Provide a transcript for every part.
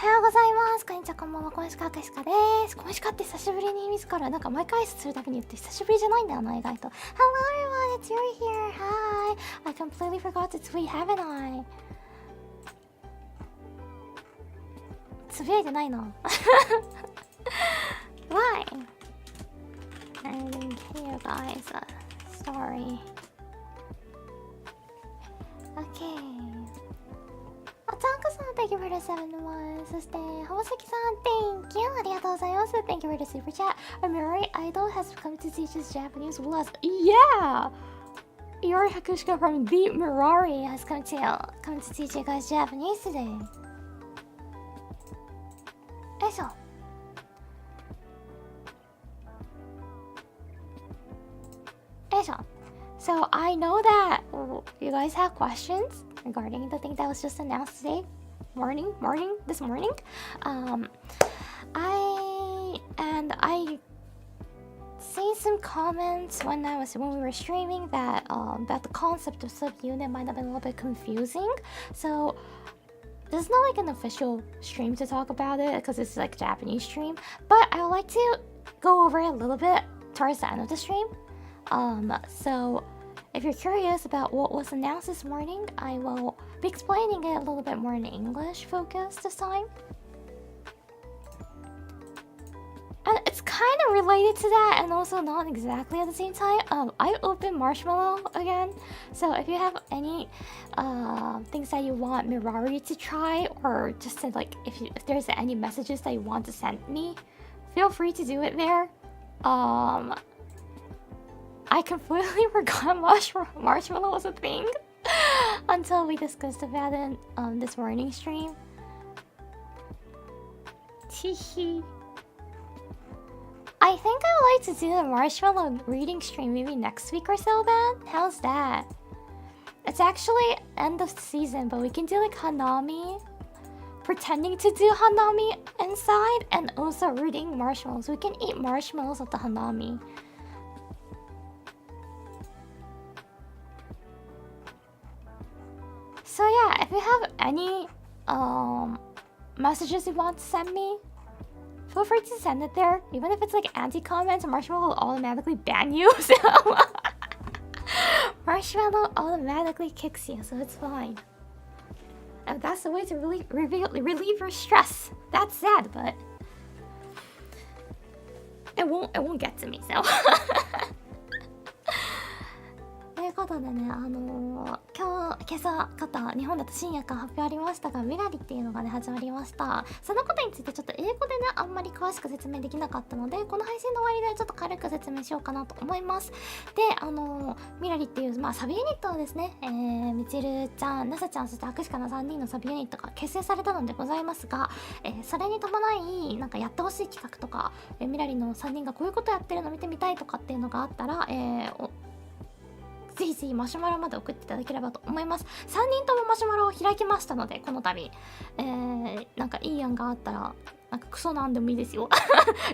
おはようございます。こんにちは、こんばんは。こんしかあかしかです。こんしかって久しぶりに自らなんか毎回挨拶するたびに言って久しぶりじゃないんだよな、意外と。Hello everyone, it's Yuri here. Hi. I completely forgot to tweet, haven't I? つぶやいてないな。Why? I didn't hear guys. Sorry. Okay. おちゃんこさん、Thank you for the 7 months. そして、浜崎さん、Thank you. ありがとうございます。Thank you for the super chat. A Mirari idol has come to teach us Japanese with us. Yeah! Yuri Hakushika from the Mirari has come to teach you guys Japanese today. よいしょ。よいしょ。So I know that you guys have questions regarding the thing that was just announced today, this morning. I seen some comments when we were streaming that the concept of subunit might have been a little bit confusing. So this is not like an official stream to talk about it because it's like a Japanese stream, but I would like to go over it a little bit towards the end of the stream. So if you're curious about what was announced this morning, I will be explaining it a little bit more in English focus this time. And it's kind of related to that and also not exactly at the same time. I opened Marshmallow again. So if you have any things that you want Mirari to try, or just to like if there's any messages that you want to send me, feel free to do it there. I completely forgot Marshmallow was a thing until we discussed about it this morning stream. Teehee. I think I would like to do the Marshmallow reading stream maybe next week or so then. How's that? It's actually end of the season, but we can do like Hanami. Pretending to do Hanami inside and also reading marshmallows. We can eat marshmallows with the Hanami. So yeah, if you have any messages you want to send me, feel free to send it there. Even if it's like anti-comments, Marshmallow will automatically ban you. So Marshmallow automatically kicks you, so it's fine. And that's the way to really relieve your stress. That's sad, but it won't get to me, so. ということでね、今朝方日本だと深夜から発表ありましたが、ミラリっていうのがね始まりました。そのことについてちょっと英語でねあんまり詳しく説明できなかったので、この配信の終わりでちょっと軽く説明しようかなと思います。で、ミラリっていうサブユニットをですね、みちるちゃん、なさちゃん、そしてアクシカの3人のサブユニットが結成されたのでございますが、それに伴いなんかやってほしい企画とか、ミラリの3人がこういうことやってるの見てみたいとかっていうのがあったら、ぜひぜひマシュマロまで送っていただければと思います。3人ともマシュマロを開きましたので、この度、なんかいい案があったら、なんかクソなんでもいいですよ。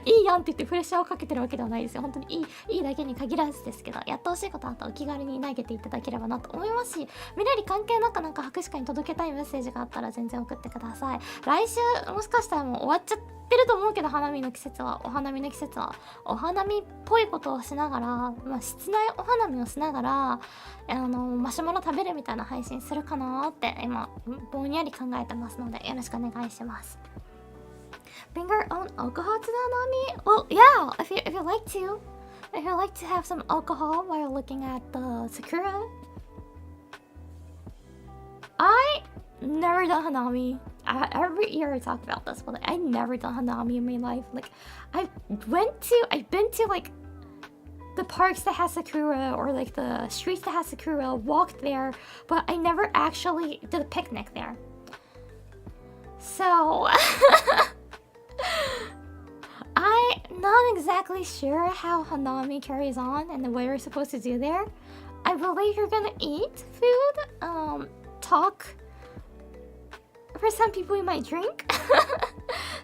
いい案って言ってプレッシャーをかけてるわけではないですよ。本当にいいだけに限らずですけど、やってほしいことあったらお気軽に投げていただければなと思いますし、ミラリ関係なくなんか博士課に届けたいメッセージがあったら全然送ってください。来週もしかしたらもう終わっちゃってると思うけど、お花見の季節はお花見っぽいことをしながら、室内お花見をしながらマシュマロ食べるみたいな配信するかなーって今ぼんやり考えてますので、よろしくお願いします。Bring our own alcohol to the Hanami? Well, yeah, if you like to. If you like to have some alcohol while looking at the sakura. I never done Hanami. Every year I talk about this, but I never done Hanami in my life. Like, I've been to like the parks that has sakura or like the streets that has sakura, walked there, but I never actually did a picnic there. So I'm not exactly sure how Hanami carries on and what you're supposed to do there. I believe you're gonna eat food, talk. For some people, you might drink.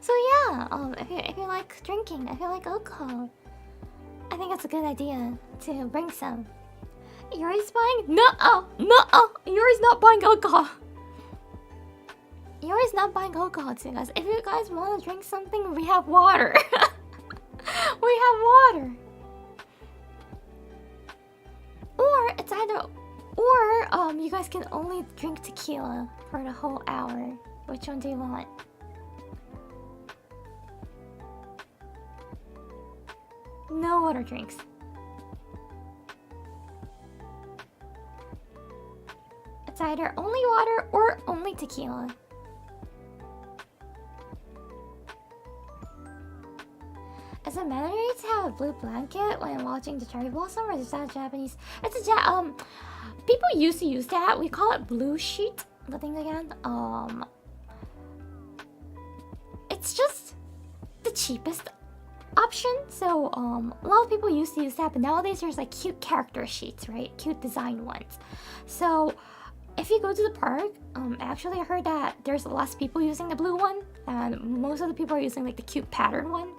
So yeah, if you like drinking, if you like alcohol, I think it's a good idea to bring some. Yuri's buying? No, Yuri's not buying alcohol. Yori's not buying alcohol to you guys. If you guys want to drink something, we have water. We have water. Or it's either, or you guys can only drink tequila for the whole hour. Which one do you want? No water drinks. It's either only water or only tequila. Is it mandatory to have a blue blanket when watching the cherry blossom, or is that Japanese? It's a people used to use that. We call it blue sheet. The thing again. It's just the cheapest option. So a lot of people used to use that, but nowadays there's like cute character sheets, right? Cute design ones. So if you go to the park, actually I heard that there's less people using the blue one, and most of the people are using like the cute pattern one.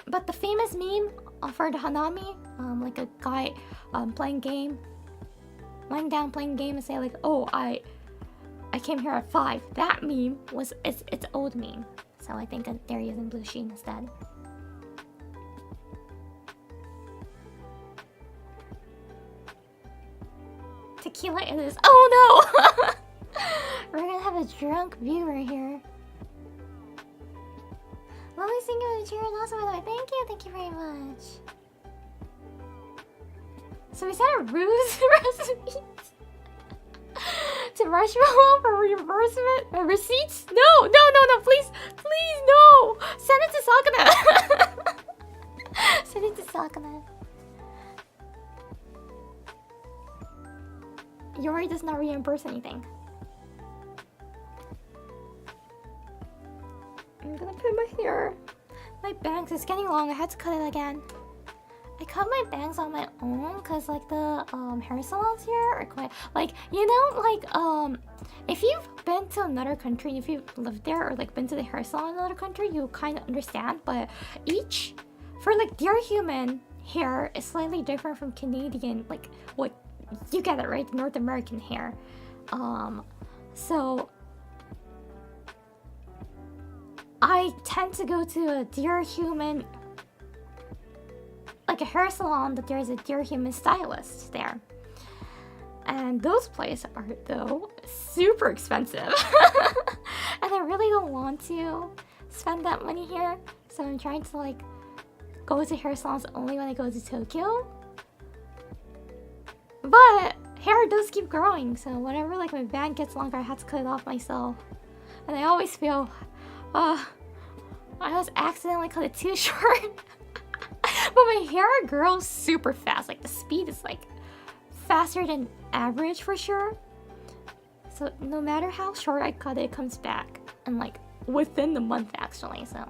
But the famous meme for the Hanami, like a guy playing game, lying down playing game and say like, oh, I came here at 5. That meme was it's old meme. So I think they're using blue sheet instead. Tequila it is. Oh no! We're gonna have a drunk viewer here. Lovely singing with the cheer and also by the way. Thank you very much. So we set a ruse recipe to marshmallow for reimbursement receipts? No, please, no! Send it to Sakana. Send it to Sakana. Yori does not reimburse anything. I'm gonna put my hair. My bangs is getting long. I had to cut it again. I cut my bangs on my own because like the hair salons here are quite like, you know, like if you've been to another country, if you've lived there or like been to the hair salon in another country, you kind of understand. But each for like dear human hair is slightly different from Canadian, like what you get it right, the North American hair. So I tend to go to a dear human, like a hair salon that there's a dear human stylist there. And those places are though super expensive. And I really don't want to spend that money here. So I'm trying to like go to hair salons only when I go to Tokyo. But hair does keep growing, so whenever like my band gets longer, I have to cut it off myself. And I always feel, I always accidentally cut it too short. But my hair grows super fast. Like the speed is like faster than average for sure. So no matter how short I cut it, it comes back. And like within the month actually, so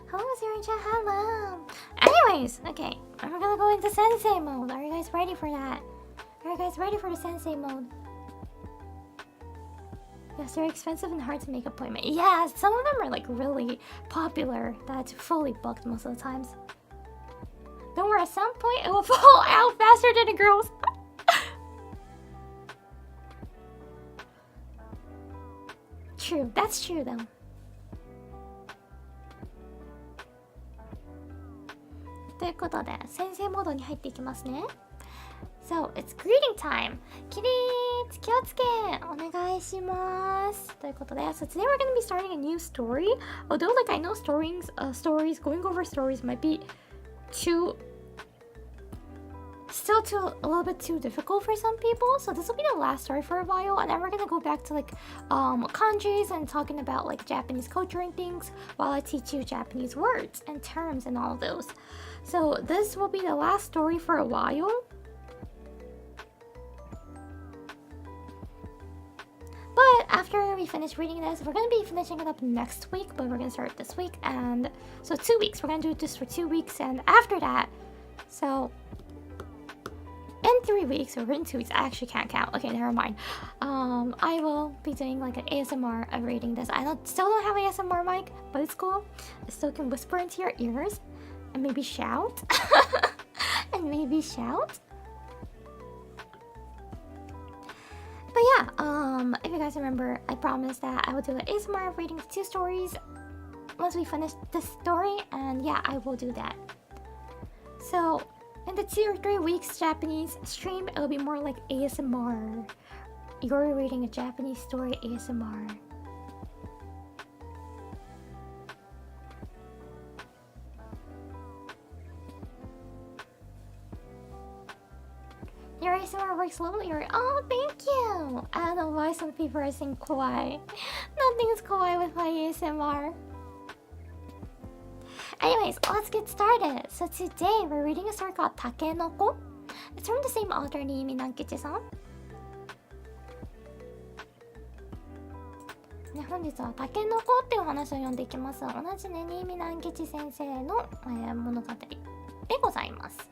Hello, Zero-chan, hello! Anyways, okay, we're gonna go into sensei mode. Are you guys ready for that? Are you guys ready for the sensei mode? Yes, they're expensive and hard to make appointment. Yeah, some of them are like really popular that's fully booked most of the times. Don't worry, at some point it will fall out faster than the girls. True, that's true though. So it's greeting time. Kirit, 気をつけお願いします。ということで、so today we're going to be starting a new story. Although like I know stories going over stories might be a little bit too difficult for some people. So this will be the last story for a while, and then we're gonna go back to like kanjis and talking about like Japanese culture and things while I teach you Japanese words and terms and all of those. So this will be the last story for a while. But after we finish reading this, we're going to be finishing it up next week, but we're going to start this week. And so 2 weeks, we're going to do this for 2 weeks. And after that, so in 3 weeks, or in 2 weeks, I actually can't count. Okay, never mind. I will be doing like an ASMR of reading this. Still don't have an ASMR mic, but it's cool. I still can whisper into your ears and maybe shout. and maybe shout. But yeah, if you guys remember, I promised that I would do an ASMR of reading 2 stories once we finish this story, and yeah, I will do that. So in the 2 or 3 weeks Japanese stream, it'll be more like ASMR. You're reading a Japanese story ASMR. Your ASMR works lovely. Oh, thank you! I don't know why some people are saying kawaii. Nothing is kawaii with my ASMR. Anyways, let's get started. So today we're reading a story called Takenoko. It's from the same author,新見南吉さん。ね、本日はタケノコっていうお話を読んでいきます。同じね、新見南吉先生の、物語でございます。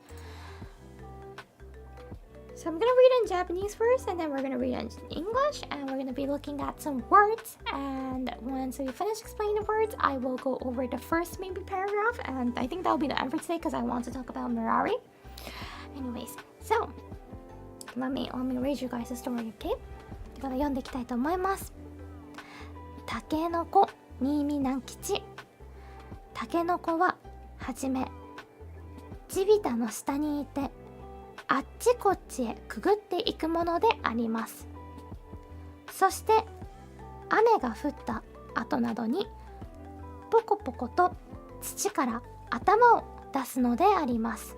So I'm gonna read in Japanese first, and then we're gonna read in English, and we're gonna be looking at some words. And once we finish explaining the words, I will go over the first maybe paragraph, and I think that'll be the end for today because I want to talk about Mirari. Anyways, so let me read you guys the story, okay? では読んでいきたいと思います。タケノコ、新見南吉。タケノコははじめ地びたの下にいて、あっちこっちへくぐっていくものであります。そして雨が降った後などにポコポコと土から頭を出すのであります。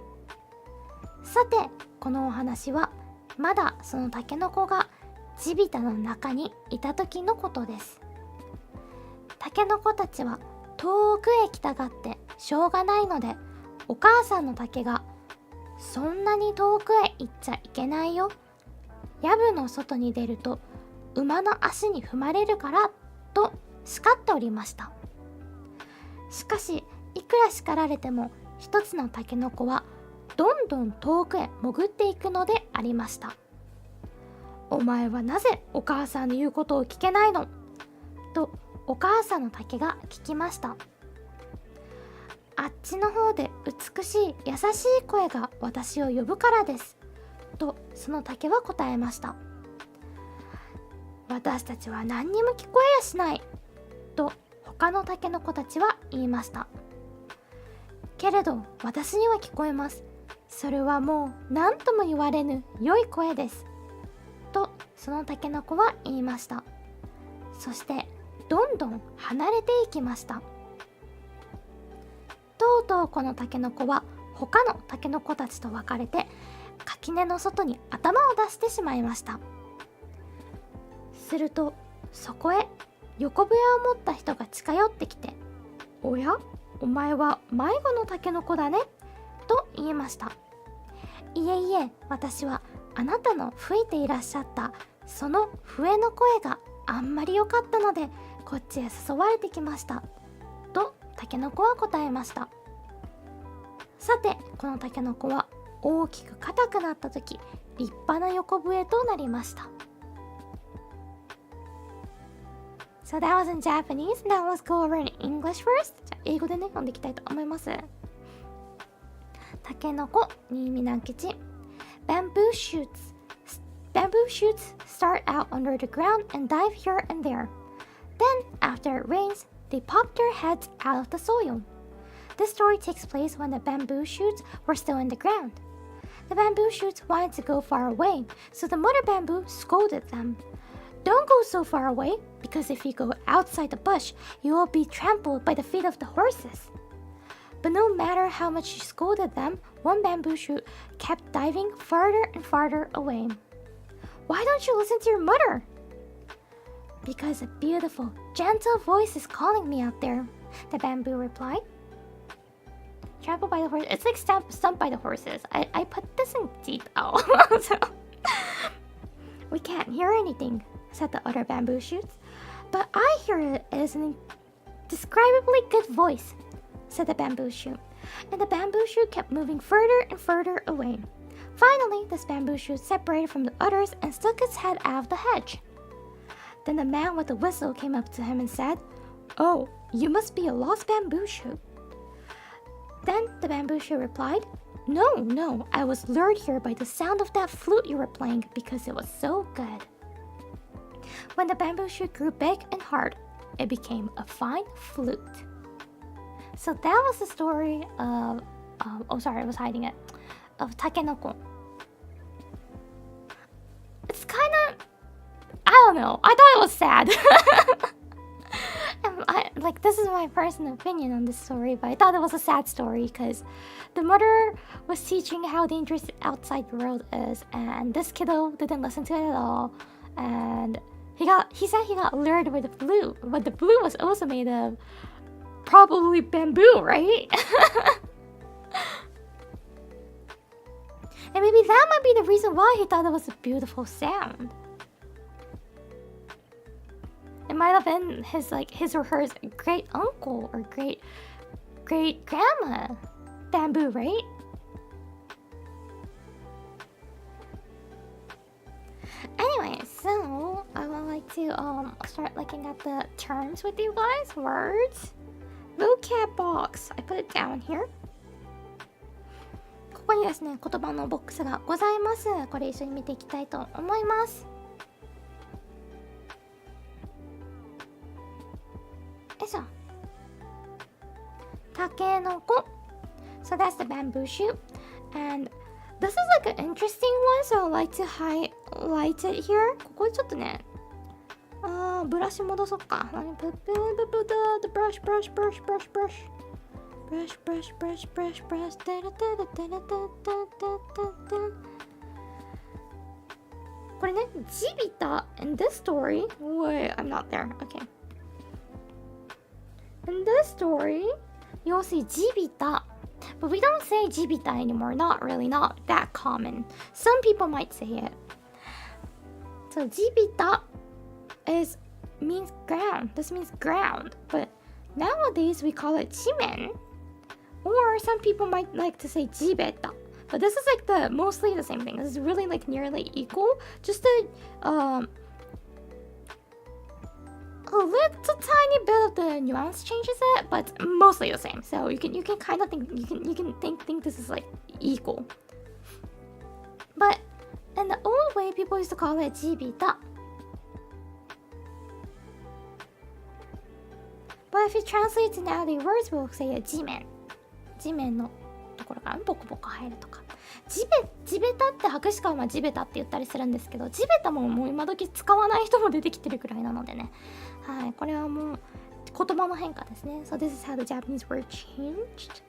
さてこのお話はまだそのタケノコが地びたの中にいた時のことです。タケノコたちは遠くへ来たがってしょうがないので、お母さんの竹がそんなに遠くへ行っちゃいけないよ。藪の外に出ると馬の足に踏まれるからと叱っておりました。しかしいくら叱られても一つのタケノコはどんどん遠くへ潜っていくのでありました。お前はなぜお母さんの言うことを聞けないのとお母さんの竹が聞きました。あっちの方で美しい優しい声が私を呼ぶからですとその竹は答えました。私たちは何にも聞こえやしないと他のタケノコたちは言いました。けれど私には聞こえます。それはもう何とも言われぬ良い声ですとそのタケノコは言いました。そしてどんどん離れていきました。とうとうこのタケノコは他のタケノコたちと別れて垣根の外に頭を出してしまいました。するとそこへ横笛を持った人が近寄ってきて、おや、お前は迷子のタケノコだねと言いました。いえいえ、私はあなたの吹いていらっしゃったその笛の声があんまり良かったのでこっちへ誘われてきましたとタケノコは答えました。さてこのタケノコは大きく硬くなった時、立派な横笛となりました。 So that was in Japanese. Now let's go over in English first. じゃあ英語でね読んでいきたいと思います。タケノコ、新見南吉。 Bamboo shoots start out under the ground and dive here and there. Then, after it rains, they pop their heads out of the soil. This story takes place when the bamboo shoots were still in the ground. The bamboo shoots wanted to go far away, so the mother bamboo scolded them. Don't go so far away, because if you go outside the bush, you will be trampled by the feet of the horses. But no matter how much she scolded them, one bamboo shoot kept diving farther and farther away. Why don't you listen to your mother? Because a beautiful, gentle voice is calling me out there, the bamboo replied. Trampled by the horse. It's like stumped by the horses. I put this in detail. So, we can't hear anything, said the other bamboo shoots. But I hear it as an indescribably good voice, said the bamboo shoot. And the bamboo shoot kept moving further and further away. Finally, this bamboo shoot separated from the others and stuck its head out of the hedge. Then the man with the whistle came up to him and said, "Oh, you must be a lost bamboo shoot." Then the bamboo shoot replied, No, I was lured here by the sound of that flute you were playing because it was so good. When the bamboo shoot grew big and hard, it became a fine flute. So that was the story of, oh sorry, I was hiding it, of takenoko. It's kind of, I don't know, I thought it was sad. Like, this is my personal opinion on this story, but I thought it was a sad story because the mother was teaching how dangerous the outside world is, and this kiddo didn't listen to it at all, and he said he got lured with the flute, but the flute was also made of probably bamboo, right? And maybe that might be the reason why he thought it was a beautiful sound. It might have been his or her great uncle or great grandma bamboo, right? Anyway, so I would like to start looking at the terms with you guys. Words, vocab box. I put it down here. ここにですね、言葉のボックスがございます。これ一緒に見ていきたいと思います。よいしょ。たけのこ。So that's the bamboo shoot. And this is like an interesting one, so I'd like to highlight it here. ここでちょっとね、ブラシ戻そうか。ブラシ。これね、ジビタ in this story. Wait, I'm not there. Okay. In this story, you'll see jibita, but we don't say jibita anymore. Not that common. Some people might say it. So jibita means ground. This means ground, but nowadays we call it jimen, or some people might like to say jibeta. But this is like the mostly the same thing. This is really like nearly equal. Just a little tiny bit of the nuance changes it, but mostly the same. So you can kind of think think this is like equal. But in the old way, people used to call it jibita. But if you translate to nowadays words, we'll say it jimen. 地面のところからポコポコ入るとか。地べたって博士館は地べたって言ったりするんですけど、地べたもう今時使わない人も出てきてるくらいなのでね。はい、これはもう言葉の変化ですね。So this is how the Japanese word changed.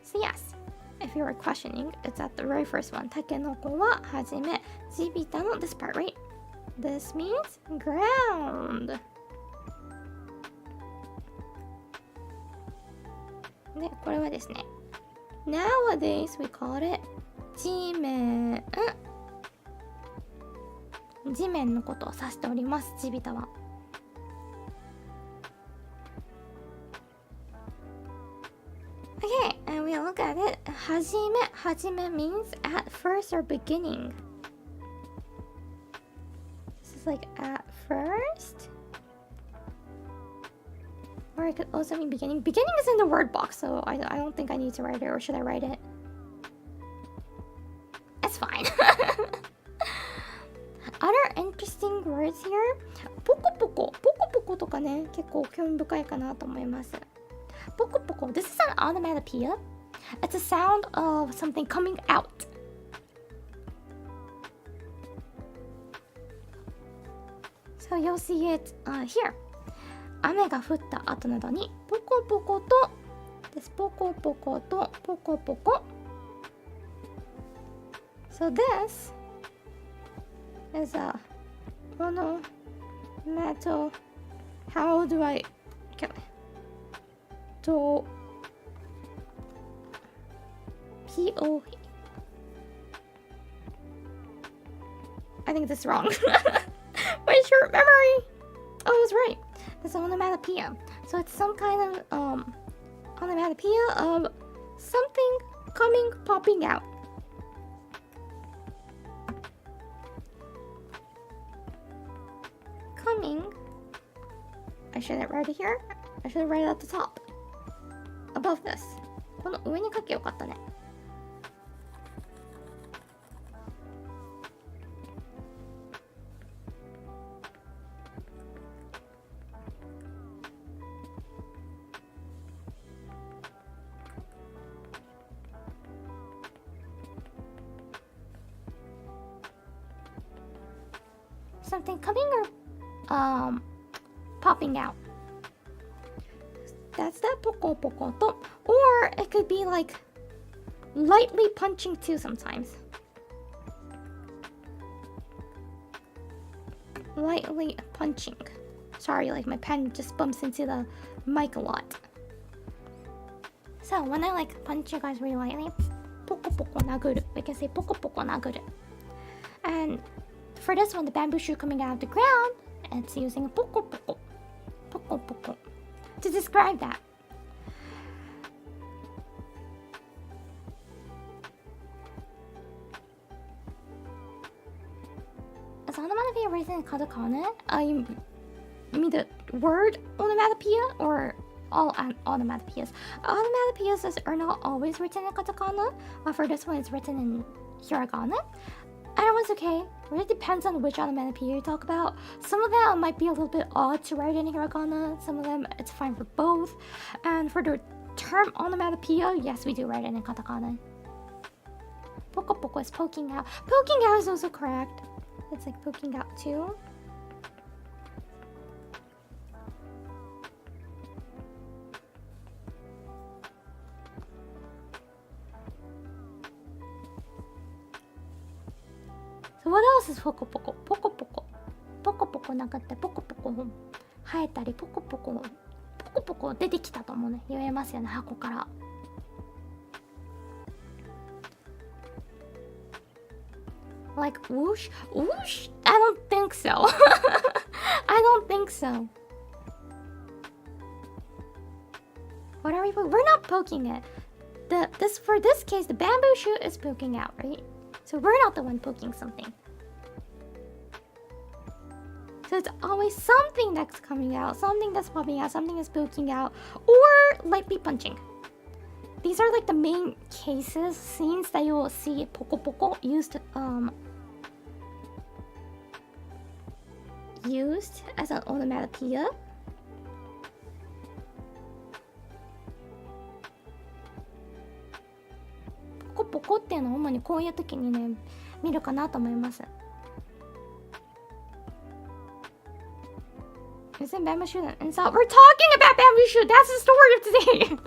So yes, if you were questioning, it's at the very first one. タケノコははじめ、地べたの this part, right? This means ground. で、これはですね。Nowadays, we call it 地面。地面のことを指しております、地びたは。Okay, and we look at it. はじめ means at first or beginning. This is like at first. Or it could also mean beginning. Beginning is in the word box, so I don't think I need to write it, or should I write it? It's fine. Other interesting words here. ポコポコとかね、結構興味深いかなと思います。ポコポコ. This is an onomatopoeia. It's a sound of something coming out. So you'll see it here. 雨が降った後などにポコポコとです。ポコポコとポコポコ。So this is a onomatopoeia. How do I get to P-O? I think this is wrong. My short memory. Oh, I was right. It's an onomatopoeia. So it's some kind of onomatopoeia of something popping out. Coming. I shouldn't write it here. I should write it at the top. Above this. この上に書けよかったね。Something coming or popping out. That's that poko poko to. Or it could be like lightly punching too sometimes. Lightly punching. Sorry, like my pen just bumps into the mic a lot. So when I like punch you guys really lightly, poko poko naguru. We can say poko poko naguru. And for this one, the bamboo shoot coming out of the ground, it's using a poko poko to describe that. Is onomatopoeia written in katakana? You mean the word onomatopoeia or all onomatopoeias? Onomatopoeias are not always written in katakana. For this one, it's written in hiragana. And everyone's okay. It really depends on which onomatopoeia you talk about. Some of them might be a little bit odd to write in hiragana. Some of them, it's fine for both. And for the term onomatopoeia, yes, we do write it in katakana. Poko poko is poking out. Poking out is also correct. It's like poking out too. So what else is poko poko? Poko poko. Poko poko なかった。ポコポコ生えたり、ポコポコ出てきたともね、言えますよね、箱から。Like whoosh? Whoosh? I don't think so. I don't think so. What are we poking? We're not poking it. For this case, the bamboo shoot is poking out, right? So we're not the one poking something. So it's always something that's coming out, something that's popping out, something that's poking out, or lightly punching. These are like the main cases, scenes that you will see poko poko used as an onomatopoeia. Poko poko っていうのは主にこういう時にね、見るかなと思います。Isn't bamboo shoot an insult? We're talking about bamboo shoot! That's the story of today!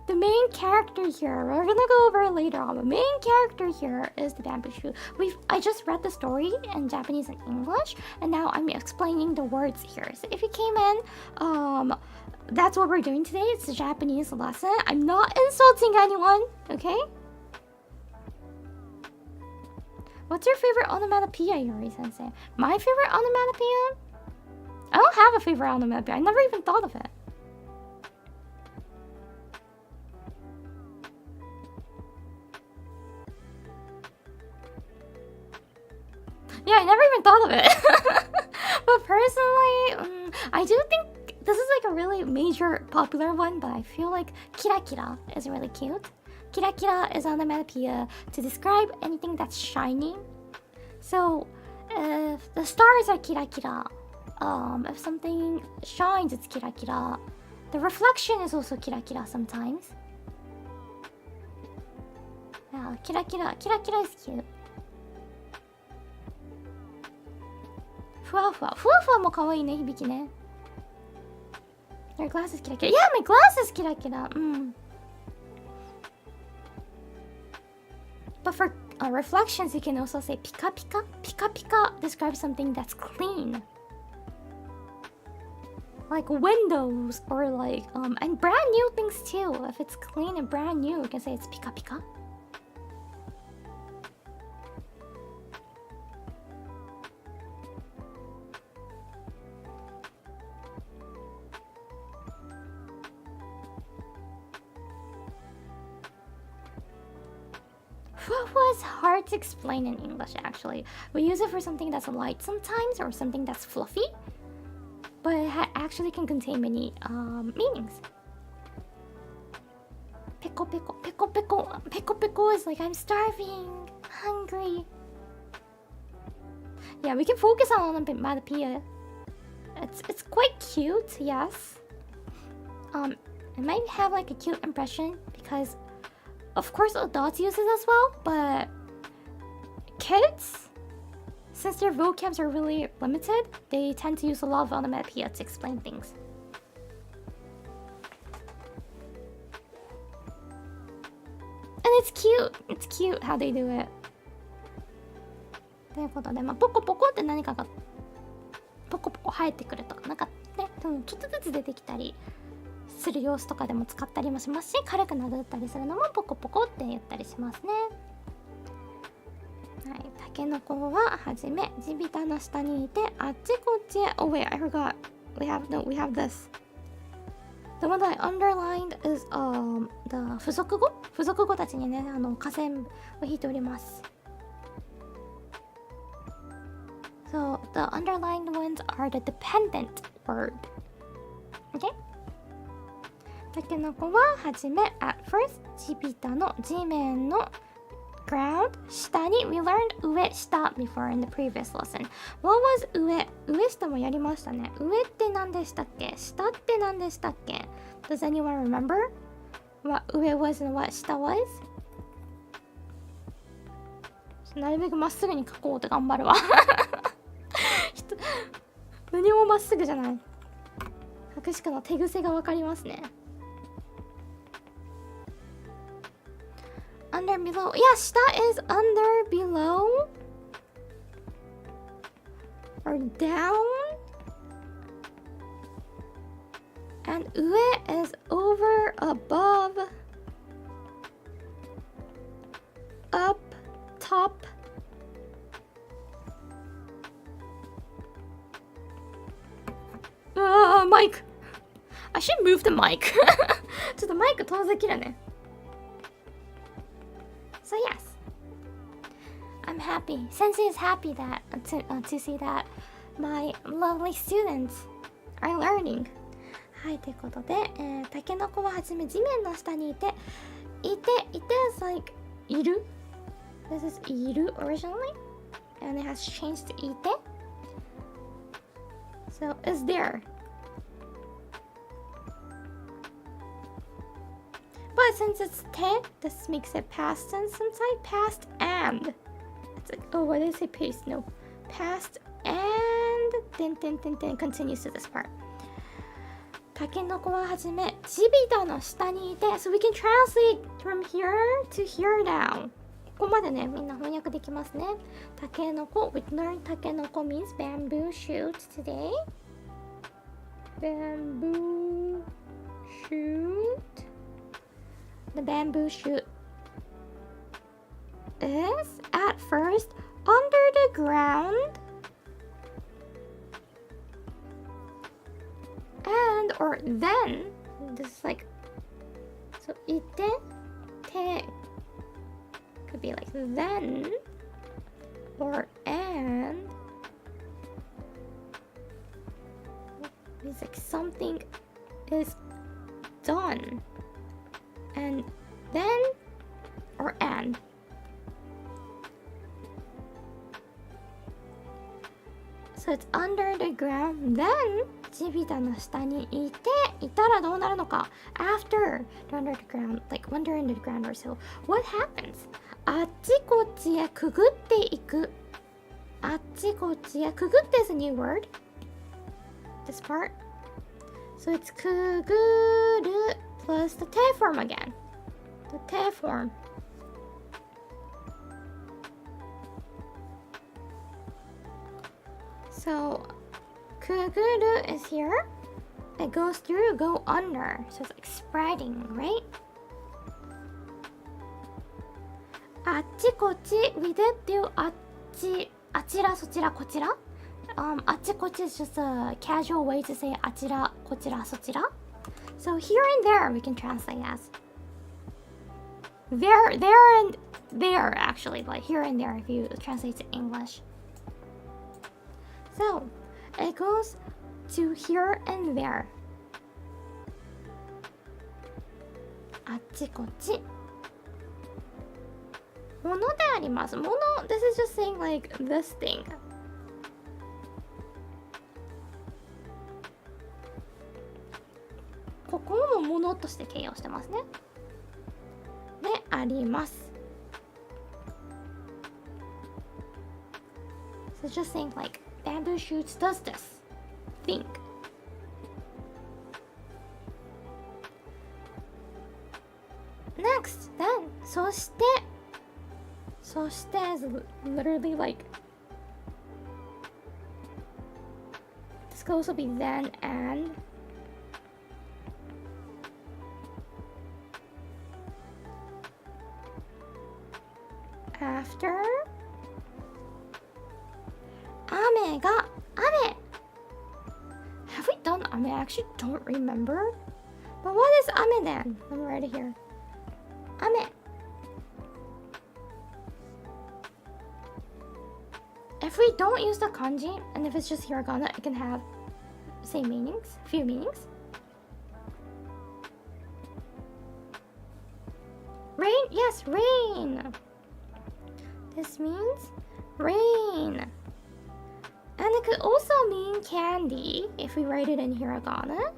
The main character here, we're gonna go over it later on. The main character here is the bamboo shoot. I just read the story in Japanese and English, and now I'm explaining the words here. So if you came in, that's what we're doing today. It's a Japanese lesson. I'm not insulting anyone, okay? What's your favorite onomatopoeia, Yuri-sensei? My favorite onomatopoeia? I don't have a favorite onomatopoeia. I never even thought of it. Yeah, I never even thought of it. But personally, I do think this is like a really major popular one, but I feel like kira kira is really cute. Kira kira is onomatopoeia to describe anything that's shiny. So, if the stars are kira kira, if something shines, it's kira kira. The reflection is also kira kira sometimes. Yeah, kira kira is cute. Fuwa fuwa mo kawaii ne, Hibiki ne. Your glasses kira kira. Yeah, my glasses kira kira. But for reflections, you can also say pika pika. Pika pika describes something that's clean. Like windows or like, and brand new things too. If it's clean and brand new, you can say it's pika pika. Fuwa is hard to explain in English actually. We use it for something that's light sometimes or something that's fluffy. but it actually can contain many meanings. Peko peko, peko peko, peko peko is like I'm starving, hungry. Yeah, we can focus on onomatopoeia. It's quite cute, yes. It might have like a cute impression because, of course, adults use it as well, but kids, since their vocabs are really limited, they tend to use a lot of onomatopoeia to explain things. And it's cute. It's cute how they do it. ということで、ポコポコって何かがポコポコ生えてくるとか、なんかね、ちょっとずつ出てきたりする様子とかでも使ったりもしますし、軽く殴ったりするのもポコポコって言ったりしますね。はい、タケノコははじめ地びたの下にいてあっちこっちへ。Oh wait, I forgot. We have this. The one that I underlined is the 付属語たちにね、下線を引いております。So the underlined ones are the dependent word. Okay? タケノコははじめ at first 地びたの地面の ground 下に we learned 上下 before in the previous lesson. What was 上下もやりましたね。上って何でしたっけ？下って何でしたっけ？ Does anyone remember what 上 was and what 下 was? なるべくまっすぐに書こうって頑張るわ。何もまっすぐじゃない。書くしかの手癖がわかりますね。Under below. Yeah, 下 is under, below, or down. And 上 is over, above, up, top. Mic. I should move the mic. ちょっとマイク遠ざけるね。So yes, I'm happy. Sensei is happy that to see that my lovely students are learning. はい、ということで、タケノコははじめ地面の下にいて is like いる。This is いる originally, and it has changed to いて. So is there. But since it's te, this makes it past tense inside. Past and. It's like, oh, what did I say? Paste. No. Past and. Then continues to this part. タケノコははじめ地びたの下にいて So we can translate from here to here now. ここまでね、みんな翻訳できますね。タケノコ We learned タケノコ means bamboo shoots today. Bamboo shoot. The bamboo shoot is at first under the ground and or then. This is like so ite te could be like then or and. It's like something is done. And then or and. So it's under the ground. Then 地びたの下にいていたらどうなるのか。After under the ground, like under the ground or so. What happens? あっちこっちへくぐっていく。あっちこっちへくぐって is a new word. This part. So it's くぐる plus the te form again. The te form. So, くぐる is here. It goes through, go under. So it's like spreading, right? あっちこっち we did do あっち、あちらそちらこちら。あっちこっち is just a casual way to say あちらこちらそちら。So here and there we can translate as there and there actually, like here and there if you translate to English. So it goes to here and there あっちこっちものでありますもの This is just saying like this thingここもものとして形容してますねであります So just saying like bamboo shoots does this thing Next then そしてis literally like this could also be then and after 雨が雨 Have we done 雨 I actually don't remember But what is 雨 then? Let me write it here 雨 If we don't use the kanji and if it's just hiragana it can have same meanings, few meanings Rain? Yes, rain This means rain And it could also mean candy if we write it in hiragana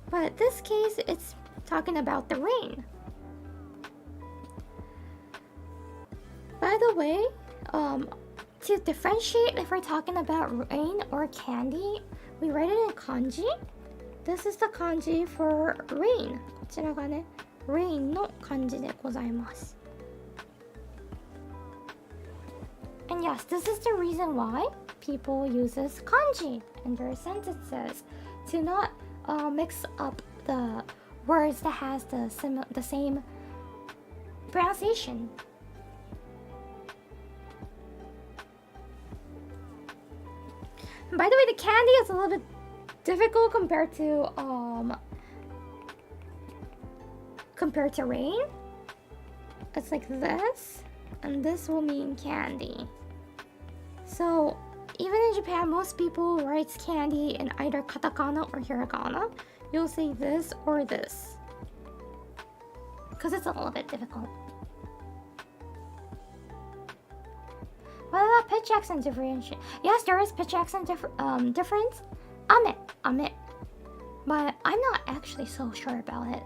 But in this case it's talking about the rain By the way, to differentiate if we're talking about rain or candy, we write it in kanji. This is the kanji for rain. こちらがね、rain の漢字でございます。And yes, this is the reason why people uses kanji in their sentences to not mix up the words that has the same pronunciation. By the way, the candy is a little bit difficult compared to rain. It's like this, and this will mean candy. So even in Japan, most people write candy in either katakana or hiragana. You'll say this or this because it's a little bit difficult. What about pitch accent differentiation? Yes, there is pitch accent difference. Ame. But I'm not actually so sure about it.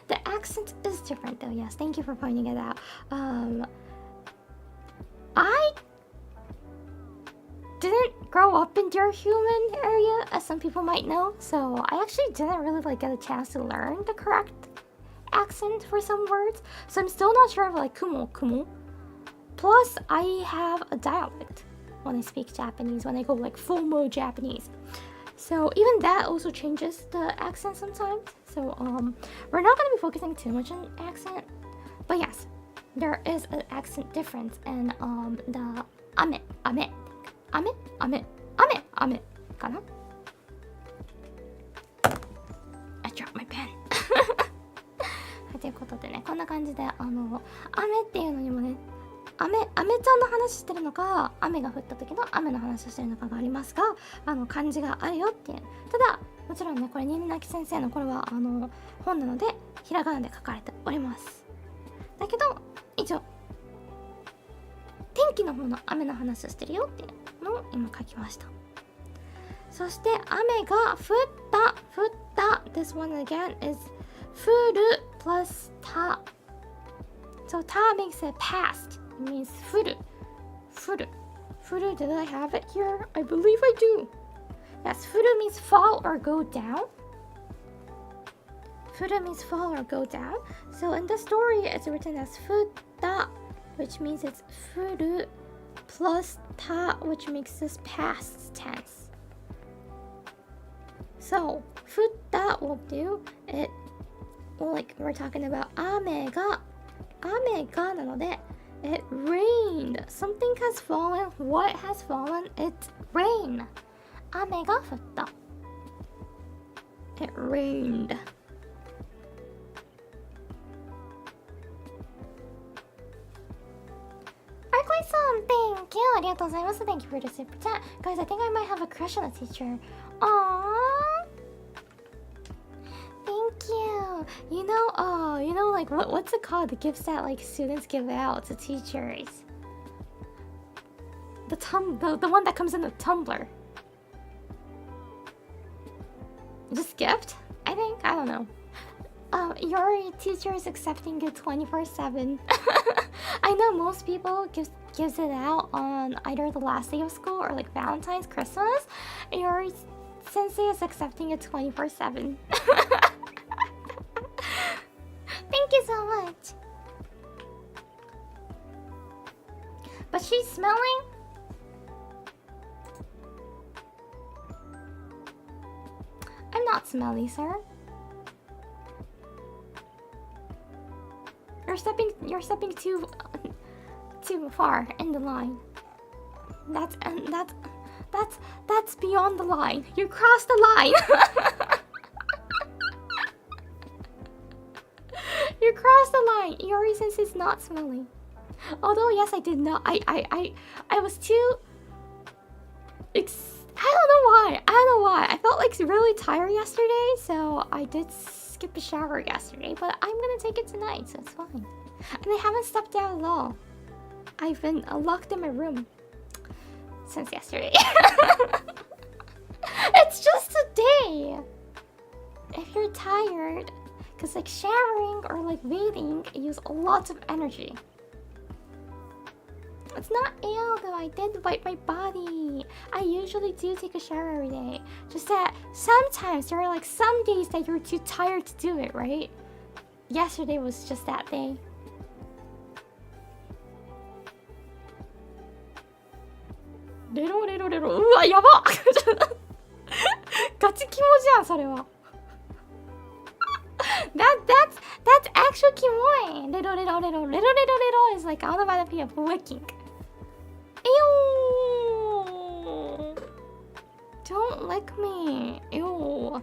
The accent is different though, yes. Thank you for pointing it out. I didn't grow up in their human area, as some people might know. So I actually didn't really get a chance to learn the correct accent for some words, so I'm still not sure of kumo. Plus, I have a dialect when I speak Japanese, when I go full mode Japanese. So even that also changes the accent sometimes. So we're not going to be focusing too much on accent, but yes, there is an accent difference in the ame kana? I dropped my pen. ということでね、こんな感じで雨っていうのにもね、雨ちゃんの話してるのか、雨が降った時の雨の話をしてるのかがありますが、漢字があるよっていう。ただもちろんね、これ新見南吉先生のこれは本なのでひらがなで書かれております。だけど一応天気の方の雨の話をしてるよっていうのを今書きました。そして雨が降った This one again is 降る plus ta. So ta makes it past. It means furu. Did I have it here? I believe I do. Yes, furu means fall or go down. Furu means fall or go down. So in the story, it's written as futta, which means it's furu plus ta, which makes this past tense. So futta will do it. We're talking about 雨がなので it rained. Something has fallen. What has fallen? It's rain. 雨が降った It rained. あれ、こ Senpai-san, thank you. ありがとうございます。Thank you for the super chat. Guys, I think I might have a crush on a teacher. Aww. Thank you. Like what's it called? The gifts that like students give out to teachers. The one that comes in the tumbler. Just gift? I think. I don't know. Your teacher is accepting it 24/7. I know most people gives it out on either the last day of school or like Valentine's, Christmas. Your sensei is accepting it 24/7. Thank you so much. But she's smelling. I'm not smelly, sir. You're stepping too far in the line. That's beyond the line. You crossed the line. You crossed the line. Iori Sensei is not smelly. Although yes, I did not. I was too. I don't know why. I felt like really tired yesterday, so I did skip a shower yesterday. But I'm gonna take it tonight, so it's fine. And I haven't stepped out at all. I've been locked in my room since yesterday. It's just a day. If you're tired, because like showering or like bathing use a lot of energy. It's not ill though, I did wipe my body. I usually do take a shower every day. Just that sometimes there are like some days that you're too tired to do it, right? Yesterday was just that day. Rero. うわ、やばガチキモじゃん、それは。That's actual kimoy. Rero is like onomatopoeia of licking. Ew. Don't lick me. Ew.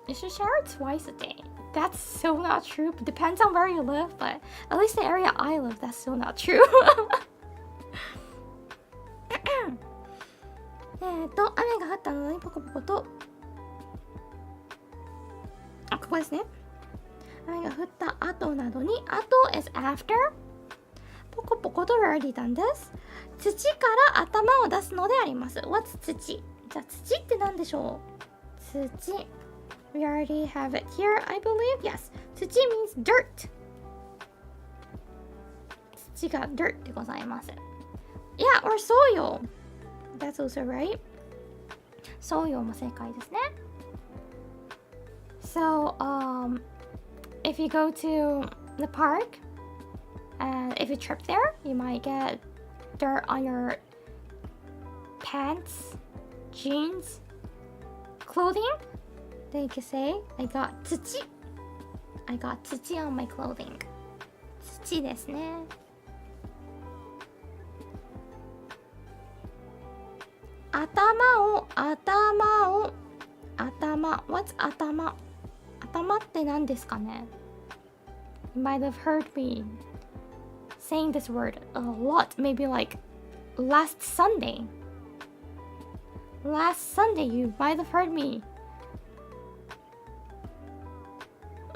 You should shower twice a day. That's so not true. Depends on where you live, but at least the area I live, that's so not true. 雨が降ったのにポコポコとここですね。雨が降った後などに後 is after ポコポコと already done です。土から頭を出すのであります。What's 土？じゃあ土って何でしょう？土 We already have it here, I believe. Yes. 土 means dirt. 土が dirt でございます。Yeah, or soil. That's also right. soil も正解ですね。So, if you go to the park, and if you trip there, you might get dirt on your pants, jeans, clothing. Then you can say, I got 土 on my clothing. 土ですね。頭 What's 頭って何ですかね？ You might have heard me saying this word a lot, maybe like last Sunday you might have heard me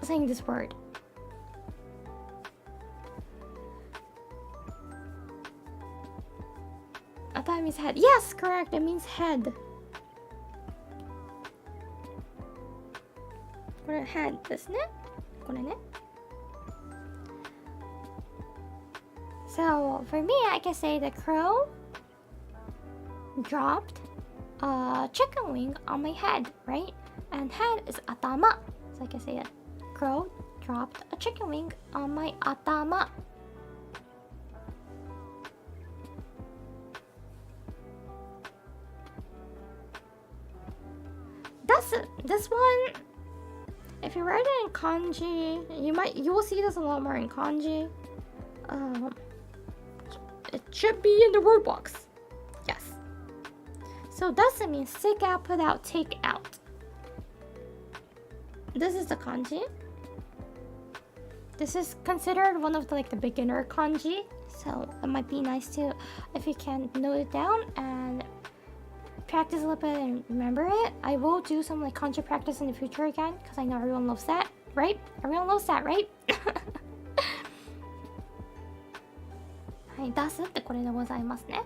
saying this word. Atama means head. Yes, correct. It means head. これ head ですね。これね。So for me, I can say the crow dropped a chicken wing on my head, right? And head is atama. So I can say that crow dropped a chicken wing on my atama. This one, if you write it in kanji, you will see this a lot more in kanji. It should be in the word box. Yes. So doesn't mean stick out, put out, take out. This is the kanji. This is considered one of the like the beginner kanji, so it might be nice to if you can note it down and practice a little bit and remember it. I will do some like kanji practice in the future again because I know everyone loves that, right? Everyone loves that, right? はい、出すってこれでございますね。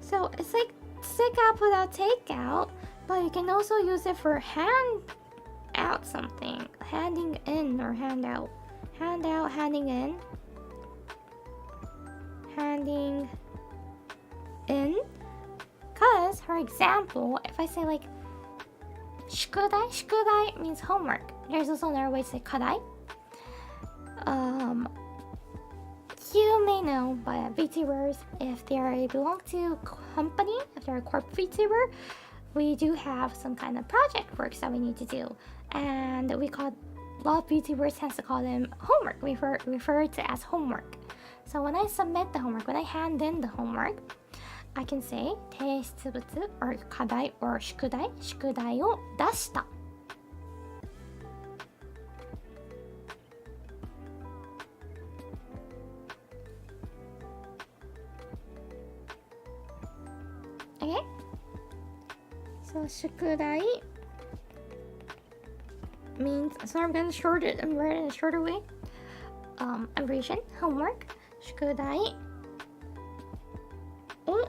So it's like stick out without take out, but you can also use it for hand out something. Handing in or hand out. Hand out, handing in. Handing in. Because, for example, if I say like 宿題 means homework. There's also another way to say 課題. You may know by VTubers if they belong to company, if they're a corp VTuber, we do have some kind of project works that we need to do, and we call a lot of VTubers tends to call them homework. We refer to it as homework. So when I submit the homework, when I hand in the homework, I can say 提出物 or 課題 or 宿題を出した。Okay? So 宿題 means, so I'm gonna short it and write it in a shorter way. Abbreviation, homework, 宿題を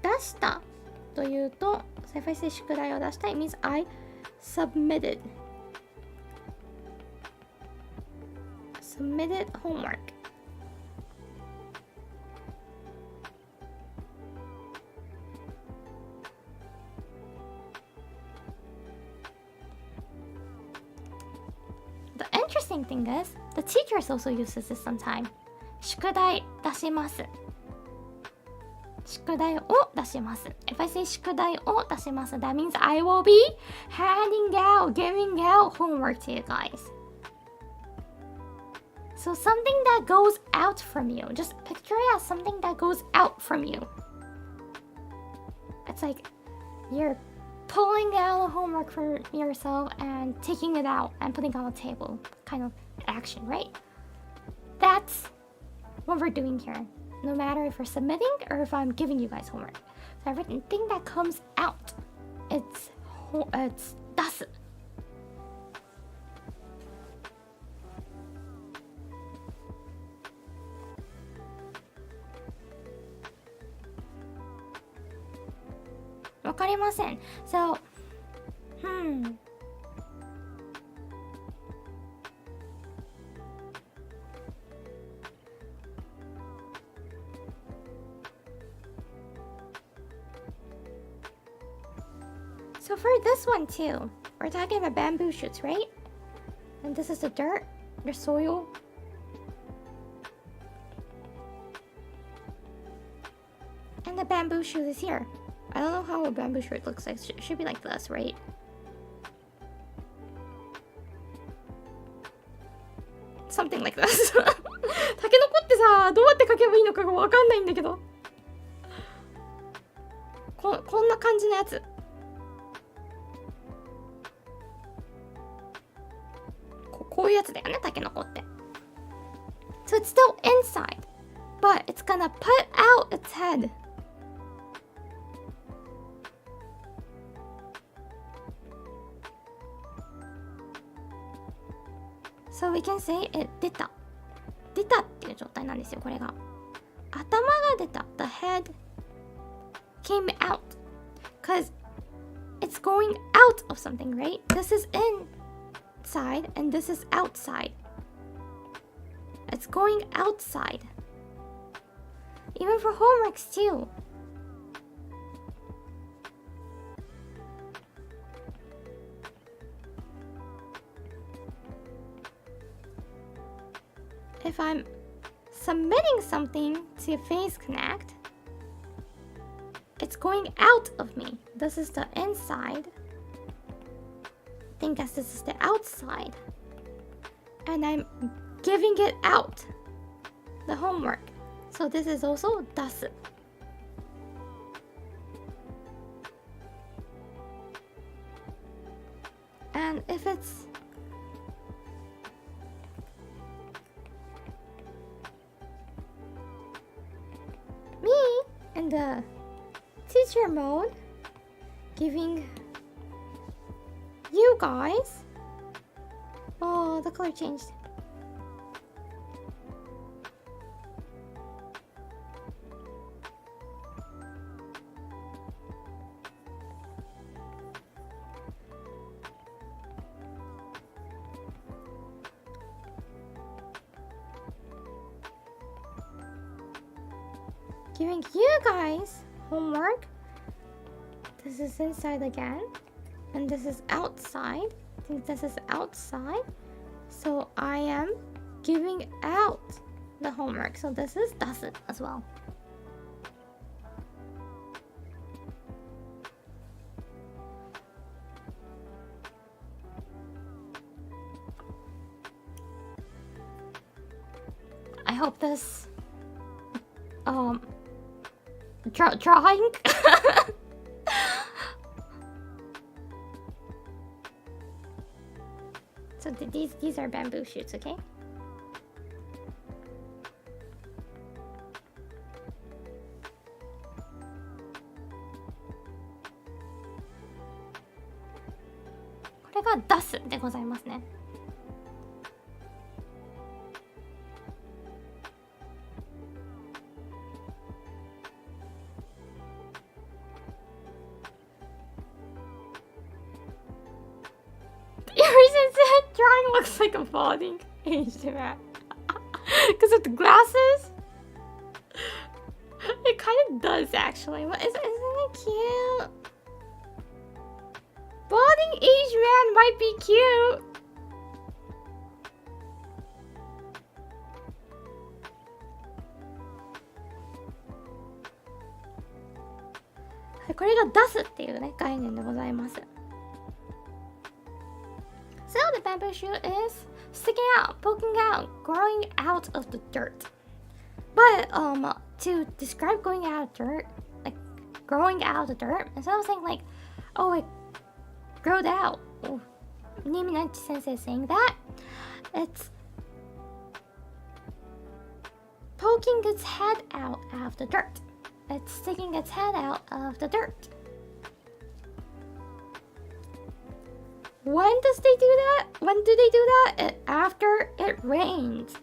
出したというと、so if I say 宿題を出した、it means I submitted homework. The interesting thing is, the teachers also uses this sometimes. 宿題出します。宿題を出します。If I say 宿題を出します、that means I will be handing out, giving out homework to you guys. So something that goes out from you. Just picture it as something that goes out from you. It's like you're pulling out homework for yourself and taking it out and putting it on the table. Kind of action, right? That's what we're doing here. No matter if we're submitting or if I'm giving you guys homework. So everything that comes out, it's 出す。わかりません。So, So for this one too, we're talking about bamboo shoots, right? And this is the dirt, the soil. And the bamboo shoot is here. I don't know how a bamboo shoot looks like. It should be like this, right? Something like this. タケノコってさ、どうやって書けばいいのかがわかんないんだけど。こんな感じのやつ。こういうやつだよね、タケノコって。So it's still inside, but it's gonna put out its head. So we can say it 出たっていう状態なんですよ、これが。頭が出た。The head came out. Because it's going out of something, right? This is inside and this is outside. It's going outside. Even for homeworks too. If I'm submitting something to Face Connect, it's going out of me. This is the inside. I think this is the outside. And I'm giving it out, the homework. So this is also 出す. And if it's me in the teacher mode giving you guys, oh, the color changed. Giving you guys homework. This is inside again, and this is outside. I think this is outside. So I am giving out the homework. So this is does it as well. I hope this drawing so these are bamboo shoots, okay? This is 出すでございますね。Drawing looks like a balding aged man because of the glasses. It kind of does actually. Isn't it cute? Balding aged man might be cute. This これが出すっていうね概念でございます。So the bamboo shoot is sticking out, poking out, growing out of the dirt. But to describe going out of dirt, like growing out of the dirt, instead of saying like, oh, it growed out. Nimi Nanchi sensei is saying that. It's poking its head out of the dirt. It's sticking its head out of the dirt. When does they do that? When do they do that? After it rains.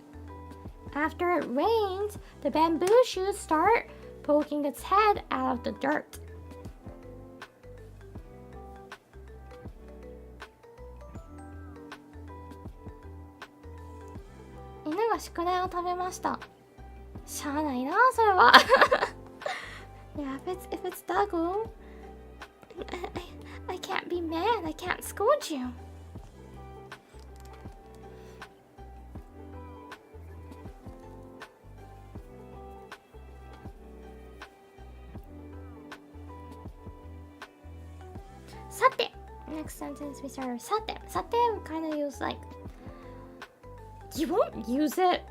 After it rains, the bamboo shoots start poking its head out of the dirt. Inu ga shukudai o tabemashita. しゃあないな、それは。Yeah, if it's doggo, I can't be mad. I can't scold you. Sate. Next sentence we start with sate. Sate we kind of use like, you won't use it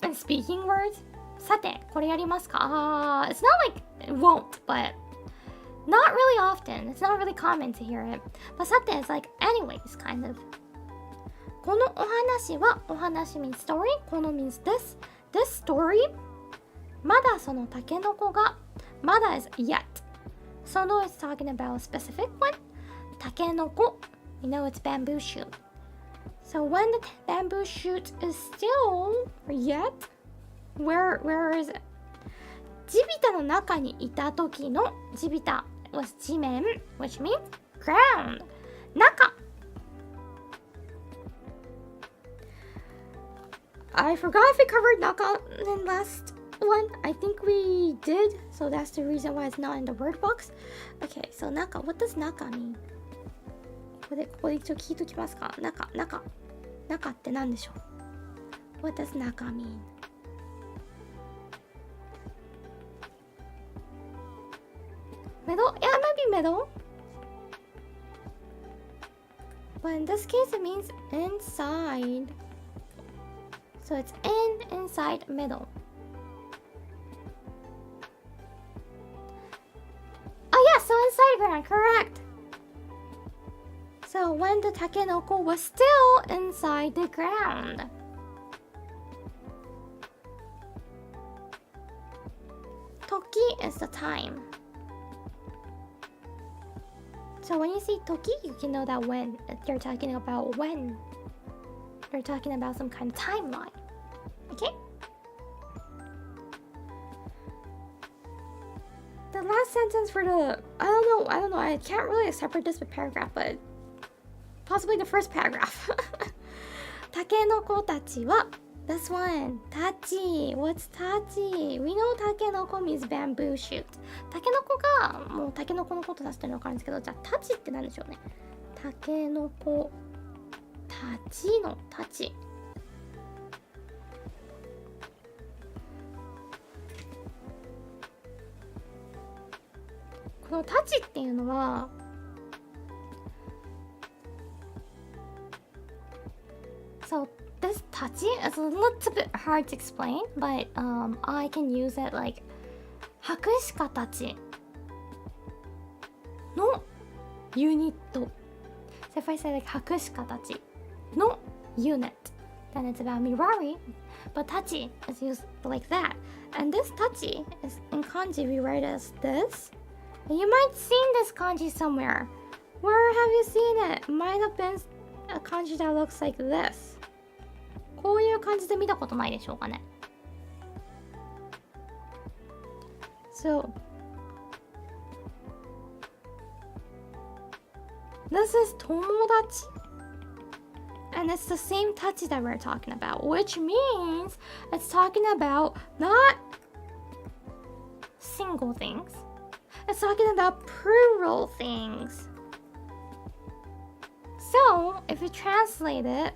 in speaking words. Sate, これやりますか? It's not like it won't, but not really often. It's not really common to hear it. But sate is like anyways, kind of. このお話は、お話 means story, この means this. This story, まだそのタケノコが、まだ is yet. その is talking about a specific one. タケノコ, you know it's bamboo shoot. So when the bamboo shoot is still yet, where is it? 地びたの中にいた時の地びた was 地面 which means ground 中 I forgot if we covered naka in last one. I think we did, so that's the reason why it's not in the word box. Okay, so naka, what does naka mean? ここで一応聞いときますか。中って何でしょう？ What does 中 mean? Middle? Yeah, it might be middle. But in this case, it means inside. So it's inside, middle. Oh yeah, so inside ground, So when the takenoko was still inside the ground. Toki is the time. So when you see toki, you can know that when they're talking about when. They're talking about some kind of timeline. Okay? The last sentence for the I don't know, I can't really separate this with paragraph, but possibly the first paragraph. Takenoko tachi wa this one. Tachi. What's tachi? We know takenoko means bamboo shoot. Takenoko がもうタケノコのこと出してるの分かるんですけど、じゃあタチって何でしょうね。タケノコタチのタチ。このタチっていうのはSo this tachi is a little bit hard to explain, but I can use it like 博士家たちのユニット。So if I say like 博士家たちの unit, then it's about Mirari, but tachi is used like that. And this tachi is in kanji we write as this. And you might seen this kanji somewhere. Where have you seen it? It might have been a kanji that looks like this. こういう感じで見たことないでしょうかね。So this is 友達 and it's the same tachi that we're talking about, which means it's talking about not single things, it's talking about plural things. So if you translate it,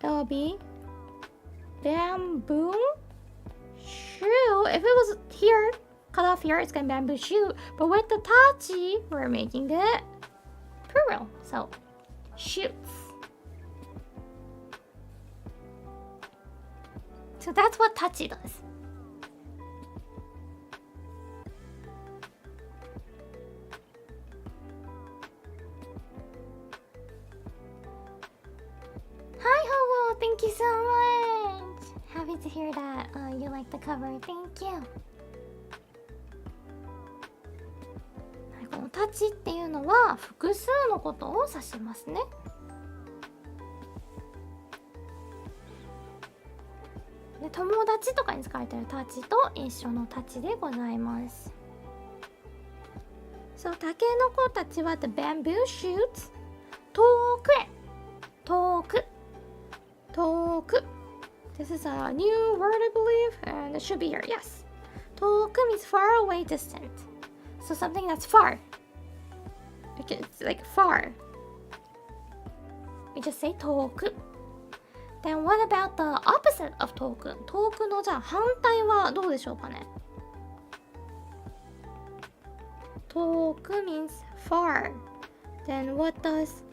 it'll be bamboo shoe. If it was here, cut off here, it's gonna be bamboo shoe. But with the tachi, we're making it plural. So, shoots. So that's what tachi does. Hi, Hogo. Thank you so much. Happy to hear that you like the cover. Thank you. このタチっていうのは複数のことを指しますね。で、友達とかに使われているタチと一緒のタチでございます。そう、タケノコたちは the bamboo shoots 遠くへ遠く遠く This is a new word I believe and it should be here. Yes. 遠く means far away, distant. So something that's far. It's like far. We just say 遠く Then what about the opposite of 遠く遠くのじゃあ反対はどうでしょうかね遠く means far. Then what does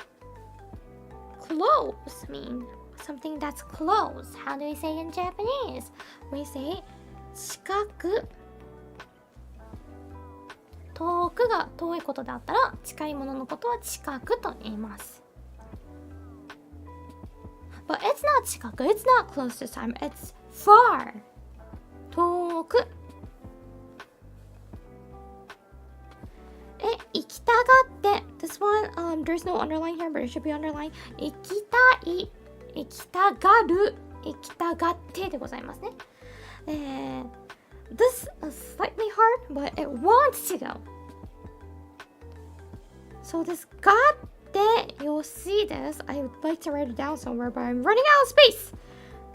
close mean? Something that's close. How do we say in Japanese? We say 近く遠くが遠いことであったら近いもののことは近くと言います。But it's not 近く It's not close this time. It's far. 遠く行きたがって This one, there's no underline here, but it should be underline 行きたい行きたがる行きたがってでございますね。This is slightly hard, but it wants to go. So this got it, you'll see this. I would like to write it down somewhere, but I'm running out of space.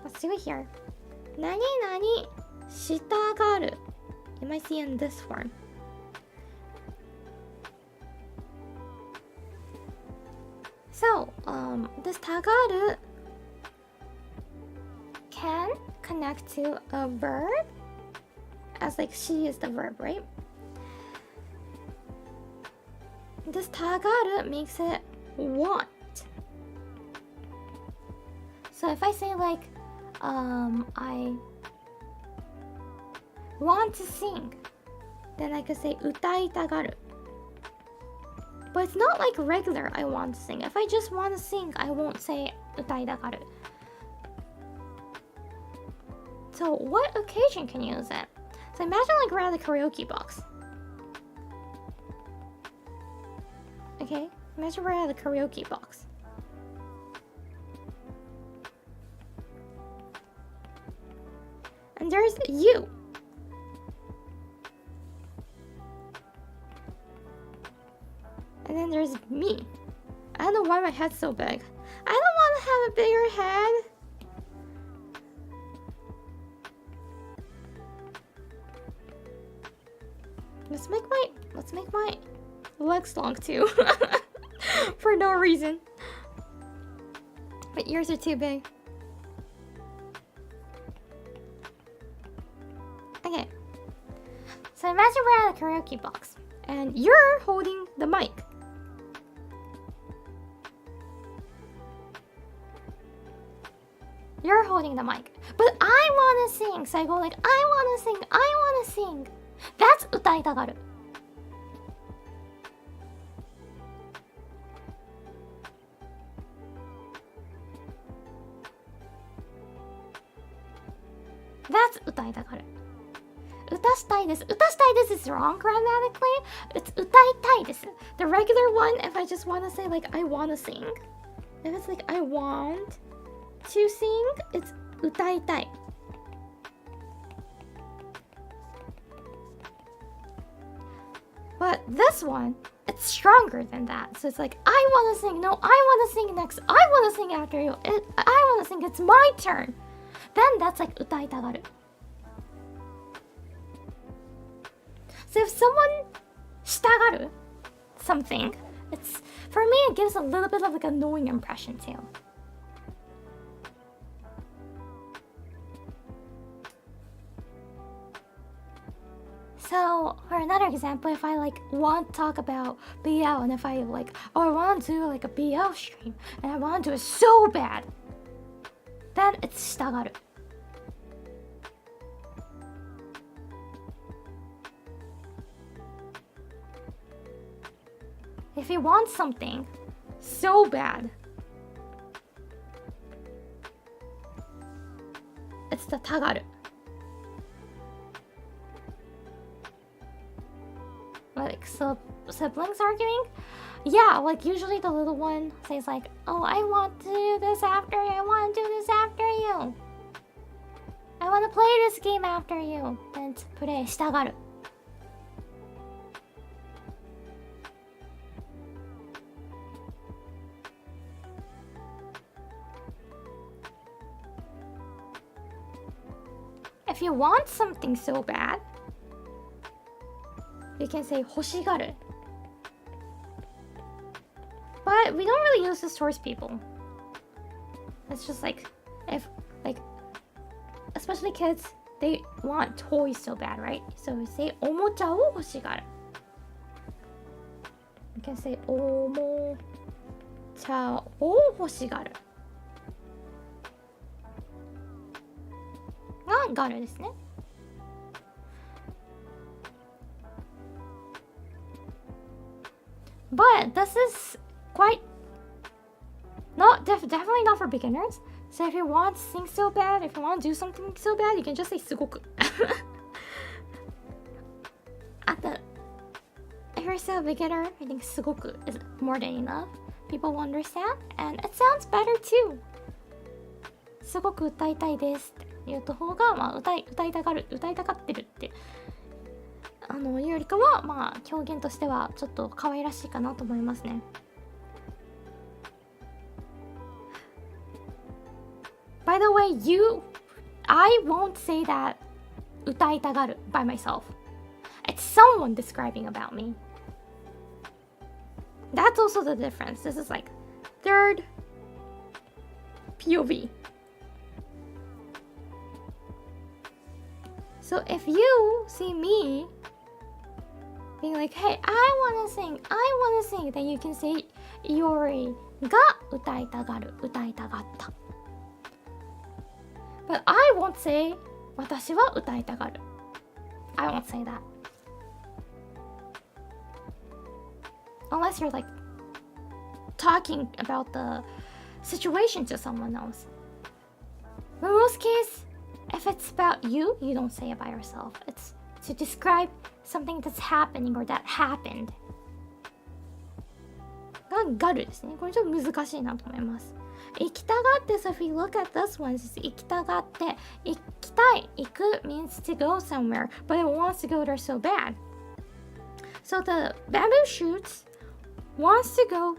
Let's do it here. 何々したがる You might see in this form. So, this たがる can connect to a verb as like she is the verb, right? This たがる makes it want. So if I say like I want to sing, then I could say 歌いたがる But it's not like regular I want to sing. If I just want to sing, I won't say 歌いたがる. So what occasion can you use it? So imagine like we're at a karaoke box. Okay, imagine we're at a karaoke box. And there's you. And then there's me. I don't know why my head's so big. I don't want to have a bigger head. Let's make my legs long too. For no reason. But yours are too big. Okay. So imagine we're at a karaoke box and you're holding the mic. You're holding the mic. But I wanna sing. So I go like, I wanna sing, I wanna sing. That's 歌いたがる. That's 歌いたがる. 歌したいです. 歌したいです is wrong grammatically. It's 歌いたいです. The regular one, if I just want to say like I want to sing. If it's like I want to sing, it's 歌いたい. But this one, it's stronger than that. So it's like, I want to sing. No, I want to sing next. I want to sing after you. I want to sing. It's my turn. Then that's like 歌いたがる. So if someone したがる something, it's, for me, it gives a little bit of like a annoying impression too. So, for another example, if I like want to talk about BL and if I like, oh, I want to do like a BL stream and I want to do it so bad, then it's したがる. If you want something so bad, it's the たがる. Like siblings arguing? Yeah, like usually the little one says like, oh, I want to do this after you, I want to do this after you, I want to play this game after you. Then it's プレイしたがる. If you want something so bad, you can say 欲しがる. But we don't really use this towards people. It's just like, if, like, especially kids, they want toys so bad, right? So we say おもちゃを欲しがる. You can say おもちゃを欲しがる. ががるですね. But this is quite definitely not for beginners. So if you want to sing so bad, if you want to do something so bad, you can just say すごく. If you're still a beginner, I think すごく is more than enough. People will understand, and it sounds better too. すごく歌いたいですって言うと方が、まあ、歌いたがってるっていうよりかは、まあ、表現としてはちょっと可愛らしいかなと思いますね。By the way, I won't say that 歌いたがる by myself. It's someone describing about me. That's also the difference. This is like third POV. So if you see me being like, hey, I wanna sing, then you can say いおりが歌いたがる、歌いたがった。But I won't say 私は歌いたがる. I won't say that. unless you're like talking about the situation to someone else. In most cases, if it's about you, you don't say it by yourself. It's to describe something that's happening or that happened. がガルですね。これちょっと難しいなと思います。行きたがって、so if we look at this one, 行きたがって、行きたい、行く means to go somewhere, but it wants to go there so bad. So the bamboo shoots wants to go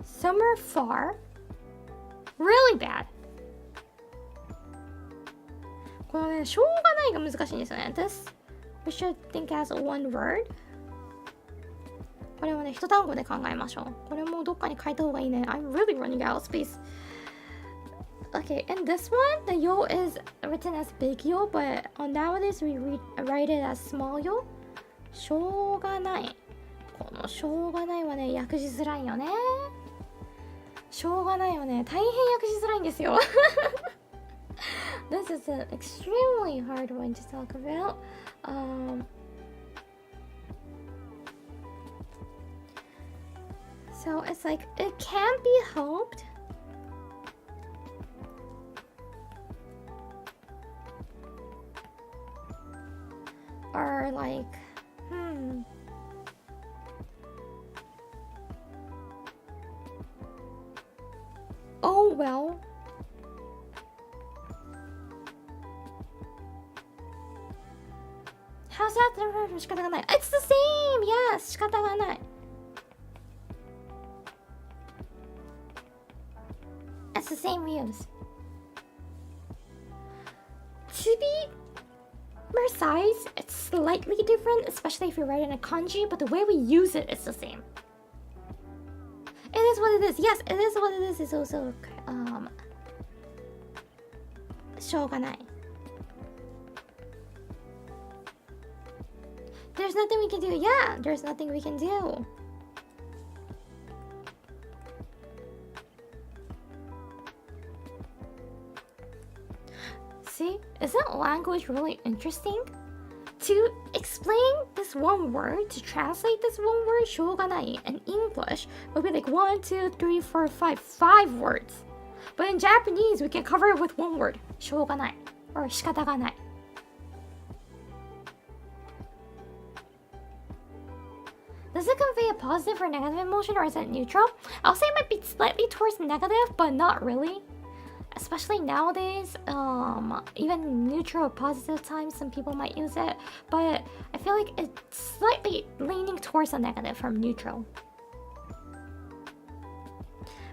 somewhere far, really bad. このね、しょうがないが難しいんですよね。This, we should think as one word. これはね、一単語で考えましょう。これもどっかに書いた方がいいね。I'm really running out of space. Okay, and this one, the yo is written as big yo, but nowadays we write it as small yo. しょうがない。このしょうがないはね、訳しづらいよね。しょうがないはね、大変訳しづらいんですよ。This is an extremely hard one to talk about. So it's like, it can't be helped. Or like, oh well. How's that different from 仕方がない? It's the same! Yes! 仕方がない. It's the same use. To be precise, it's slightly different, especially if you write in a kanji, but the way we use it is the same. It is what it is. Yes, it is what it is. It's also しょうがない. There's nothing we can do. Yeah, there's nothing we can do. See, isn't language really interesting? To explain this one word, to translate this one word, しょうがない, in English would be like 1, 2, 3, 4, 5 words. But in Japanese, we can cover it with one word, しょうがない, or 仕方がない. Does it convey a positive or negative emotion, or is it neutral? I'll say it might be slightly towards negative, but not really. Especially nowadays, even neutral or positive times, some people might use it. But I feel like it's slightly leaning towards a negative from neutral.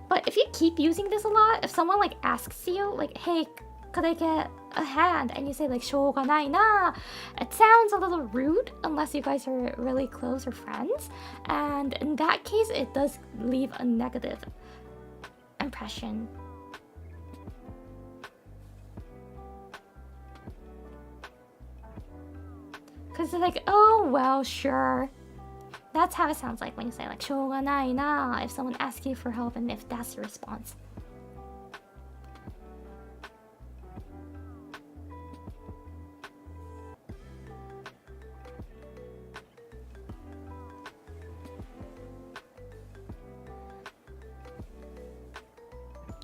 But if you keep using this a lot, if someone like asks you, like, hey, could I get a hand? And you say like, しょうがないな, it sounds a little rude unless you guys are really close or friends. And in that case, it does leave a negative impression. Because they're like, oh, well, sure. That's how it sounds like when you say like, しょうがないな, if someone asks you for help and if that's the response.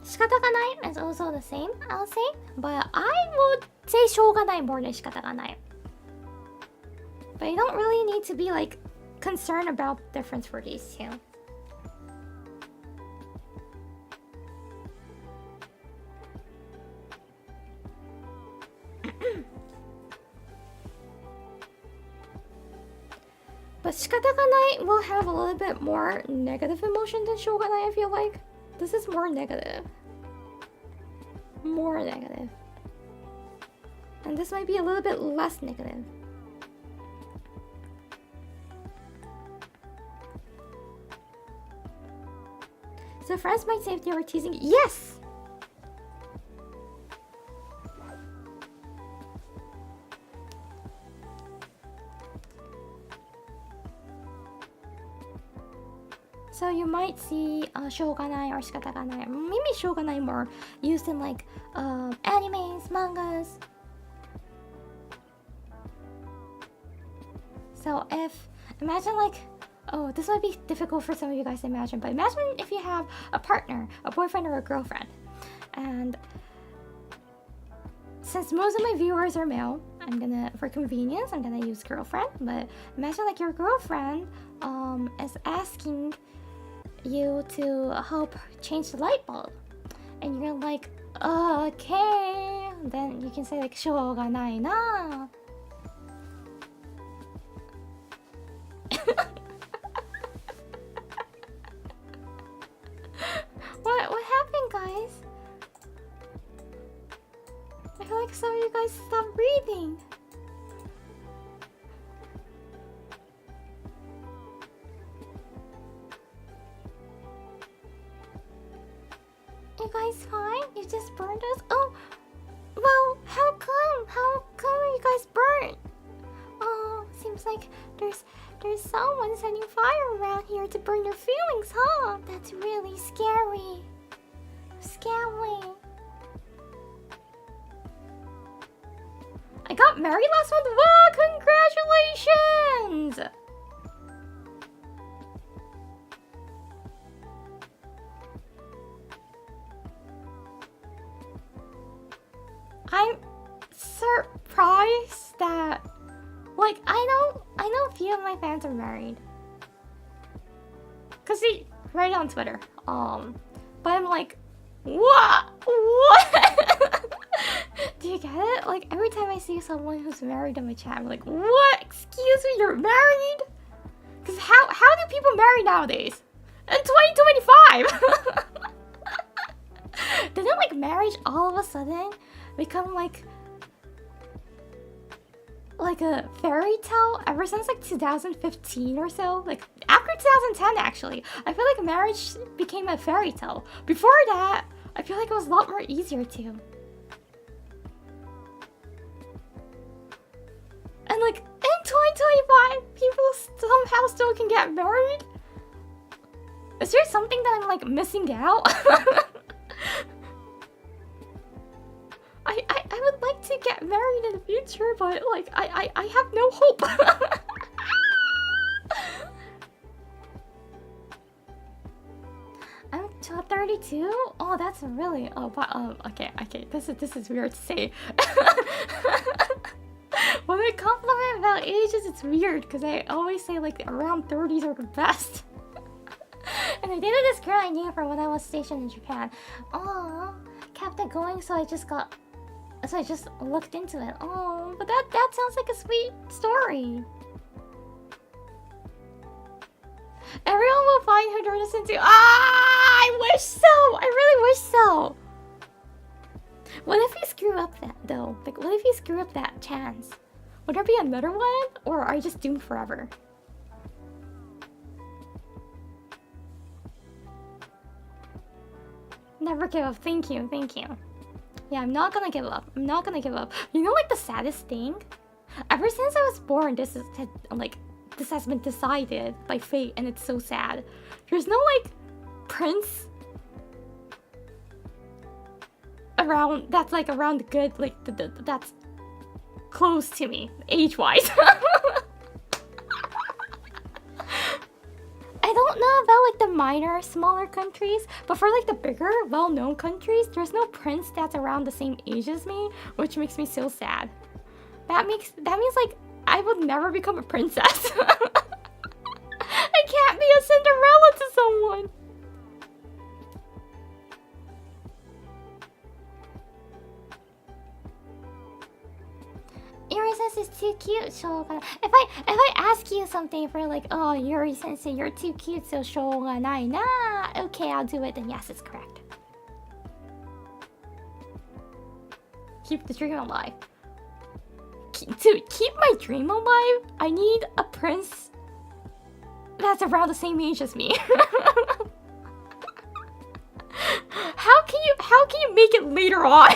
Shikata ga nai is also the same, I'll say. But I would say しょうがない more than 仕方がない. But you don't really need to be like concerned about the difference for these two. But 仕方がない will have a little bit more negative emotion than しょうがない, I feel like. This is more negative. More negative. And this might be a little bit less negative. So friends might say if they were teasing, yes! So you might see しょうがない or 仕方がない. Maybe しょうがない more used in like animes, mangas. So if, imagine like Oh, this might be difficult for some of you guys to imagine, but imagine if you have a partner, a boyfriend or a girlfriend. And since most of my viewers are male, for convenience, I'm gonna use girlfriend. But imagine like your girlfriend is asking you to help change the light bulb. And you're like, okay. Then you can say like, しょうがないな. What happened, guys? I feel like some of you guys stopped breathing. You guys fine? You just burned us? Oh, well, how come? How come you guys burnt? Oh, seems like there's someone setting fire around here to burn your feelings, huh? That's really scary. Scary. I got married last month. Wow, congratulations! I'm surprised that, like, I know a few of my fans are married. Cause they write it on Twitter. But I'm like, what? Do you get it? Like, every time I see someone who's married in my chat, I'm like, what? Excuse me, you're married? Cause how do people marry nowadays? In 2025? Didn't like marriage all of a sudden become like a fairy tale ever since like 2015 or so? Like after 2010 actually. I feel like marriage became a fairy tale. Before that, I feel like it was a lot more easier too. And like in 2025, people somehow still can get married? Is there something that I'm like missing out? I would like to get married in the future, but like I have no hope. I'm 32. Oh, that's really okay. This is weird to say. When I compliment about ages, it's weird because I always say like around 30s are the best. And I dated this girl I knew from when I was stationed in Japan. Oh, kept it going, so I just looked into it. Oh, but that sounds like a sweet story. Everyone will find who to listen to. I wish so. I really wish so. What if you screw up that though? Like, what if you screw up that chance? Would there be another one, or are you just doomed forever? Never give up. Thank you. Yeah, I'm not gonna give up. You know, like the saddest thing? Ever since I was born, this has been decided by fate, and it's so sad. There's no like prince around that's like around the good, like that's close to me age-wise. I don't know about like the minor, smaller countries, but for like the bigger, well-known countries, there's no prince that's around the same age as me, which makes me so sad. That means like I would never become a princess. I can't be a Cinderella to someone. Yuri-sensei is too cute, Shoga. If I ask you something for like, oh, Yuri-sensei, you're too cute, so Shoga nai na. Okay, I'll do it, then yes, it's correct. Keep the dream alive. To keep my dream alive, I need a prince that's around the same age as me. How can you make it later on?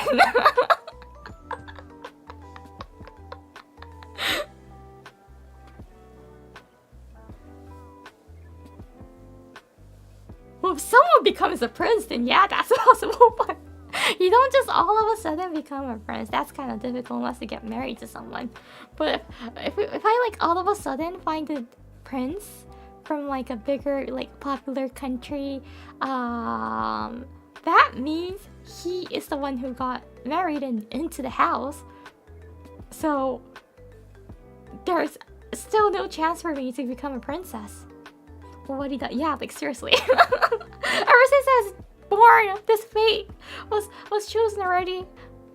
Well, if someone becomes a prince, then yeah, that's possible, but you don't just all of a sudden become a prince. That's kind of difficult unless you get married to someone. But if I like all of a sudden find a prince from like a bigger like popular country, that means he is the one who got married and into the house. So there's still no chance for me to become a princess. What he does? Yeah, like seriously. Ever since I was born, this fate was chosen already.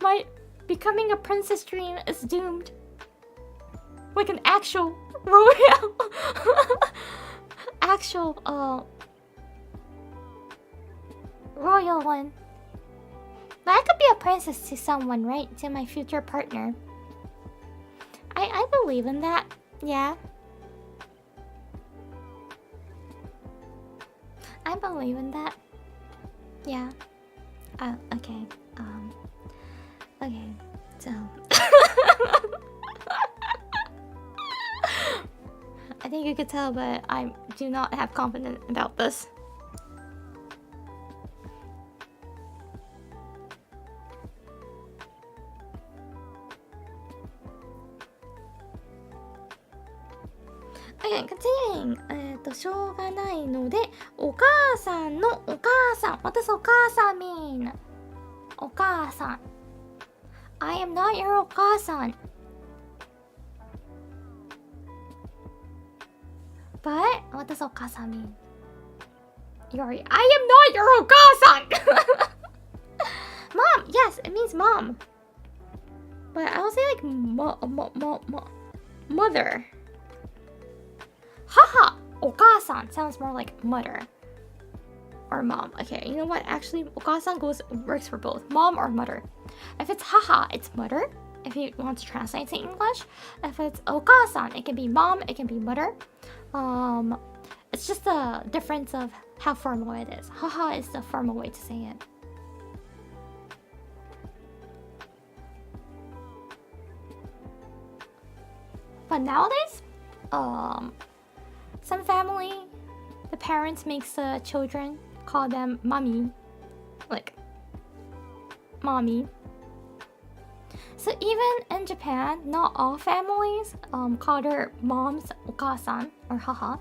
My becoming a princess dream is doomed. Like an actual royal, royal one. But I could be a princess to someone, right? To my future partner. I believe in that. Yeah. I believe in that. Yeah. Okay. Okay. So. I think you could tell, but I do not have confidence about this. Okay, continuing. しょうがないので、お母さんのお母さん。What does お母さん mean? お母さん。I am not your お母さん。But what does お母さん mean? I am not your お母さん。Mom, yes, it means mom. But I'll say like mother. Haha, お母さん sounds more like mother or mom. Okay, you know what? Actually, お母さん works for both mom or mother. If it's haha, it's mother. If you want to translate to English, if it's お母さん, it can be mom, it can be mother. It's just a difference of how formal it is. Haha is the formal way to say it. But nowadays, some family, the parents makes the children call them mommy, like mommy. So even in Japan, not all families call their moms お母さん or haha.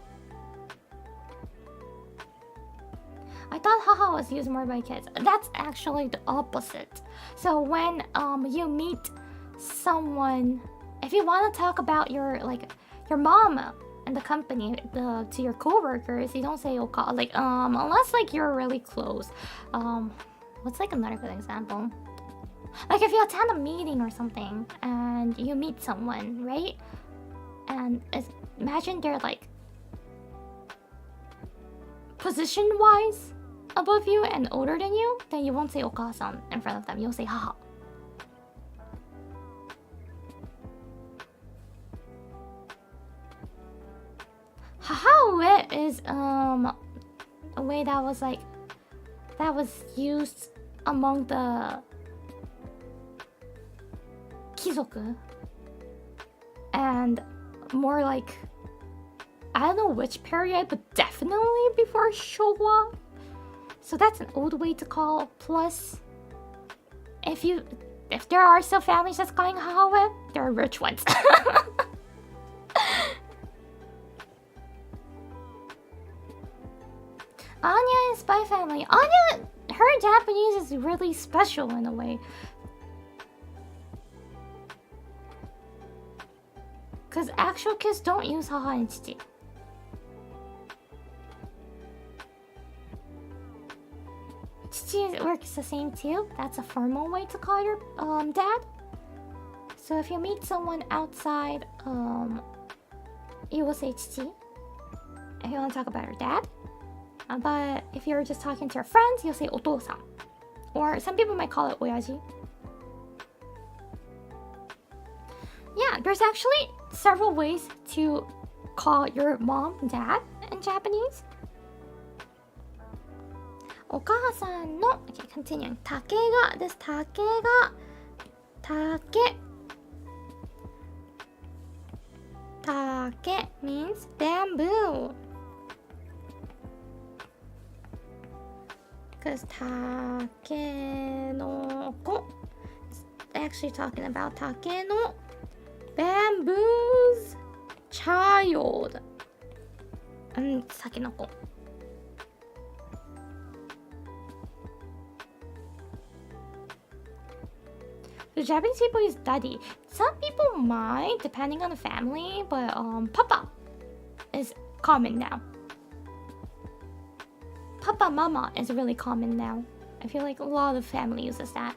I thought haha was used more by kids. That's actually the opposite. So when you meet someone, if you want to talk about your mom in the company to your coworkers, you don't say oka, like unless like you're really close. What's like another good example? Like if you attend a meeting or something and you meet someone, right? And imagine they're like position wise above you and older than you, then you won't say oka-san in front of them, you'll say haha. Haha is a way that was used among the kizoku, and more like, I don't know which period, but definitely before Showa. So that's an old way to call. Plus, if there are still families that's calling haha, there are rich ones. Anya is Spy Family. Anya, her Japanese is really special in a way. Because actual kids don't use haha and chichi. Chichi works the same too. That's a formal way to call your dad. So if you meet someone outside, you will say chichi if you want to talk about your dad. But if you're just talking to your friends, you'll say otou-san. Or some people might call it oyaji. Yeah, there's actually several ways to call your mom, dad in Japanese. お母さんの okay, continuing. 竹がです。竹が竹 means bamboo. Because takenoko is actually talking about takeno, bamboo's child. たけのこ。The Japanese people use daddy. Some people might, depending on the family, but papa is common now. Papa, mama is really common now. I feel like a lot of family uses that.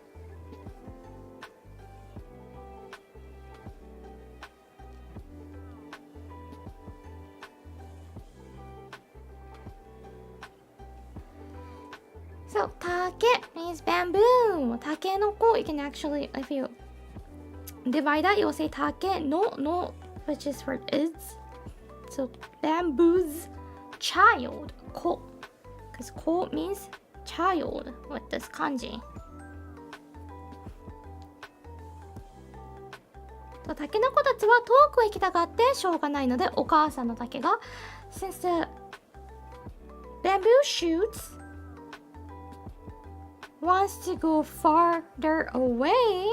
So, take means bamboo. Takenoko, you can actually, if you divide that, you'll say take no, which is for is. So, bamboo's child, ko. Because ko means child with this kanji. So, タケノコたちは遠くへ行きたがってしょうがないので、お母さんの竹が Since the bamboo shoots wants to go farther away,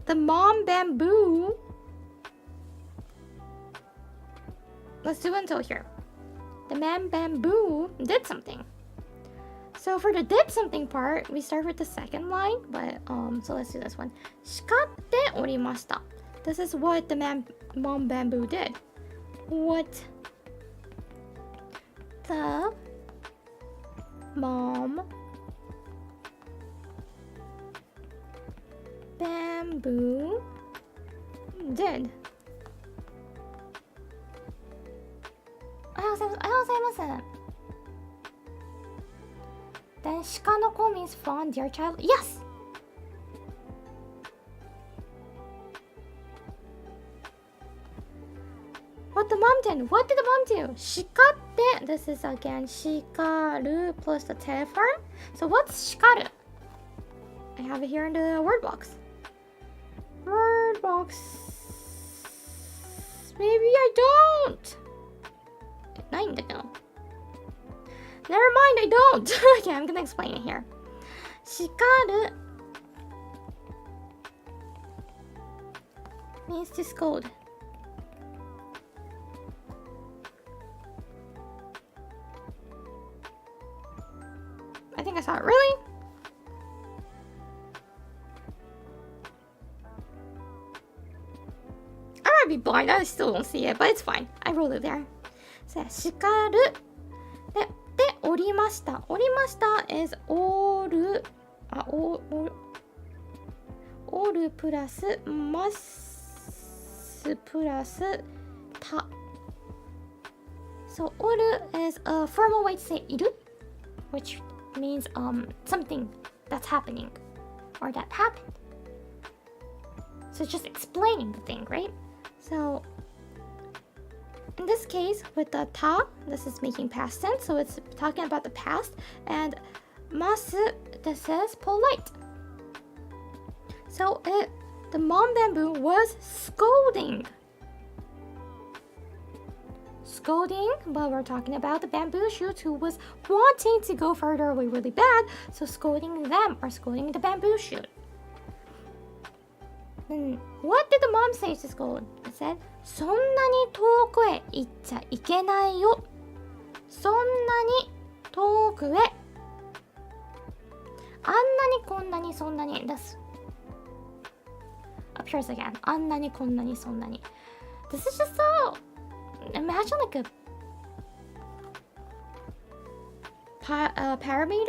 the mom bamboo, let's do until here. The man bamboo did something. So for the did something part, we start with the second line, but so let's do this one. 叱っておりました. This is what the mom bamboo did. What the mom bamboo did. おはようございます。Then 鹿の子 means fawn, dear child. Yes! What the mom did? What did the mom do? 叱って This is again 叱る plus the te form. So what's 叱る? I have it here in the word box. Word box. Maybe I don't. ないんだけど. Never mind, I don't. Okay, I'm gonna explain it here. 叱る means to scold. I think I saw it. Really? I might be blind. I still don't see it, but it's fine. I wrote it there. So, 叱るでおりました。おりました is おるプラスますプラスた。So おる is a formal way to say いる which means something that's happening or that happened. So it's just explaining the thing, right? So in this case, with the ta, this is making past tense, so it's talking about the past. And masu, this is polite. So the mom bamboo was scolding. Scolding, but we're talking about the bamboo shoots who was wanting to go further away really bad. So scolding them or scolding the bamboo shoot. Then what did the mom say to scold? It said, そんなに遠くへ行っちゃいけないよ。そんなに遠くへ。あんなにこんなにそんなにです。Appears again. あんなにこんなにそんなに。This is just so. Imagine like a parameter?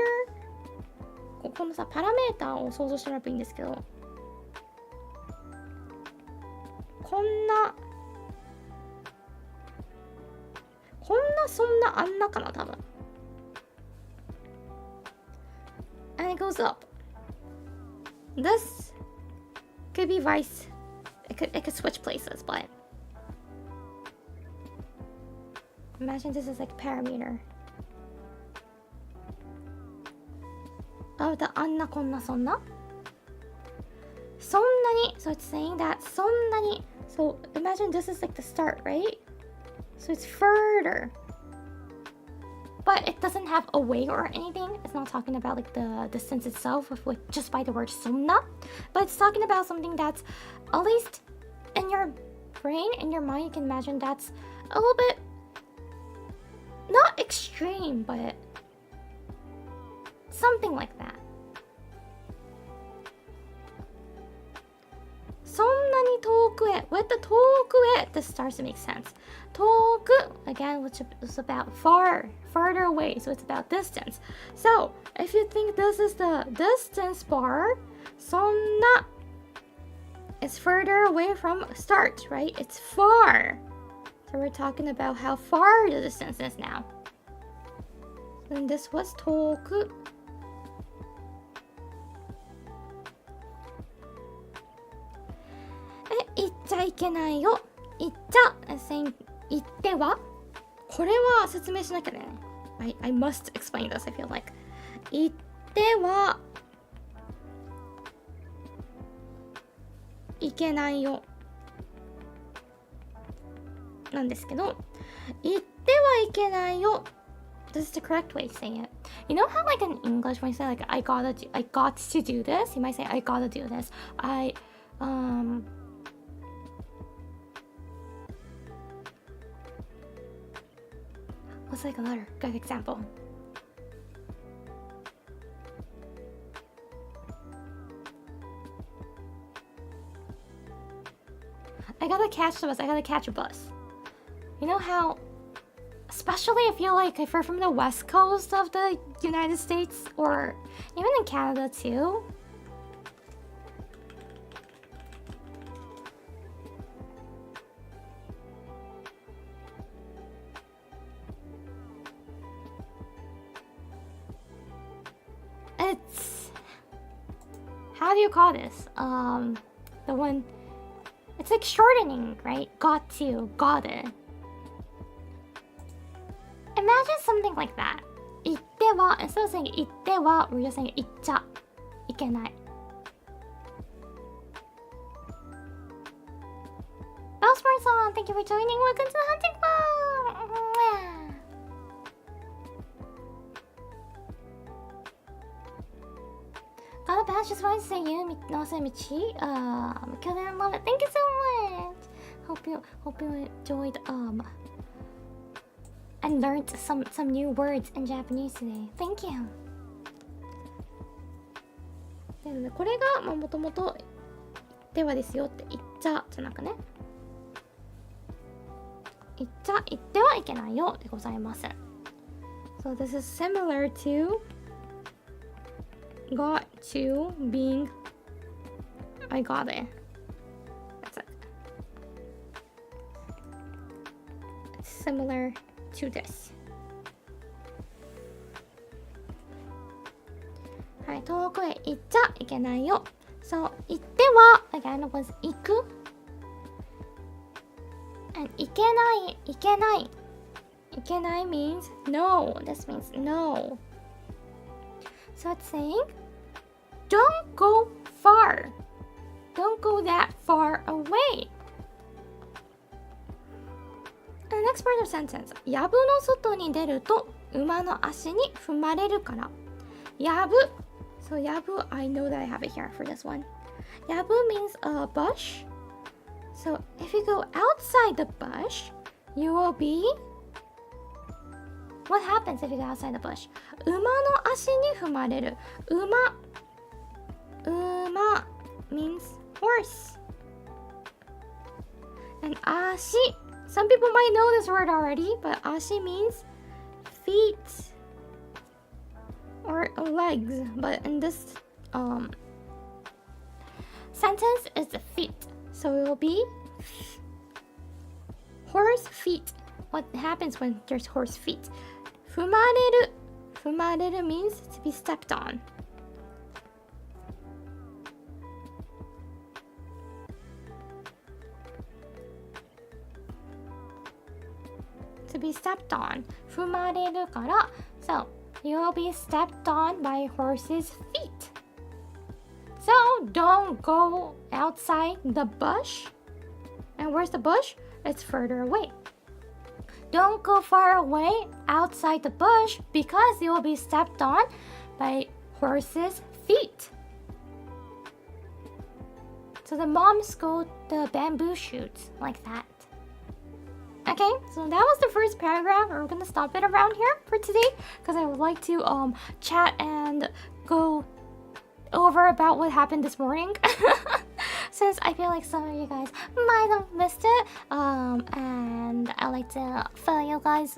このさ、パラメーターを想像してもらえばいいんですけど。こんなそんなあんなかな多分 and it goes up. This could be vice. It could switch places, but imagine this is like a parameter of the あんなこんなそんなそんなに so it's saying that そんなに so imagine this is like the start, right? So it's further, but it doesn't have a way or anything. It's not talking about like the distance itself with just by the word そんな, but it's talking about something that's at least in your brain, in your mind, you can imagine that's a little bit not extreme, but something like that. そんなに遠くへ with the 遠くへ this starts to make sense. 遠く again, which is about farther away, so it's about distance. So if you think this is the distance bar, そんな it's further away from start, right? It's far. So we're talking about how far the distance is now. And this was 遠く言っちゃいけないよ。言っちゃ、言ってはこれは説明しなきゃね。I must explain this, I feel like. 言ってはいけないよ。なんですけど、言ってはいけないよ。This is the correct way to say it. You know how like in English when you say like I got to do this, you might say I gotta do this. What's like another good example? I gotta catch the bus. I gotta catch a bus. You know how, especially if you're from the west coast of the United States or even in Canada too. How do you call this? The one, it's like shortening, right? Got to, got it. Imagine something like that. 言っては instead of saying 言っては we're just saying 言っちゃいけない。Bellsport-san, thank you for joining. Welcome to the hunting club. Got a badge, just wanted to say you, Nasa Michi. Killed it and love it. Thank you so much. Hope you enjoyed and learned some new words in Japanese today. Thank you. でね、これがもともとではですよって言っちゃじゃなくね。言ってはいけないよでございます。So this is similar to got to being I got it. That's it. It's similar to this. はい、遠くへ行っちゃいけないよ。そう、行っては again was 行く and 行けない means no. This means no. So it's saying don't go far. Don't go that far away. The next part of the sentence. 藪の外に出ると馬の足に踏まれるから。藪 So 藪 I know that I have it here for this one. 藪 means a bush. So if you go outside the bush, you will be... What happens if you go outside the bush? 馬の足に踏まれる。馬 means horse. And 足 Some people might know this word already, but 足 means feet or legs. But in this sentence, it's the feet. So it will be horse feet. What happens when there's horse feet? 踏まれる 踏まれる means to be stepped on. To be stepped on. 踏まれるから So, you will be stepped on by horse's feet. So, don't go outside the bush. And where's the bush? It's further away. Don't go far away outside the bush because you will be stepped on by horse's feet. So the moms go the bamboo shoots like that. Okay, so that was the first paragraph. We're gonna stop it around here for today because I would like to chat and go over about what happened this morning. Since I feel like some of you guys might have missed it, and I like to fill you guys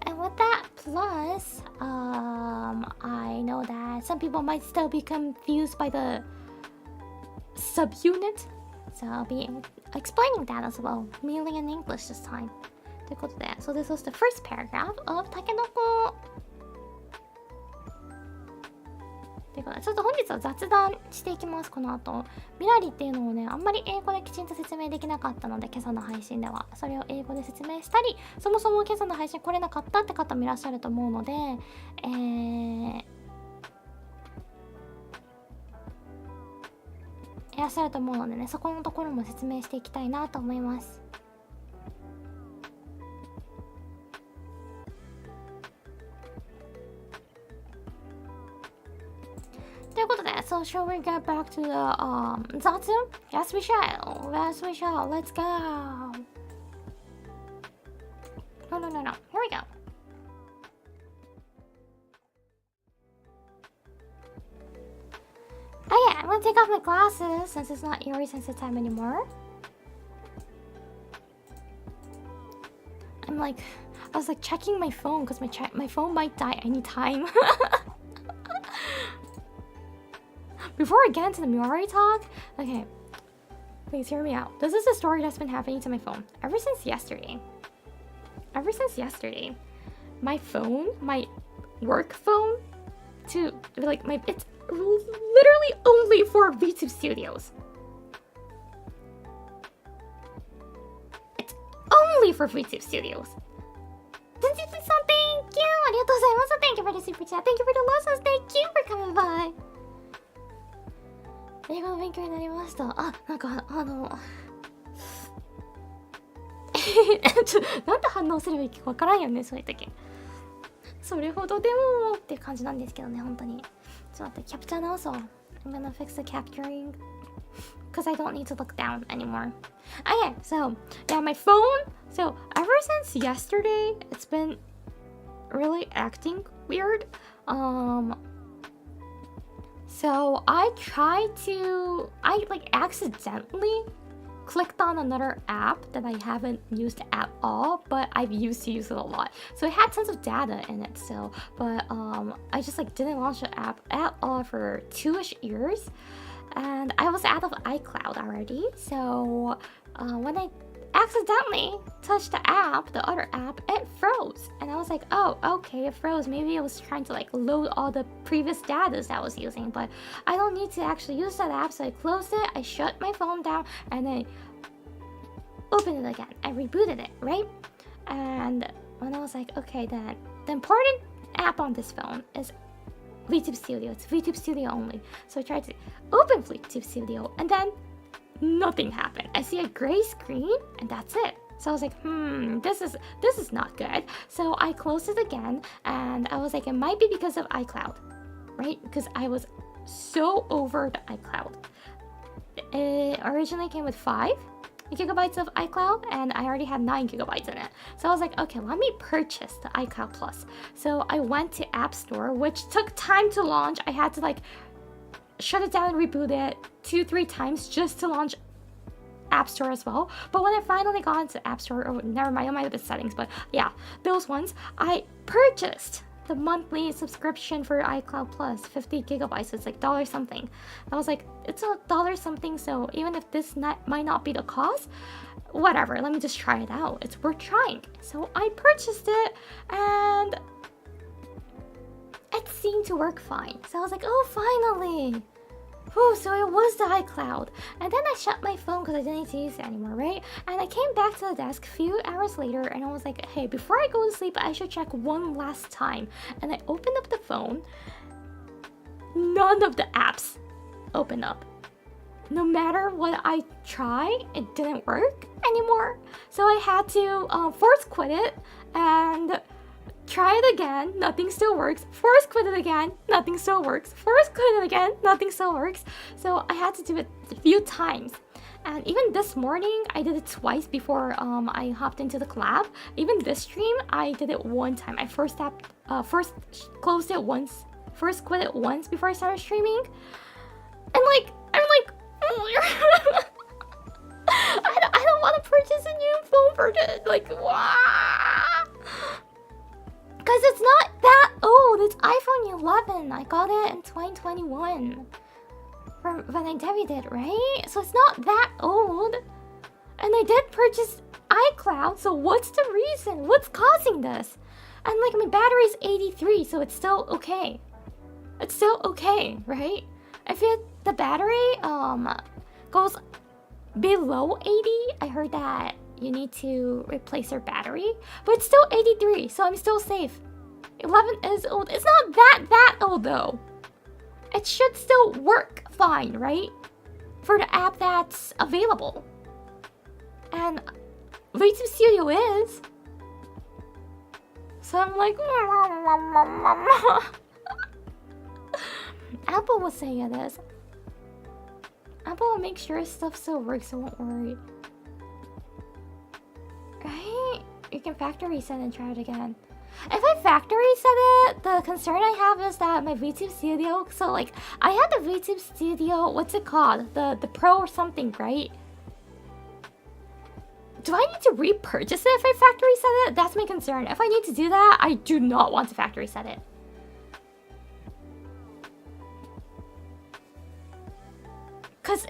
and with that. Plus, I know that some people might still be confused by the subunit, so I'll be explaining that as well, mainly in English this time. ということで、so this was the first paragraph of たけのこ。ということで、ちょっと本日は雑談していきます。この後ミラリっていうのをね、あんまり英語できちんと説明できなかったので、今朝の配信ではそれを英語で説明したり、そもそも今朝の配信来れなかったって方もいらっしゃると思うので、いらっしゃると思うのでね、そこのところも説明していきたいなと思います。ということで、so shall we get back to the Zatsu? Yes, we shall. Yes, we shall. Let's go. No. Here we go. Oh yeah, I'm gonna take off my glasses since it's not eerie sensitive time anymore. I was like checking my phone because my phone might die anytime. Before I get into the Miori talk, okay, please hear me out. This is a story that's been happening to my phone ever since yesterday. My phone, my work phone, it's literally only for VTuber studios. It's only for VTuber studios. Thank you. ありがとうございます。Thank you for the super chat. Thank you for the lessons. Thank you for coming by. 英語の勉強になりました。あ、なんかなんで反応すればいいかわからんよね、そういう時。それほどでもっていう感じなんですけどね、本当に。ちょっと待って、キャプチャー直そう。I'm gonna fix the capturing because I don't need to look down anymore. Okay, so yeah, my phone. So ever since yesterday, it's been really acting weird. So I accidentally clicked on another app that I haven't used at all, but I've used to use it a lot. So it had tons of data in it still, but I just didn't launch the app at all for 2-ish years, and I was out of iCloud already. So when I accidentally touched the other app, it froze, and I was like, oh, okay, it froze. Maybe it was trying to load all the previous data that I was using, but I don't need to actually use that app. So I closed it, I shut my phone down, and I opened it again. I rebooted it, right? And when I was like, okay, then the important app on this phone is VTuber Studio. It's VTuber Studio only. So I tried to open VTuber Studio, and then nothing happened. I see a gray screen, and that's it. So I was like, this is not good. So I closed it again, and I was like, it might be because of iCloud, right? Because I was so over the iCloud. It originally came with 5 gigabytes of iCloud, and I already had 9 gigabytes in it. So I was like, okay, let me purchase the iCloud Plus. So I went to App Store, which took time to launch. I had to shut it down and reboot it 2-3 times just to launch App Store as well. But when I finally got into App Store, oh, never mind, it might have been settings, but yeah, those ones, I purchased the monthly subscription for iCloud Plus, 50 gigabytes. It's $1 something. I was like, it's $1 something, so even if this might not be the cost, whatever, let me just try it out. It's worth trying. So I purchased it, and it seemed to work fine. So I was like, oh, finally. Whew, so it was the iCloud. And then I shut my phone because I didn't need to use it anymore, right? And I came back to the desk a few hours later, and I was like, hey, before I go to sleep, I should check one last time. And I opened up the phone. None of the apps opened up. No matter what I tried, it didn't work anymore. So I had to force quit it and try it again, nothing still works. Force quit it again, nothing still works. Force quit it again, nothing still works. So I had to do it a few times. And even this morning, I did it twice before I hopped into the collab. Even this stream, I did it one time. I first closed it once, first quit it once before I started streaming. And like, I'm like, I don't want to purchase a new phone for it. Like, wow. Because it's not that old. It's iPhone 11. I got it in 2021. From when I debuted, right? So it's not that old. And I did purchase iCloud, so what's the reason? What's causing this? And like my battery's 83, so it's still okay. It's still okay, right? If the battery goes below 80, I heard that you need to replace your battery, but it's still 83, so I'm still safe. 11 is old. It's not that old though. It should still work fine, right? For the app that's available. And VTuber Studio is. So I'm like, Apple will say it is. Apple will make sure stuff still works, so don't worry. Right? You can factory reset and try it again. If I factory reset it, the concern I have is that my VTuber Studio, so like, I had the VTuber Studio, what's it called? The Pro or something, right? Do I need to repurchase it if I factory reset it? That's my concern. If I need to do that, I do not want to factory reset it. Cause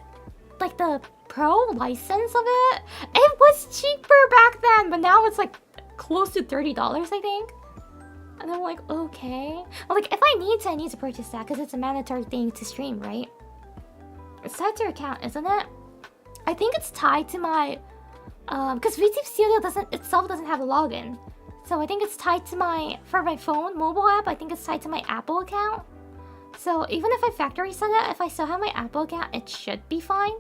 like the Pro license of it was cheaper back then, but now it's like close to $30, I think. And I'm like, okay. Well, like, if I need to purchase that because it's a mandatory thing to stream, right? It's tied to your account, isn't it? I think it's tied to my, because VTuber Studio doesn't have a login. So I think it's tied to for my phone mobile app, I think it's tied to my Apple account. So even if I factory reset it, if I still have my Apple account, it should be fine.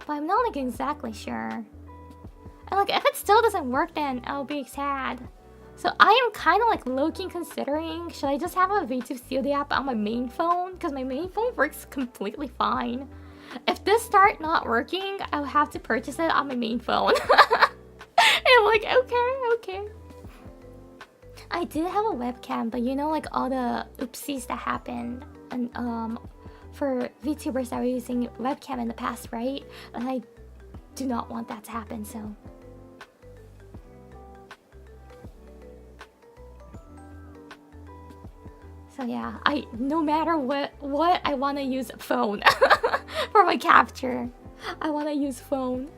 But I'm not like exactly sure. And like, if it still doesn't work, then I'll be sad. So I am kind of like low-key considering, should I just have a VTuber Studio app on my main phone? Because my main phone works completely fine. If this start not working, I'll have to purchase it on my main phone. And I'm like, okay. I did have a webcam, but you know, like all the oopsies that happened and for VTubers that were using webcam in the past, right? And I do not want that to happen, so. So yeah, no matter what I want to use phone for my capture. I want to use phone.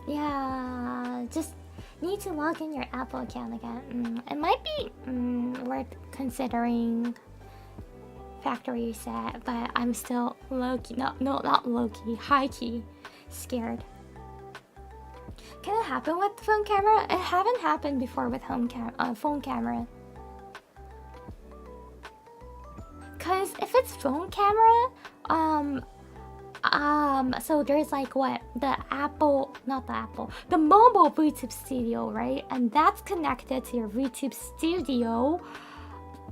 Yeah, just need to log in your Apple account again. It might be worth considering factory reset, but I'm still low-key, not low-key, high-key scared. Can it happen with the phone camera? It haven't happened before with phone camera. Cause if it's phone camera, so there's like what? The mobile VTuber Studio, right? And that's connected to your VTuber Studio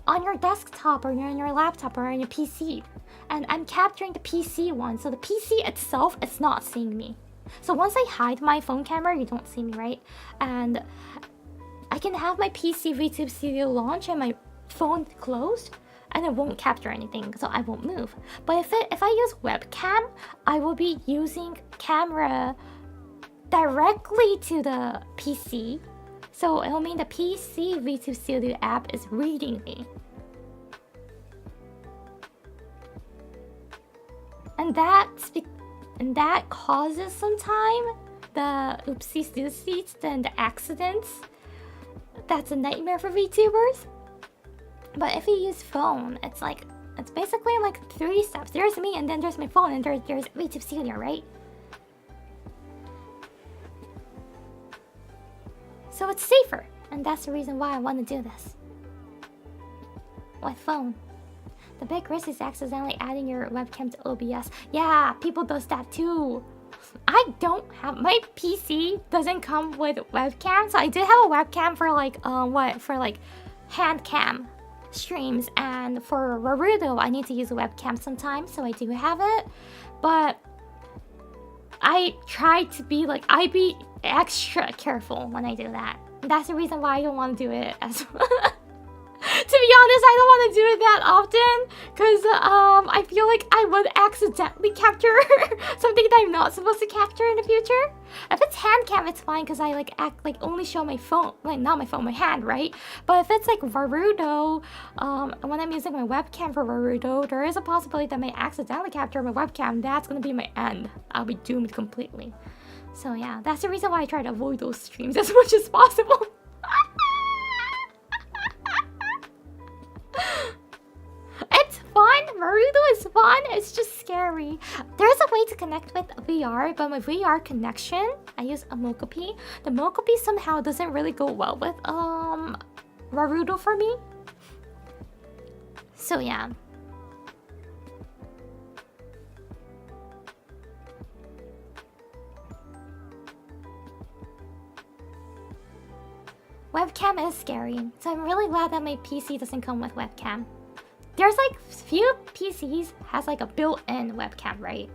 on your desktop or on your laptop or on your PC. And I'm capturing the PC one, so the PC itself is not seeing me. So once I hide my phone camera, you don't see me, right? And I can have my PC VTuber Studio launch and my phone closed, and it won't capture anything, so I won't move. But if I use webcam, I will be using camera directly to the PC. So it'll mean the PC VTuber Studio app is reading me. And that causes sometimes the oopsies doopsies and the accidents. That's a nightmare for VTubers. But if you use phone, it's basically like 3 steps. There's me, and then there's my phone, and there's VTuber Studio, right? So it's safer, and that's the reason why I want to do this with phone. The big risk is accidentally adding your webcam to OBS. Yeah, people does that too. I don't have my PC doesn't come with webcam, so I did have a webcam for like hand cam streams, and for Naruto I need to use a webcam sometimes, so I do have it. But I try to be like, I be extra careful when I do that. That's the reason why I don't want to do it as well. To be honest, I don't want to do it that often because I feel like I would accidentally capture something that I'm not supposed to capture in the future. If it's hand cam, it's fine because I like only show my phone, like not my phone, my hand, right? But if it's like Naruto, when I'm using my webcam for Naruto, there is a possibility that I may accidentally capture my webcam. That's gonna be my end. I'll be doomed completely. So yeah, that's the reason why I try to avoid those streams as much as possible. It's fun. Naruto is fun. It's just scary. There's a way to connect with VR, but my VR connection, I use a Mokopi. The Mokopi somehow doesn't really go well with Naruto for me. So yeah. Webcam is scary, so I'm really glad that my PC doesn't come with webcam. There's like few PCs has like a built-in webcam, right?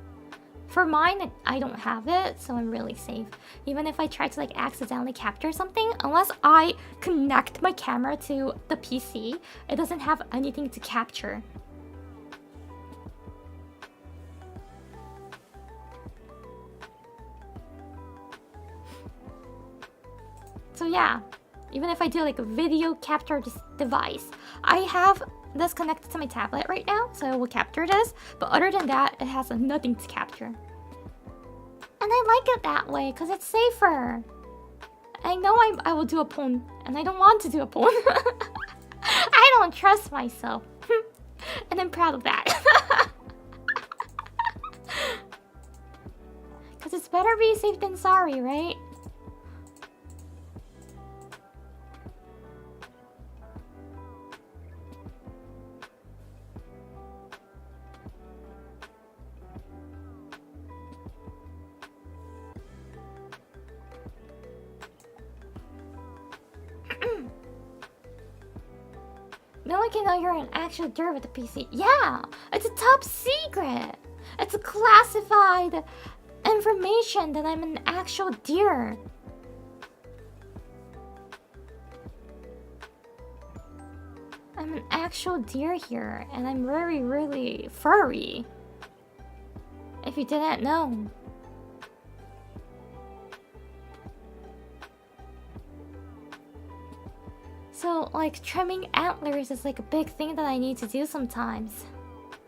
For mine, I don't have it, so I'm really safe. Even if I try to like accidentally capture something, unless I connect my camera to the PC, it doesn't have anything to capture. So yeah. Even if I do like a video capture device, I have this connected to my tablet right now, so it will capture this. But other than that, it has nothing to capture. And I like it that way because it's safer. I know I will do a pwn, and I don't want to do a pwn. I don't trust myself. And I'm proud of that. Because it's better be safe than sorry, right? No one can know you're an actual deer with the PC. Yeah, it's a top secret. It's a classified information that I'm an actual deer. I'm an actual deer here, and I'm very, really furry. If you didn't know. So, like, trimming antlers is like a big thing that I need to do sometimes.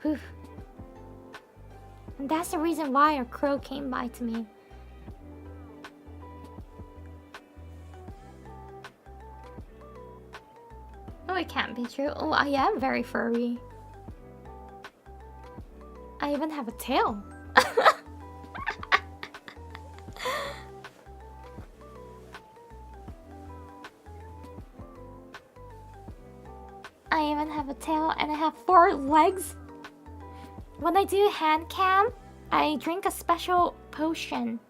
Whew. And that's the reason why a crow came by to me. Oh, it can't be true. Oh, I am very furry. I even have a tail. I even have a tail and I have 4 legs. When I do hand cam, I drink a special potion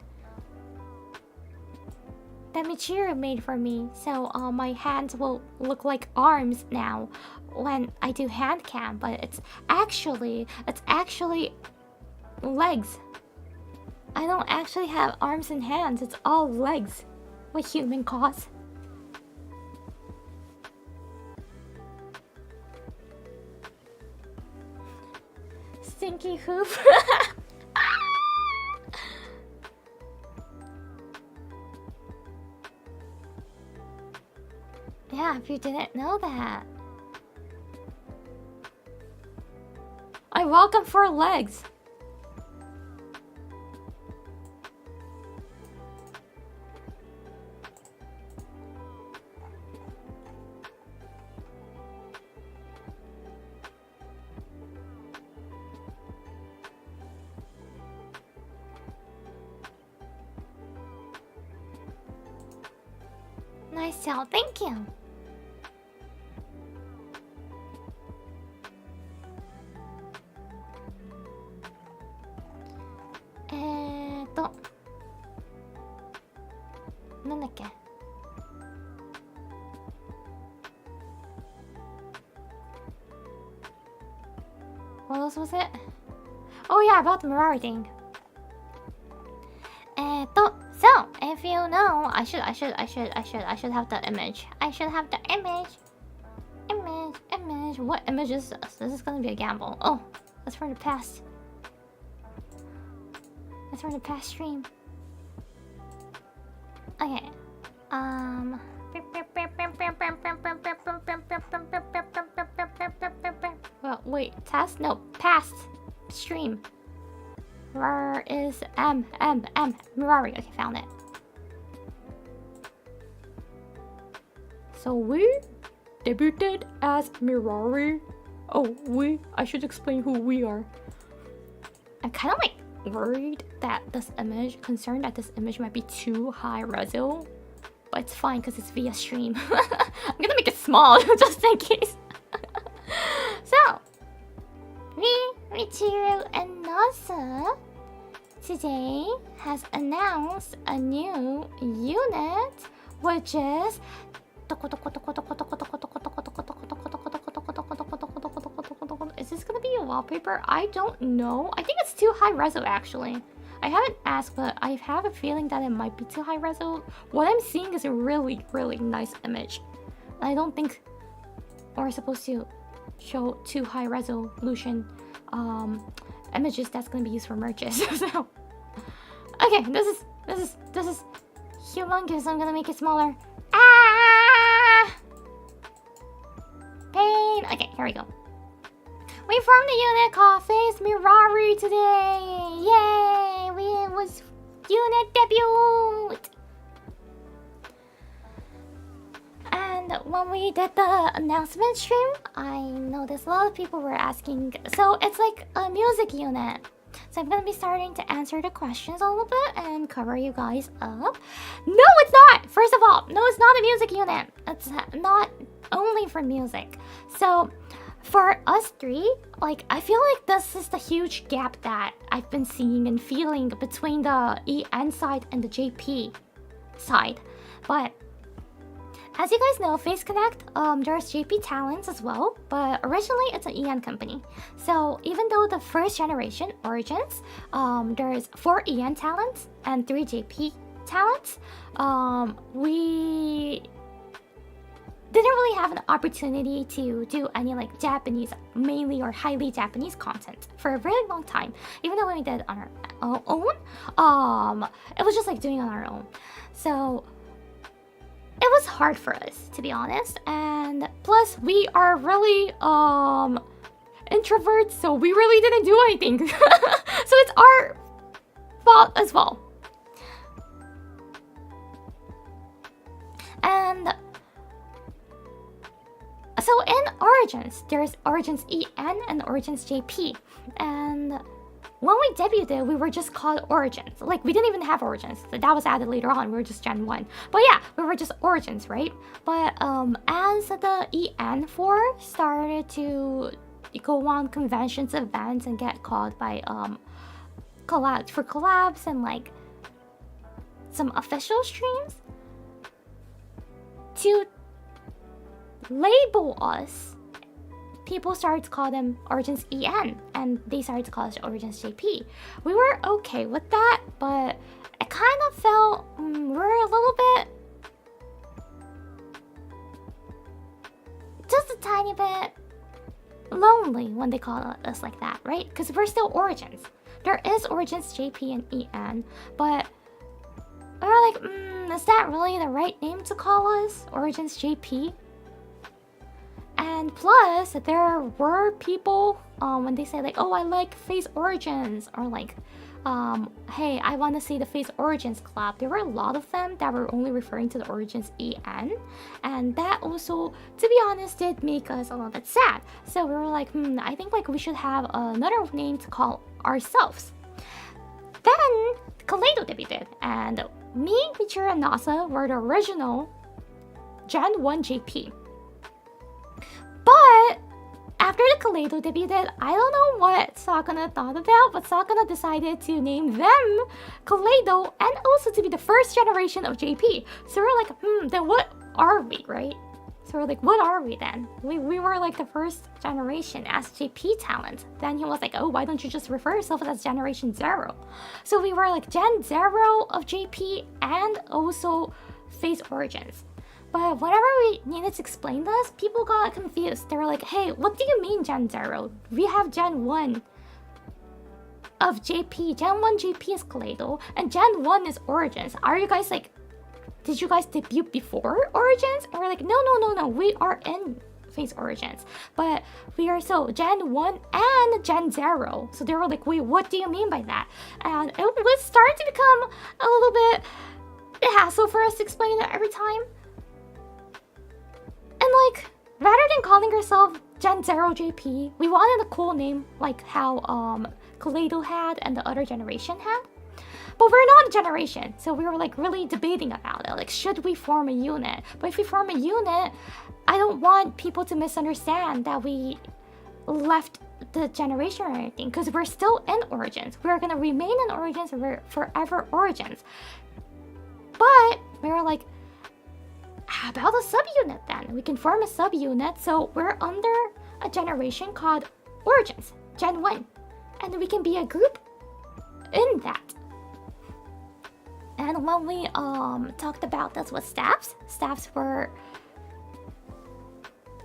that Michiru made for me, so my hands will look like arms now when I do hand cam, but it's actually legs. I don't actually have arms and hands, it's all legs with human cause. Stinky hoof. Yeah, if you didn't know that. I walk on 4 legs. Nice tail, thank you. なんだっけ。 What else was it? Oh yeah, about the Mirari thing. So if you know, I should have the image. I should have the image. What image is this? This is gonna be a gamble. Oh, that's from the past. That's from the past stream. Okay. Well, wait, test? No, past stream. Where is Mirari? Okay, found it. So we debuted as Mirari. Oh, I should explain who we are. I'm kind of like worried that concerned that this image might be too high reso. But it's fine because it's via stream. I'm gonna make it small just in case. So, Michiru and Nasa today has announced a new unit, which is is this gonna be a wallpaper? I don't know. I think it's too high reso actually. I haven't asked, but I have a feeling that it might be too high reso. What I'm seeing is a really, really nice image. I don't think we're supposed to show too high resolution images that's gonna be used for merges. So, okay, this is humongous. I'm gonna make it smaller. Ah! Pain. Okay, here we go. We formed a unit called Face Mirari today! Yay! It was unit debut! And when we did the announcement stream, I noticed a lot of people were asking. So it's like a music unit. So I'm gonna be starting to answer the questions a little bit and cover you guys up. No, it's not! First of all, no, it's not a music unit. It's not only for music. So for us three, like, I feel like this is the huge gap that I've been seeing and feeling between the EN side and the JP side. But as you guys know, Face Connect, there's JP talents as well, but originally it's an EN company. So even though the first generation Origins, there's 4 EN talents and 3 JP talents, we didn't really have an opportunity to do any like Japanese, mainly or highly Japanese content for a very long time. Even though we did on our own, it was just like doing on our own. So it was hard for us, to be honest. And plus, we are really introverts, so we really didn't do anything. So it's our fault as well. And so in Origins, there's Origins EN and Origins JP. And when we debuted, we were just called Origins. Like, we didn't even have Origins. That was added later on. We were just Gen 1. But yeah, we were just Origins, right? But as the EN4 started to go on conventions, events, and get called by collabs and like some official streams, to label us, people started to call them Origins EN, and they started to call us Origins JP. We were okay with that, but it kind of felt we're a little bit, just a tiny bit lonely when they call us like that, right? Because we're still Origins. There is Origins JP and EN, but we're like, is that really the right name to call us? Origins JP? And plus, there were people when they say like, oh, I like Face Origins, or like, hey, I want to see the Face Origins collab. There were a lot of them that were only referring to the Origins EN, and that also, to be honest, did make us a little bit sad. So we were like, I think like we should have another name to call ourselves. Then Kaleido debuted, and me, Michiru, and Nasa were the original Gen 1 JP. But after the Kaleido debuted, I don't know what Sakuna thought about, but Sakuna decided to name them Kaleido and also to be the first generation of JP. So we're like, then what are we, right? So we're like, what are we then? We were like the first generation as JP talent. Then he was like, oh, why don't you just refer yourself as Generation Zero? So we were like Gen Zero of JP and also Phase Origins. But whenever we needed to explain this, people got confused. They were like, hey, what do you mean Gen Zero? We have Gen 1 of JP. Gen 1 JP is Kaleido and Gen 1 is Origins. Are you guys like, did you guys debut before Origins? And we're like, no, we are in Phase Origins. But we are so Gen 1 and Gen 0. So they were like, wait, what do you mean by that? And it was starting to become a little bit hassle for us to explain it every time. And like, rather than calling ourselves Gen 0 JP, we wanted a cool name like how Kaleido had and the other generation had. But we're not a generation, so we were like really debating about it. Like, should we form a unit? But if we form a unit, I don't want people to misunderstand that we left the generation or anything, because we're still in Origins. We're gonna remain in Origins, we're forever Origins. But we were like, how about a subunit then? We can form a subunit, so we're under a generation called Origins, Gen 1. And we can be a group in that. And when we talked about this with staffs were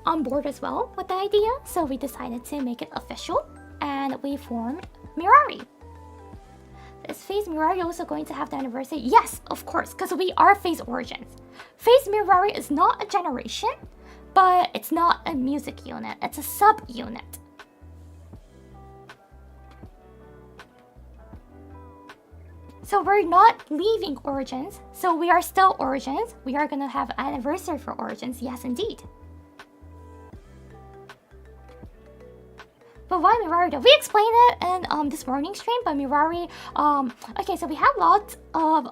on board as well with the idea, so we decided to make it official and we formed Mirari. Is Phase Mirari also going to have the anniversary? Yes, of course, because we are Phase Origins. Phase Mirari is not a generation, but it's not a music unit, it's a sub-unit. So we're not leaving Origins, so we are still Origins. We are gonna have an anniversary for Origins, yes indeed. But why Mirari though? We explained it in this morning stream, but Mirari, okay, so we have lots of,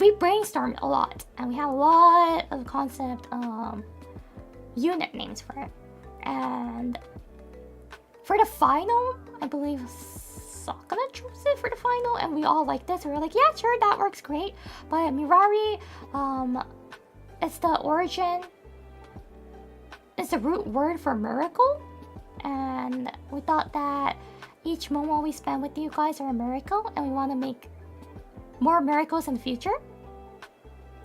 we brainstormed a lot, and we have a lot of concept, unit names for it. And for the final, I believe Sakuna chose it for the final, and we all liked this. We were like, yeah, sure, that works great. But Mirari, it's the origin, it's the root word for miracle, and we thought that each moment we spend with you guys are a miracle, and we want to make more miracles in the future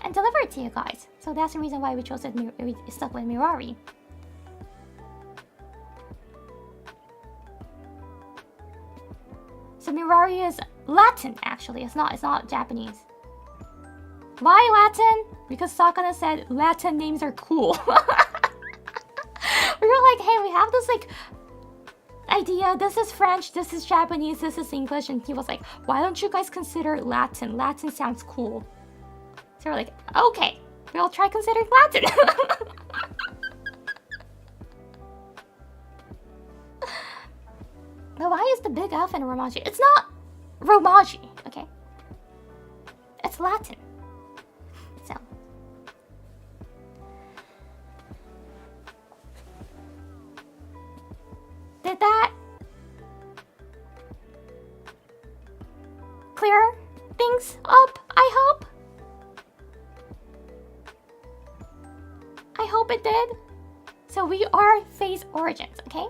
and deliver it to you guys. So that's the reason why we chose it. We stuck with Mirari. So Mirari is Latin, actually. It's not Japanese. Why Latin? Because Sakuna said Latin names are cool. We were like, hey, we have this like idea. This is French, this is Japanese, this is English. And he was like, why don't you guys consider Latin? Latin sounds cool. So we're like, okay, we'll try considering Latin. But why is the big F in Romaji? It's not Romaji, okay? It's Latin. So. Did that clear things up, I hope? I hope it did. So we are Phase Origins, okay?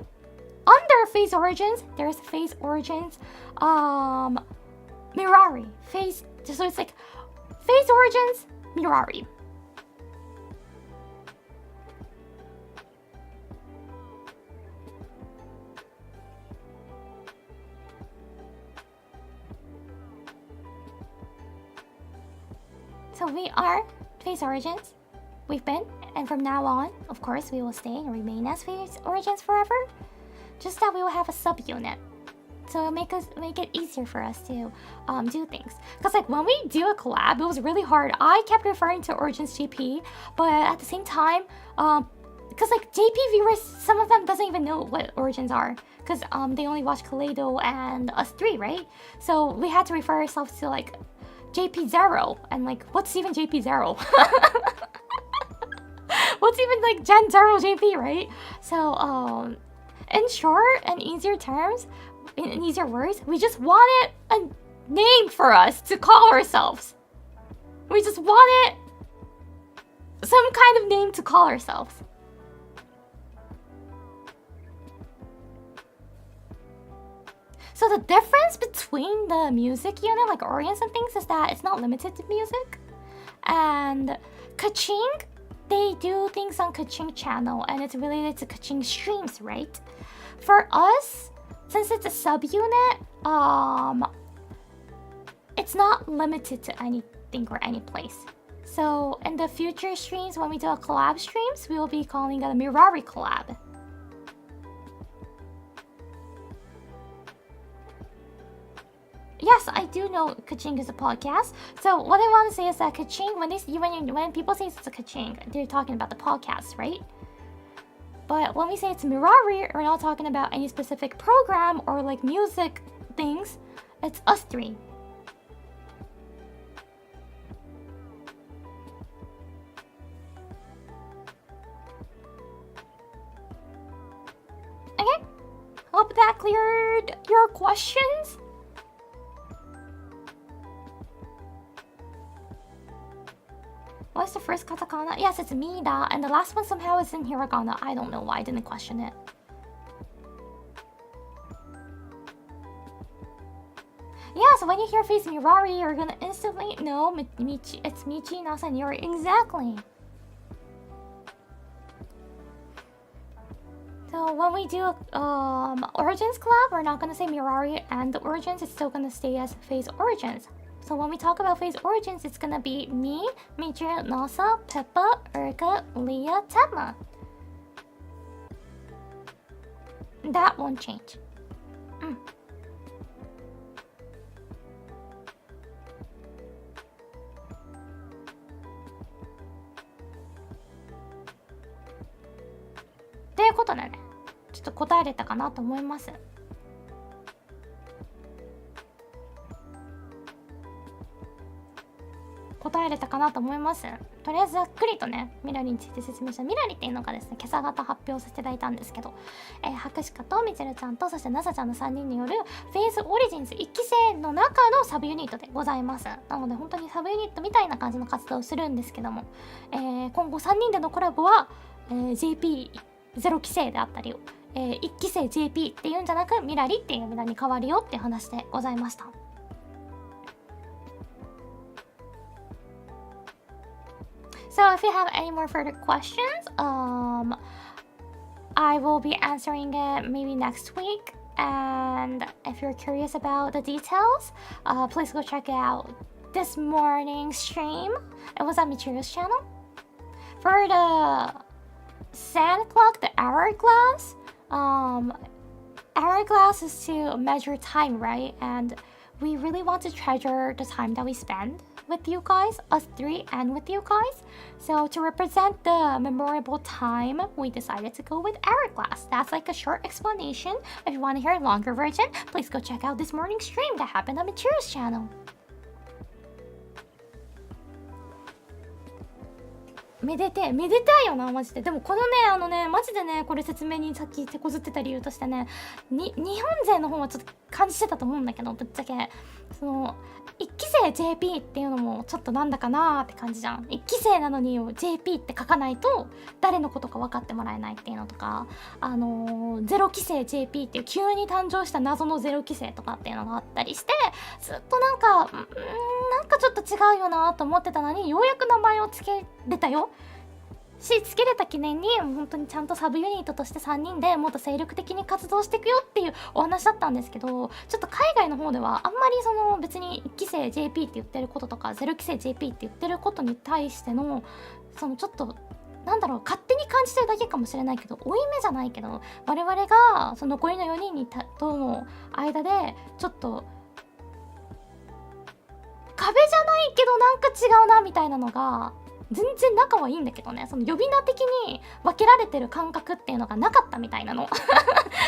Under Phase Origins, there's Phase Origins, Mirari. So it's like Phase Origins, Mirari. So we are Phase Origins. We've been, and from now on, of course, we will stay and remain as Phase Origins forever. Just that we will have a subunit, so it'll make it easier for us to do things. Cause like when we do a collab, it was really hard. I kept referring to Origins GP, but at the same time, cause like JP viewers, some of them doesn't even know what Origins are, cause they only watch Kaleido and us three, right? So we had to refer ourselves to like JP Zero, and like what's even JP Zero? What's even like Gen Zero JP, right? So in short and easier terms, in easier words, we just wanted a name for us to call ourselves. We just wanted some kind of name to call ourselves. So the difference between the music unit, like organs and things, is that it's not limited to music. And Kaching, they do things on Kaching channel, and it's related to Kaching streams, right? For us, since it's a subunit, it's not limited to anything or any place. So in the future streams, when we do a collab streams, we will be calling it a Mirari collab. Yes, I do know Kaching is a podcast. So what I want to say is that Kaching, when people say it's a Kaching, they're talking about the podcast, right? But when we say it's Mirari, we're not talking about any specific program or like music things. It's us three. Okay, hope that cleared your questions. What's the first katakana? Yes, it's Mida, and the last one somehow is in hiragana. I don't know why I didn't question it. Yeah, so when you hear face Mirari, you're gonna instantly know it's Michi, Nasa, and Yuri. Exactly. So when we do Origins collab, we're not gonna say Mirari and the Origins. It's still gonna stay as Phase Origins. So when we talk about Phase Origins, it's gonna be me, Michiru, Nasa, Pippa, Uruka, Leah, Tenma. That won't change. Mm.っていうことでね、ちょっと答えれたかなと思います。答えれたかなと思います。とりあえずざっくりとね、ミラリについて説明した。ミラリっていうのがですね、今朝方発表させていただいたんですけど、博士課とみちるちゃんとそしてナサちゃんの3人によるフェイズオリジンズ1期生の中のサブユニットでございます。なので本当にサブユニットみたいな感じの活動をするんですけども、今後3人でのコラボは、JP0 期生であったり、1期生 JP っていうんじゃなくミラリっていう呼び名に変わるよっていう話でございました。So if you have any more further questions, I will be answering it maybe next week. And if you're curious about the details, please go check out this morning's stream. It was on Michiru's channel. For the sand clock, the hourglass, hourglass is to measure time, right? And we really want to treasure the time that we spend with you guys, us three, and with you guys. So to represent the memorable time, we decided to go with hourglass. That's like a short explanation. If you want to hear a longer version, please go check out this morning's stream that happened on Michiru's channel. めでたいよなマジで。でもこのねマジでねこれ説明にさっき手こずってた理由としてね、日本勢の方はちょっと感じてたと思うんだけど、ぶっちゃけその1期生 JP っていうのもちょっとなんだかなーって感じじゃん。1期生なのに JP って書かないと誰のことか分かってもらえないっていうのとか、0期生 JP っていう急に誕生した謎の0期生とかっていうのがあったりして、ずっとなんかちょっと違うよなと思ってたのに、ようやく名前をつけれたよし、つけれた記念に本当にちゃんとサブユニットとして3人でもっと精力的に活動していくよっていうお話だったんですけど、ちょっと海外の方ではあんまりその別に1期生 JP って言ってることとか0期生 JP って言ってることに対してのそのちょっとなんだろう、勝手に感じてるだけかもしれないけど、負い目じゃないけど、我々がその残りの4人との間でちょっと壁じゃないけどなんか違うなみたいなのが全然仲はいいんだけどね、その呼び名的に分けられてる感覚っていうのがなかったみたいなの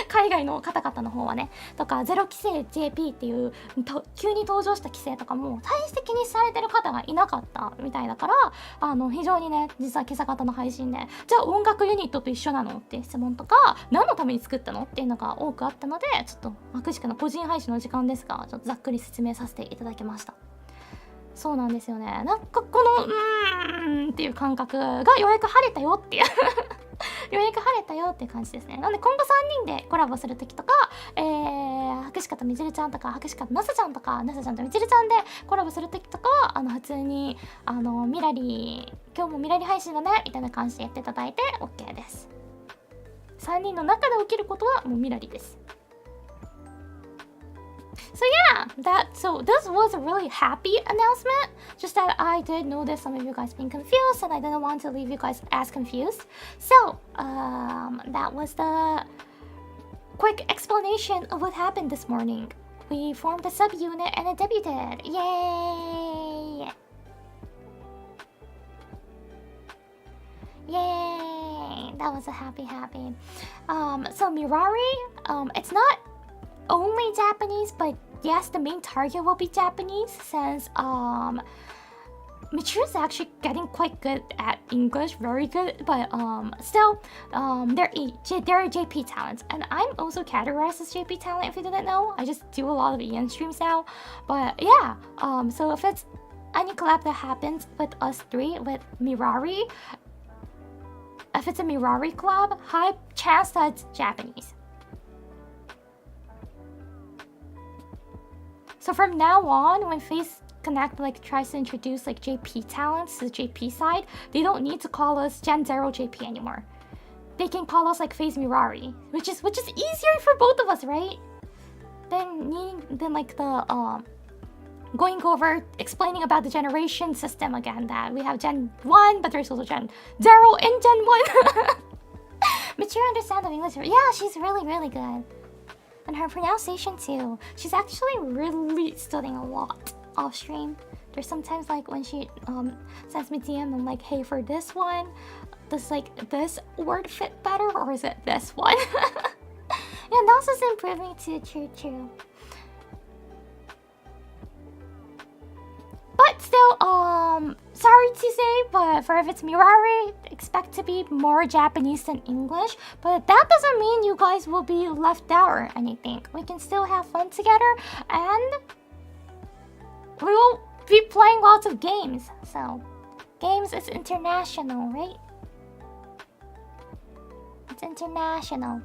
海外の方々の方はね。とかゼロ規制 JP っていう急に登場した規制とかも大して気にされてる方がいなかったみたいだから、非常にね、実は今朝方の配信で、じゃあ音楽ユニットと一緒なのっていう質問とか、何のために作ったのっていうのが多くあったので、ちょっとマクシクの個人配信の時間ですが、ちょっとざっくり説明させていただきました。そうなんですよね。なんかこのっていう感覚がようやく晴れたよっていうようやく晴れたよっていう感じですね。なので今後3人でコラボするときとか、博士方みちるちゃんとか博士方なさちゃんとか、なさちゃんとみちるちゃんでコラボするときとか、普通にミラリ今日もミラリ配信だねみたいな感じでやっていただいて OK です。3人の中で起きることはもうミラリです。So yeah, so this was a really happy announcement. Just that I did notice some of you guys being confused, and I didn't want to leave you guys as confused. So that was the quick explanation of what happened this morning. We formed a subunit and it debuted. Yay! Yay! That was a happy. So Mirari, it's not only Japanese, but yes, the main target will be Japanese since Michiru is actually getting quite good at English, very good, but still they're JP talents, and I'm also categorized as JP talent. If you didn't know, I just do a lot of EN streams now. But yeah, so if it's any collab that happens with us three with Mirari, if it's a Mirari collab, high chance that it's Japanese. So from now on, when Face Connect tries to introduce JP talents to the JP side, they don't need to call us Gen Zero JP anymore. They can call us Face Mirari, which is easier for both of us, right? Then going over explaining about the generation system again, that we have Gen 1, but there's also Gen 0 and Gen 1. Mature understand of English. Yeah, she's really good. And her pronunciation too. She's actually really studying a lot off stream. There's sometimes when she sends me DM, I'm like, hey, for this one, does this word fit better, or is it this one? Yeah, Nasa's improving too. True. But still, sorry to say, but if it's Mirari, expect to be more Japanese than English. But that doesn't mean you guys will be left out or anything. We can still have fun together, and we will be playing lots of games. So, games is international, right? It's international.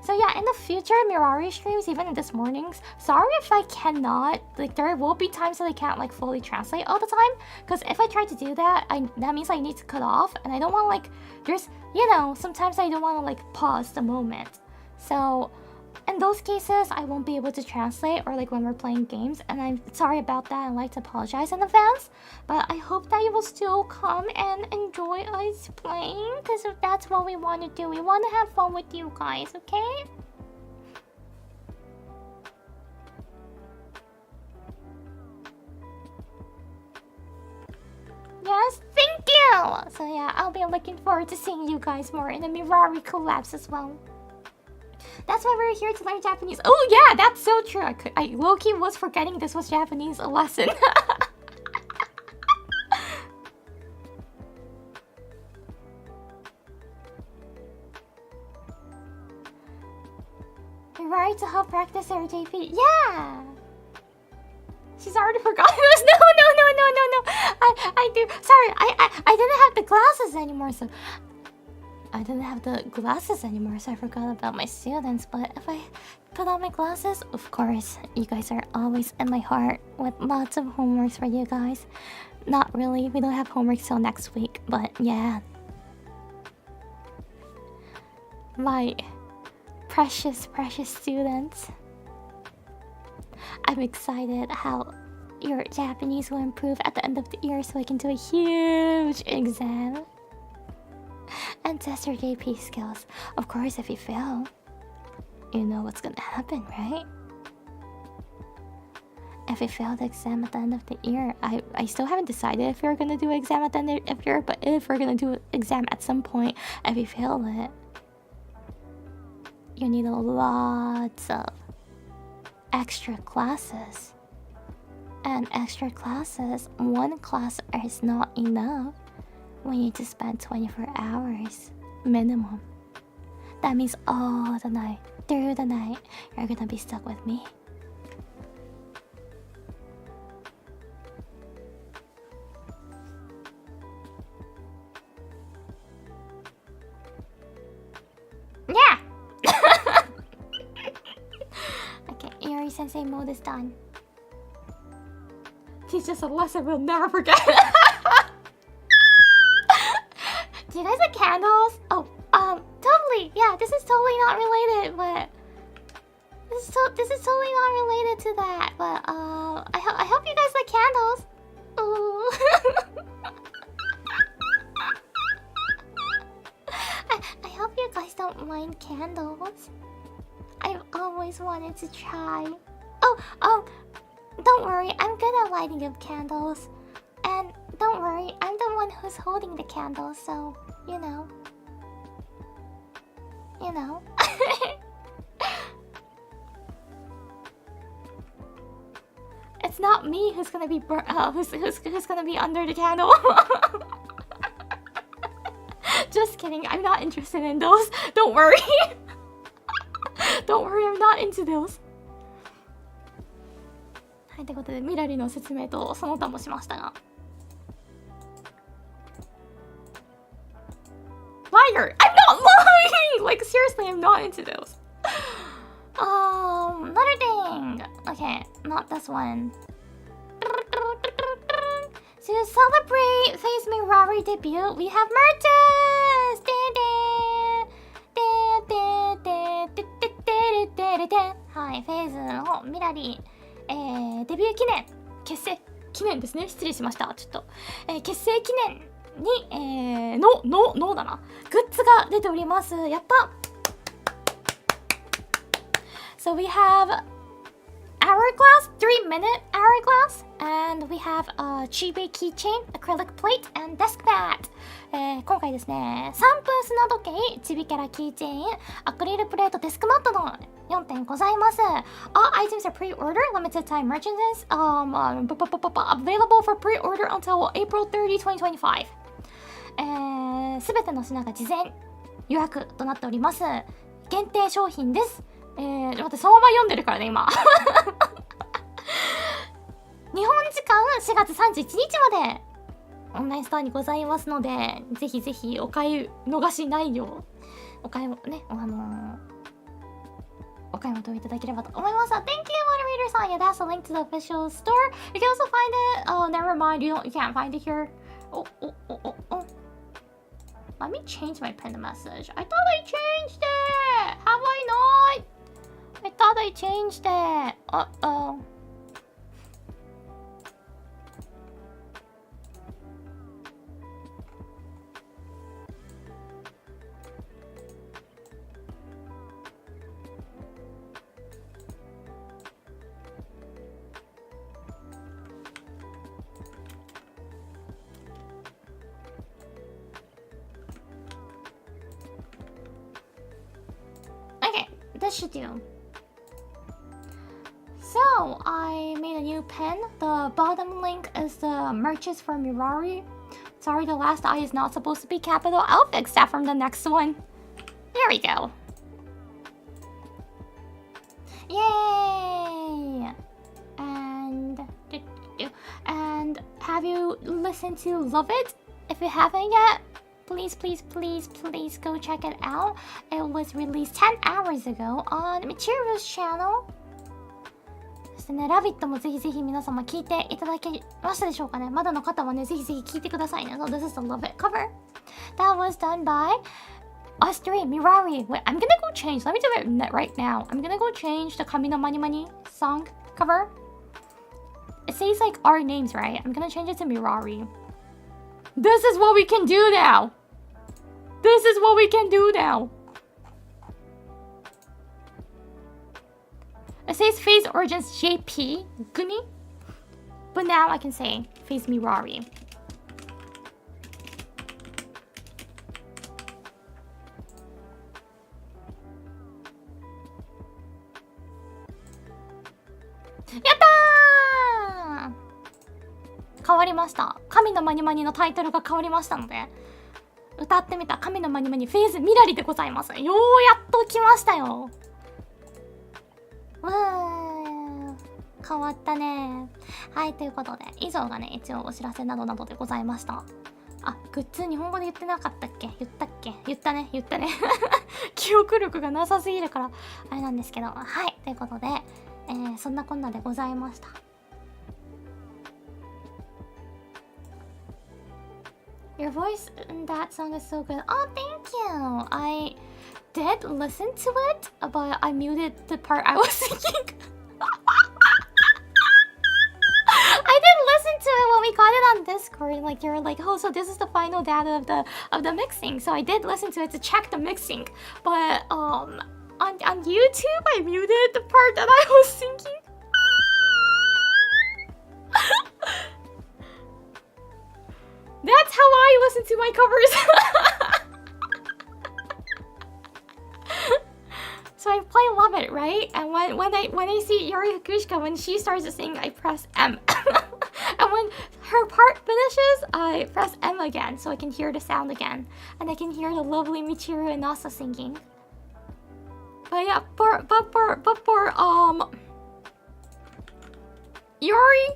So yeah, in the future Mirari streams, even in this morning's, sorry if I cannot, there will be times that I can't fully translate all the time, because if I try to do that, that means I need to cut off, and I don't want there's, sometimes I don't want to pause the moment. So in those cases, I won't be able to translate, or when we're playing games, and I'm sorry about that. I'd like to apologize in advance, but I hope that you will still come and enjoy us playing, because that's what we want to do. We want to have fun with you guys, okay? Yes, thank you! So yeah, I'll be looking forward to seeing you guys more in the Mirari collabs as well. That's why we're here to learn Japanese. Oh yeah, that's so true. I low-key was forgetting this was Japanese lesson. You're right to help practice her JP. Yeah! She's already forgotten us. No. I do. Sorry, I didn't have the glasses anymore, so... I forgot about my students, but if I put on my glasses, of course, you guys are always in my heart with lots of homeworks for you guys. Not really, we don't have homework till next week, but yeah. My precious students. I'm excited how your Japanese will improve at the end of the year so I can do a huge exam and test your JP skills. Of course, if you fail, you know what's gonna happen, right? if we fail the exam at the end of the year, I still haven't decided if we're gonna do exam at the end of the year, but if we're gonna do exam at some point, if we fail it, you need a lot of extra classes. And extra classes, one class is not enough. We need to spend 24 hours minimum. That means all the night, through the night, you're gonna be stuck with me. Yeah! Okay, Iori Sensei mode is done. Teach us a lesson we'll never forget. Do you guys like candles? Oh, totally. Yeah, this is totally not related, but this is totally not related to that. But I hope you guys like candles. Ooh. I hope you guys don't mind candles. I've always wanted to try. Oh, don't worry, I'm good at lighting up candles. And don't worry, I'm the one who's holding the candles, so, you know. It's not me who's gonna be who's gonna be under the candle. Just kidding, I'm not interested in those. Don't worry. Don't worry, I'm not into those. はい、ということでミラリの説明とその他もしましたが。Liar! I'm not lying! Like seriously, I'm not into those. Another thing. Okay, not this one. To celebrate Face Mirari debut, we have merches!はい、フェイズのミラリデビュー記念、結成記念ですね。失礼しました。ちょっと、結成記念に、のだな。グッズが出ております。やった！ So we have hourglass, 3-minute hourglass, and we have a chibi keychain, acrylic plate, and desk mat. 今回ですね、3分砂時計、チビキャラキーチェーン、アクリルプレート、デスクマットの4点ございます。All items are pre-order, limited time merchandise, available for pre-order until April 30, 2025. すべての品が事前予約となっております。限定商品です。待って、そのまま読んでるからね、今。日本時間4月31日までオンラインストアにございますので、ぜひぜひお買い逃しないよう、お買いね、お買い求めいただければと思います。Thank you, moderators. Yeah, that's a link to the official store. You can also find it. Oh, never mind. You can't find it here. Oh. Let me change my pinned message. I thought I changed it. Have I not? I thought I changed it. Uh-oh. This should do. So, I made a new pen. The bottom link is the merches for Mirari. Sorry, the last I is not supposed to be capital. I'll fix that from the next one. There we go. Yay! And have you listened to Love It? If you haven't yet, please go check it out. It was released 10 hours ago on Michiru's channel. そしてね、ラビットもぜひぜひ皆様聞いていただけましたでしょうかね。まだの方はね、ぜひぜひ聞いてくださいね。So this is the Love It cover. That was done by us three, Mirari. Wait, I'm gonna go change. Let me do it right now. I'm gonna go change the Kami no Mani Mani song cover. It says like our names, right? I'm gonna change it to Mirari. This is what we can do now. This is what we can do now. It says Phase Origins JP Gumi. now I can say face me Rari. Yatta! 変わりました。神のマニマニのタイトルが変わりましたので、歌ってみた神のマニマニフェーズミラリでございます。ようやっと来ましたよ。変わったね。はい、ということで以上がね一応お知らせなどなどでございました。あ、グッズ日本語で言ってなかったっけ？言ったっけ？言ったね記憶力がなさすぎるからあれなんですけど、はい、ということで、そんなこんなでございました。Your voice in that song is so good. Oh, thank you. I did listen to it, but I muted the part I was singing. I did listen to it when we got it on Discord. Like you were like, oh, so this is the final data of the mixing. So I did listen to it to check the mixing, but on YouTube I muted the part that I was singing. That's how I listen to my covers. So I play Love It, right? And when I see Yuri Hakushika, when she starts to sing, I press M. And when her part finishes, I press M again, so I can hear the sound again. And I can hear the lovely Michiru and Nasa singing. But yeah, for Yuri,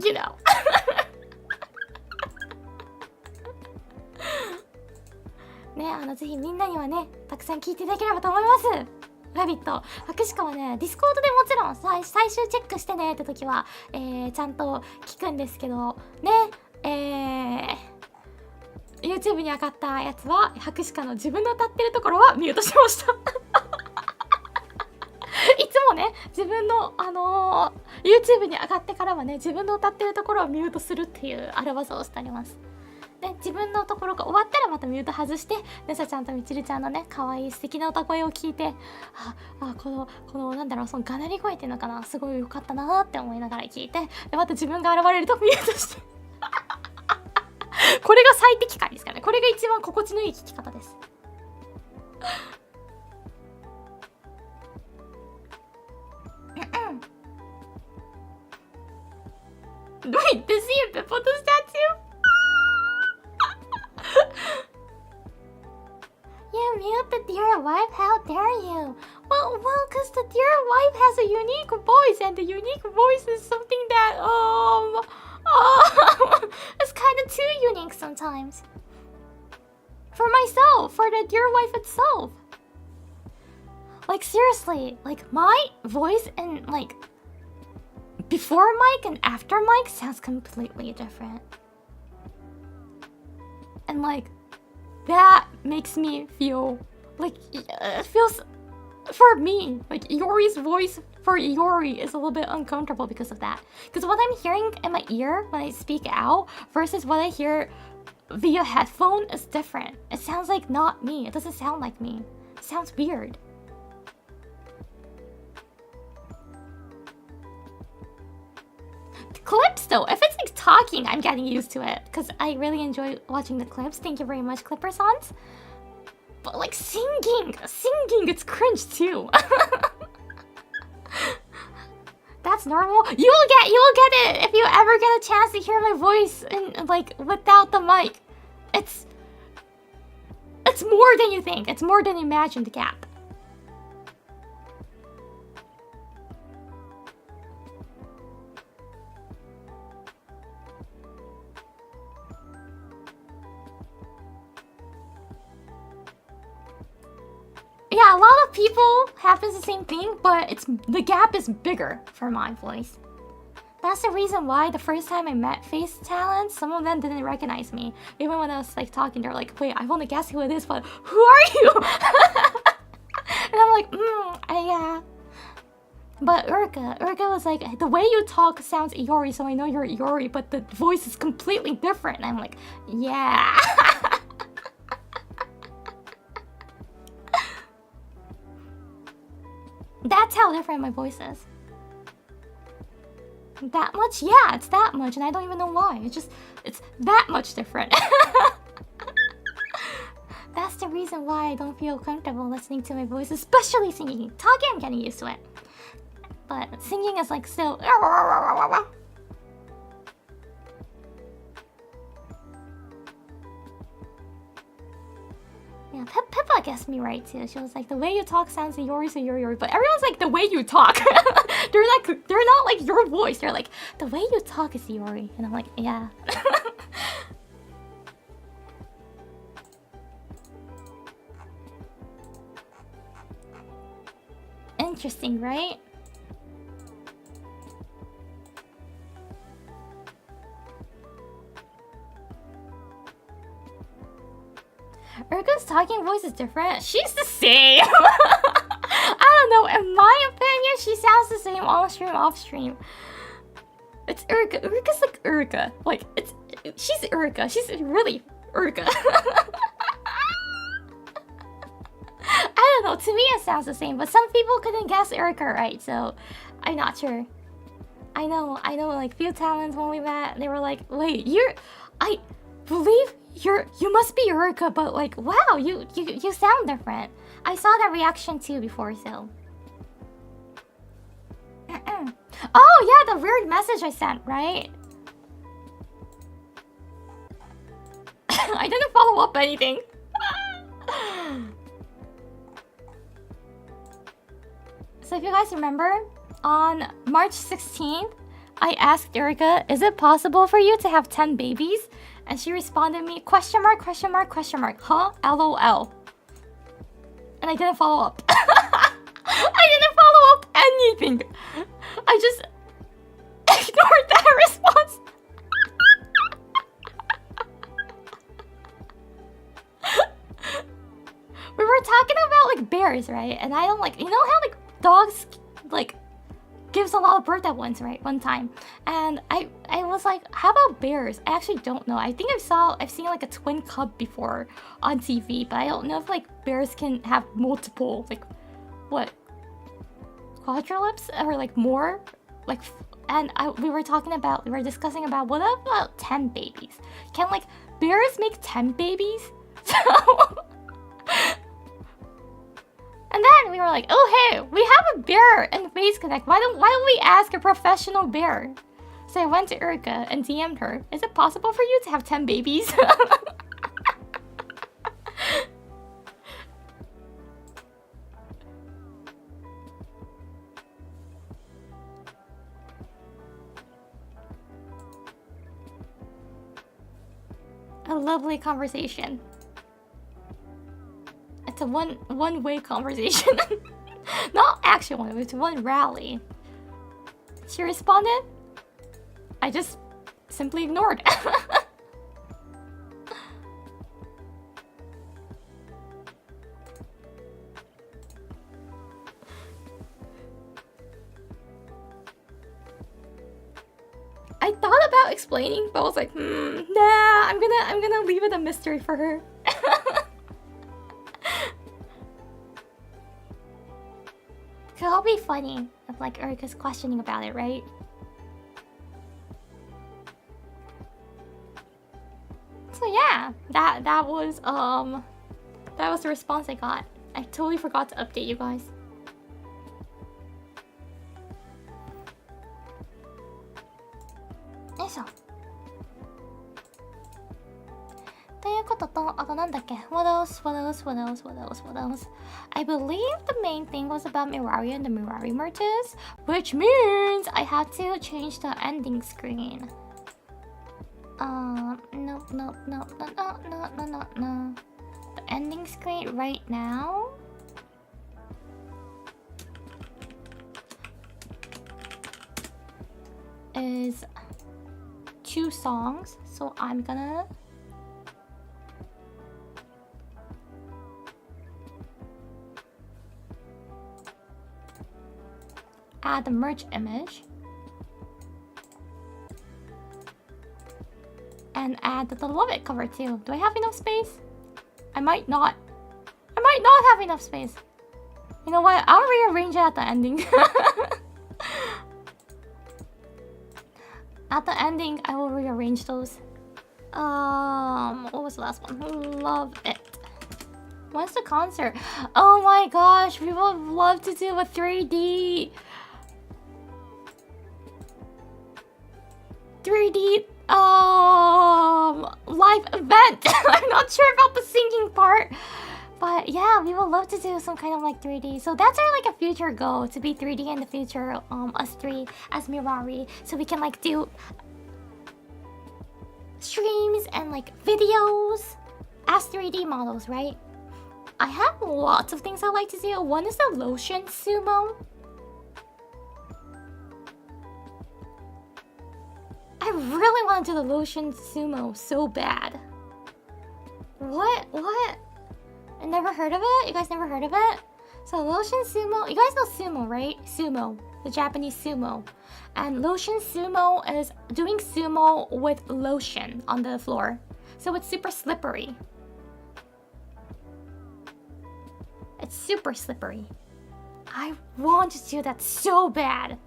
you know. ね、ぜひみんなにはねたくさん聞いていただければと思います。ラビット博士かはねディスコードでもちろん最終チェックしてねって時は、ちゃんと聞くんですけどね、YouTube に上がったやつは博士かの自分の歌ってるところはミュートしましたいつもね自分のYouTube に上がってからはね自分の歌ってるところをミュートするっていう荒技をしております。で自分のところが終わったらまたミュート外してネサちゃんとミチルちゃんのね可愛い素敵な歌声を聞いてこのなんだろうそのがなり声っていうのかなすごい良かったなーって思いながら聞いてでまた自分が現れるとミュートしてこれが最適解ですかね。これが一番心地のいい聞き方です。Wait, does he have Pippa does that too? You muted dear wife, how dare you? Well, cause the dear wife has a unique voice, and the unique voice is something that it's kind of too unique sometimes. For myself, for the dear wife itself. Like seriously, like my voice and like before mic and after mic sounds completely different. And like that makes me feel like it feels for me like Iori's voice for Iori is a little bit uncomfortable because of that. Because what I'm hearing in my ear when I speak out versus what I hear via headphone is different. It sounds like not me. It doesn't sound like me. It sounds weird. Clips though, if it's like talking, I'm getting used to it because I really enjoy watching the clips. Thank you very much, Clippersons. But like singing, it's cringe too. That's normal. You'll get it if you ever get a chance to hear my voice in like without the mic. It's more than you think. It's more than you imagine the gap. Yeah, a lot of people happens the same thing, but the gap is bigger for my voice. That's the reason why the first time I met face talents, some of them didn't recognize me. Even when I was like talking, they're like, wait, I want to guess who it is, but who are you? And I'm like, yeah. But Uruka was like, the way you talk sounds Iori, so I know you're Iori, but the voice is completely different. And I'm like, yeah. That's how different my voice is. That much? Yeah, it's that much, and I don't even know why. It's that much different. That's the reason why I don't feel comfortable listening to my voice, especially singing. Talking, I'm getting used to it. But singing is like still... Yeah, Pippa guessed me right too. She was like, the way you talk sounds like Yori, so Yori. But everyone's like, the way you talk. They're not like your voice. They're like, the way you talk is Yori. And I'm like, yeah. Interesting, right? Uruka's talking voice is different. She's the same. I don't know. In my opinion, she sounds the same on stream, off stream. It's Uruka. Uruka's like Uruka. Like she's Uruka. She's really Uruka. I don't know. To me, it sounds the same, but some people couldn't guess Uruka right, so I'm not sure. I know. Like few talents when we met, they were like, "Wait, I believe you must be Uruka, but like, wow, you sound different." I saw that reaction too before, so. Oh yeah, the weird message I sent, right? I didn't follow up anything. So if you guys remember, on March 16th, I asked Uruka, is it possible for you to have 10 babies? And she responded me, question mark, question mark, question mark, huh? LOL. And I didn't follow up. I didn't follow up anything. I just ignored that response. We were talking about like bears, right? And I don't like, you know how like dogs like gives a lot of birth at once, right? One time. And I was like, how about bears? I actually don't know. I think I've seen like a twin cub before on TV, but I don't know if like bears can have multiple, like what, quadriceps or like more, like. And we were discussing about what about 10 babies? Can like bears make 10 babies? So. And then we were like, oh hey, we have a bear in Face Connect. Why don't we ask a professional bear? So I went to Uruka and DM'd her. Is it possible for you to have 10 babies? A lovely conversation. It's a one-way conversation. Not actually one, it's one rally. She responded. I just simply ignored. I thought about explaining, but I was like, nah, I'm gonna leave it a mystery for her. It'll be funny if like Uruka's questioning about it, right? So yeah, that was the response I got. I totally forgot to update you guys. What else? I believe the main thing was about Mirari and the Mirari merges, which means I had to change the ending screen. No. The ending screen right now is 2 songs, so I'm gonna add the merge image and add the Love It cover too. Do I have enough space? I might not have enough space. You know what? I'll rearrange it at the ending. At the ending, I will rearrange those. What was the last one? Love it. When's the concert? Oh my gosh, we would love to do a 3D. 3D live event. I'm not sure about the singing part, but yeah, we would love to do some kind of like 3D. So that's our like a future goal, to be 3D in the future. Us three as Mirari, so we can like do streams and like videos as 3D models, right? I have lots of things I like to do. One is the lotion sumo. I really want to do the lotion sumo so bad. What? I never heard of it? You guys never heard of it? So lotion sumo, you guys know sumo, right? Sumo, the Japanese sumo. And lotion sumo is doing sumo with lotion on the floor. So it's super slippery. It's super slippery. I want to do that so bad.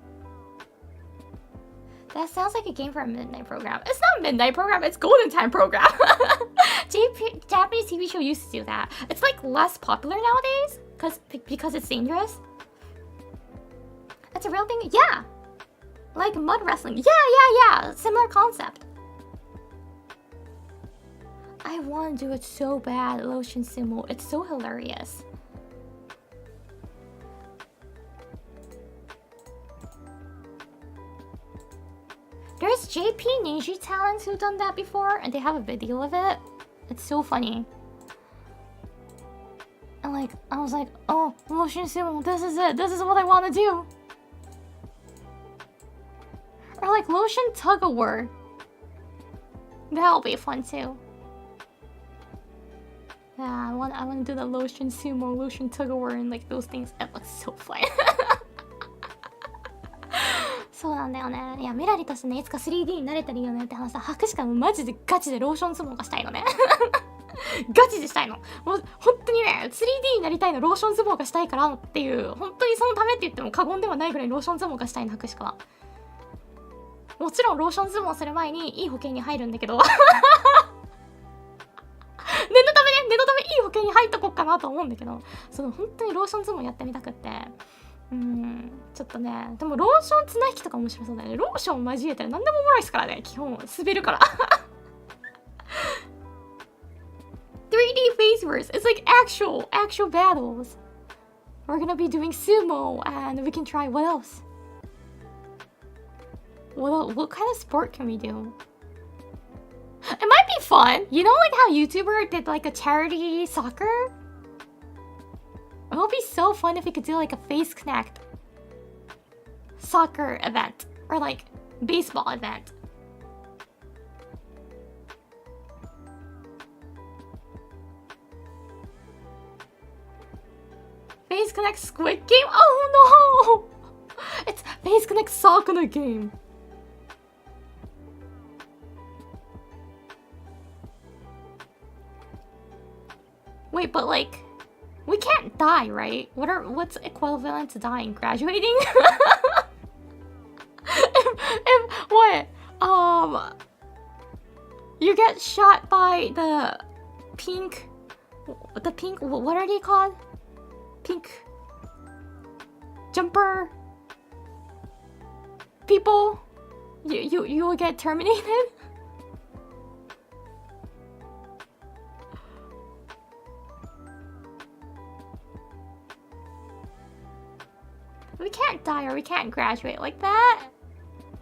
That sounds like a game for a midnight program. It's not a midnight program, it's golden time program. Japanese TV show used to do that. It's like less popular nowadays because it's dangerous. That's a real thing? Yeah. Like mud wrestling. Yeah. Similar concept. I want to do it so bad, lotion sumo. It's so hilarious. There's JP Ninja talents who've done that before, and they have a video of it. It's so funny. And like, I was like, oh, lotion sumo, this is it. This is what I want to do. Or like lotion tug-of-war. That'll be fun too. Yeah, I want to do the lotion sumo, lotion tug-of-war, and like those things. It looks so fun. そうなんだよね。いや、メラリとしてね、いつか 3D になれたらいいよねって話は、白しかマジでガチでローション相撲がしたいのね。ガチでしたいの。もう本当にね、3D になりたいの、ローション相撲がしたいからっていう、本当にそのためって言っても過言ではないぐらいローション相撲がしたいの、白しかは。もちろんローション相撲する前にいい保険に入るんだけど。念のためいい保険に入っとこうかなと思うんだけど、その本当にローション相撲やってみたくって。ちょっとね、でもローション綱引きとか面白そうだよね。ローション交えたら何でもおもろいですからね、基本滑るから。3D face verse, it's like actual battles. We're gonna be doing sumo, and we can try what else? What kind of sport can we do? It might be fun. You know, like how YouTuber did like a charity soccer? It would be so fun if we could do like a Face Connect soccer event or like baseball event. Face Connect Squid Game? Oh no! It's Face Connect Soccer Game. Wait, but like, we can't die, right? What's equivalent to dying? Graduating? What? You get shot by the pink, what are they called? Pink jumper people? You will get terminated? We can't die or we can't graduate like that.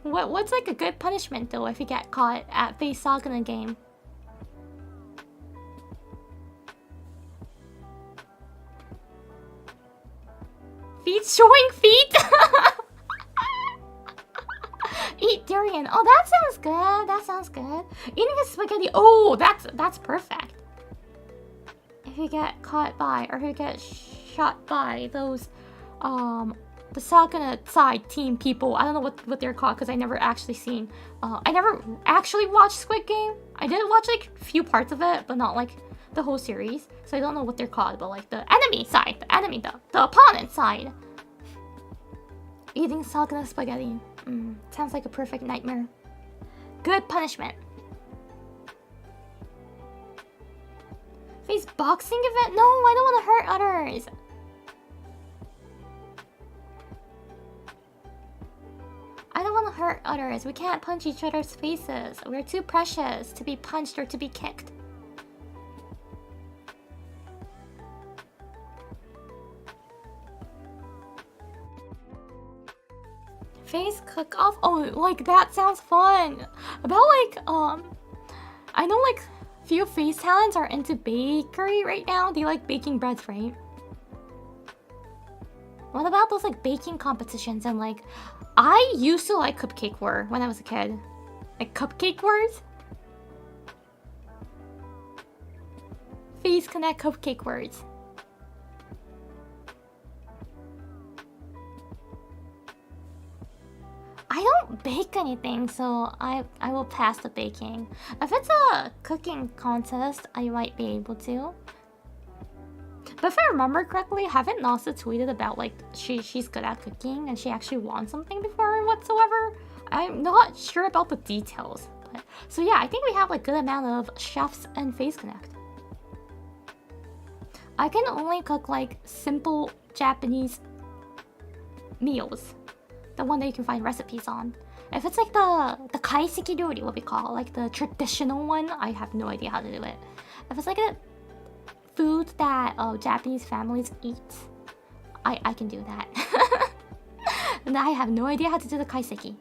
What's like a good punishment though if you get caught at face sock in a game? Feet showing feet? Eat durian. Oh, that sounds good. That sounds good. Eating a spaghetti. Oh, that's perfect. If you get caught by or if you get shot by those the Sakuna side team people. I don't know what they're called because I never actually seen. I never actually watched Squid Game. I did watch like a few parts of it, but not like the whole series. So I don't know what they're called, but like the enemy side, the opponent side. Eating Sakuna spaghetti. Sounds like a perfect nightmare. good punishment. Face boxing event? No, I don't want to hurt others. I don't want to hurt others. We can't punch each other's faces. We're too precious to be punched or to be kicked. Face cook off? Oh, like that sounds fun. About like, I know like few face talents are into bakery right now. They like baking breads, right? What about those like baking competitions and like, I used to like cupcake wars when I was a kid. Like cupcake wars? Face connect cupcake wars. I don't bake anything, so I will pass the baking. If it's a cooking contest, I might be able to. But if I remember correctly, haven't Nasa tweeted about like she's good at cooking and she actually won something before or whatsoever? I'm not sure about the details. But, so yeah, I think we have like good amount of chefs and Face Connect. I can only cook like simple Japanese meals. The one that you can find recipes on. If it's like the kaiseki ryori, what we call, like the traditional one, I have no idea how to do it. If it's like a food that Japanese families eat, I can do that. And I have no idea how to do the kaiseki.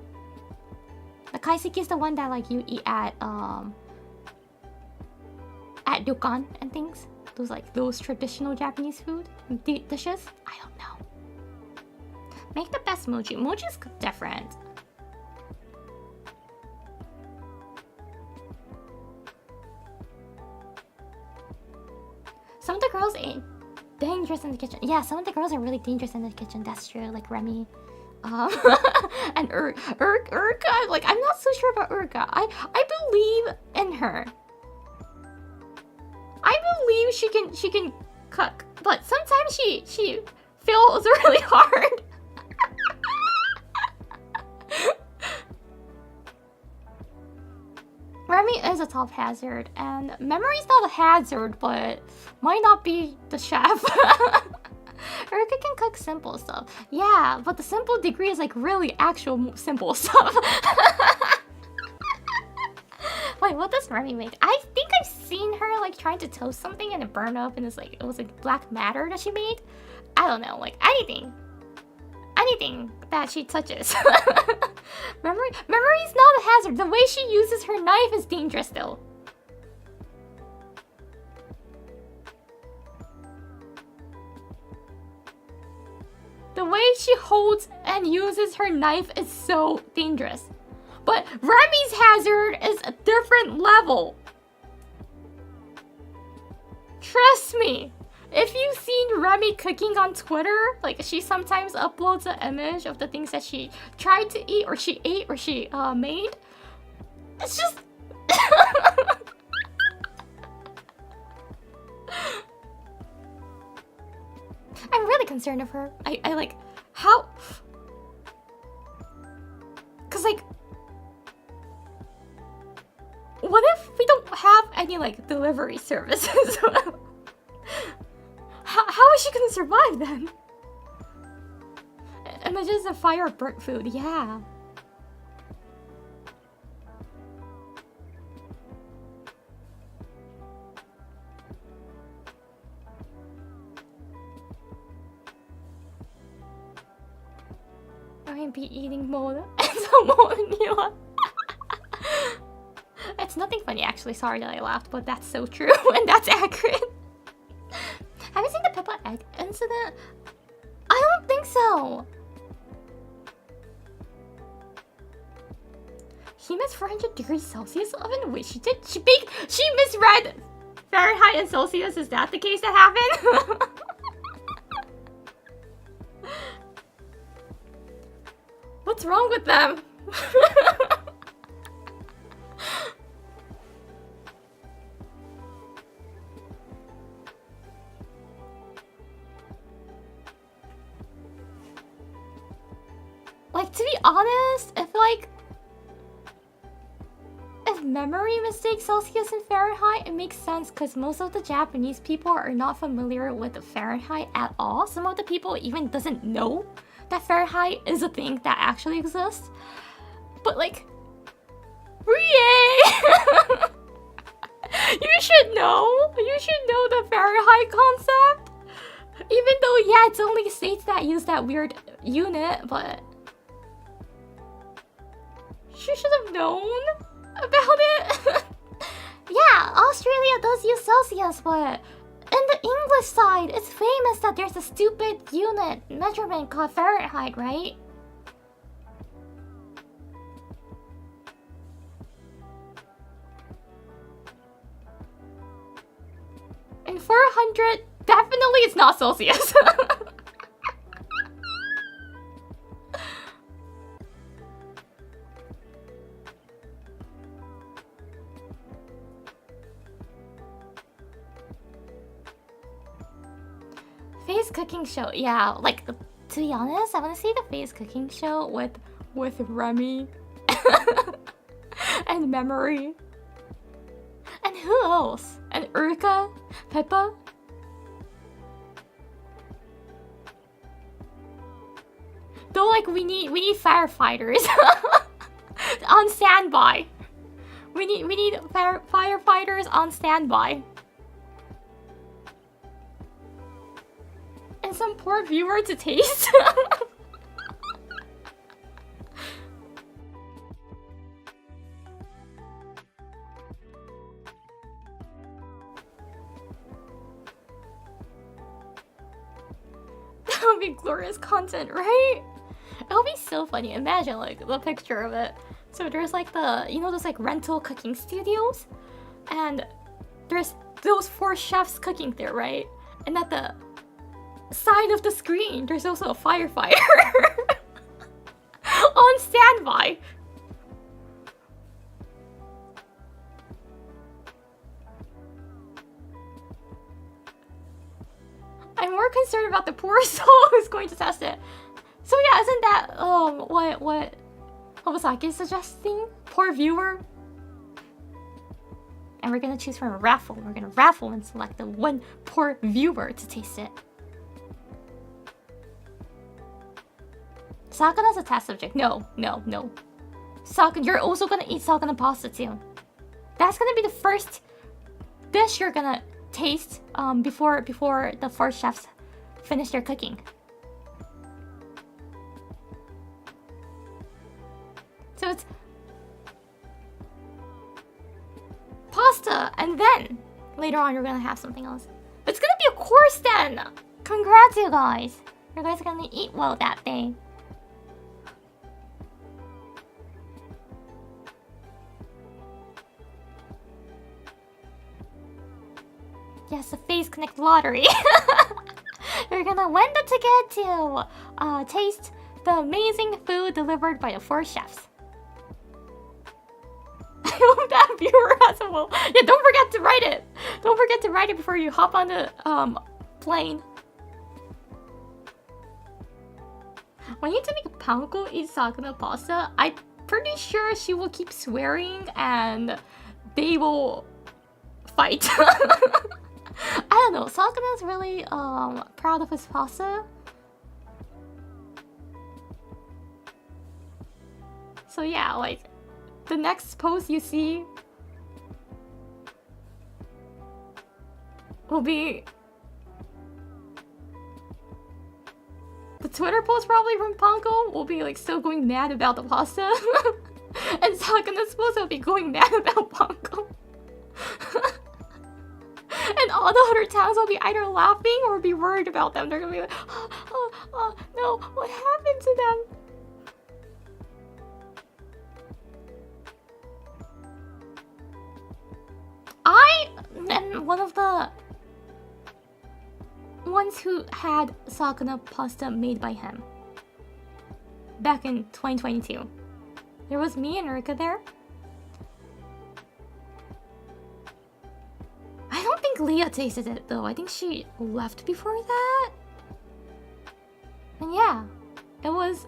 The kaiseki is the one that like you eat at ryokan and things. Those traditional Japanese food dishes. I don't know. Make the best mochi. Mochi's different. Some of the girls ain't dangerous in the kitchen. Yeah, some of the girls are really dangerous in the kitchen. That's true. Like Remy. And Uruka. Like, I'm not so sure about Uruka. I believe in her. I believe she can cook. But sometimes she fails really hard. Remy is a top hazard, and memory's not a hazard, but might not be the chef. Uruka can cook simple stuff. Yeah, but the simple degree is like really actual simple stuff. Wait, what does Remy make? I think I've seen her like trying to toast something and it burned up and it was like black matter that she made. I don't know, like anything that she touches. Memory's not a hazard. The way she uses her knife is dangerous though. The way she holds and uses her knife is so dangerous. But Remy's hazard is a different level. Trust me. If you've seen Remy cooking on Twitter, like she sometimes uploads an image of the things that she tried to eat or she ate or she made. It's just... I'm really concerned of her. I like, how... Cause like... What if we don't have any like delivery services? How is she gonna survive then? Imagine the fire of burnt food, yeah. I'd be eating mode and some more. It's nothing funny actually, sorry that I laughed, but that's so true and that's accurate. Have you seen the Pippa egg incident? I don't think so. She missed 400 degrees Celsius oven? Wait, she misread Fahrenheit and Celsius. Is that the case that happened? What's wrong with them? Like, to be honest, if like... memory mistake Celsius and Fahrenheit? It makes sense because most of the Japanese people are not familiar with Fahrenheit at all. Some of the people even doesn't know that Fahrenheit is a thing that actually exists. But like, Rie! You should know. You should know the Fahrenheit concept. Even though, yeah, it's only states that use that weird unit, but you should have known about it. Yeah, Australia does use Celsius, but in the English side, it's famous that there's a stupid unit measurement called Fahrenheit, right? And 400 definitely it's not Celsius. Face cooking show, yeah. Like, to be honest, I want to see the face cooking show with Remy and Memory. And who else? And Uruka, Pippa. Though, like, we need firefighters on standby. We need firefighters on standby. And some poor viewer to taste. That would be glorious content, right? It would be so funny. Imagine like the picture of it. So there's like the, you know, those like rental cooking studios, and there's those 4 chefs cooking there, right? And at the side of the screen, there's also a firefighter on standby. I'm more concerned about the poor soul who's going to test it. So yeah, isn't that what Obasaki is suggesting? Poor viewer. And we're gonna choose from a raffle. We're gonna raffle and select the one poor viewer to taste it. Sakana's a test subject. No. Sakana, you're also gonna eat sakana pasta too. That's gonna be the first dish you're gonna taste before the 4 chefs finish their cooking. So it's pasta, and then later on you're gonna have something else. But it's gonna be a course then! Congrats, you guys! You guys are gonna eat well that day. Yes, the Face Connect lottery. You're gonna win the ticket to taste the amazing food delivered by the 4 chefs. I hope that viewer has a will. Yeah, don't forget to write it. Don't forget to write it before you hop on the plane. When you to make Panko eat sakana pasta, I'm pretty sure she will keep swearing and they will fight. I don't know. Sakana's really proud of his pasta. So yeah, like the next post you see will be the Twitter post probably from Panko will be like still going mad about the pasta. And Sakana's post will be going mad about Panko. And all the other towns will be either laughing or be worried about them. They're gonna be like, oh no, what happened to them? I am one of the ones who had sakana pasta made by him back in 2022. There was me and Rika there. I don't think Leah tasted it though. I think she left before that. And yeah, it was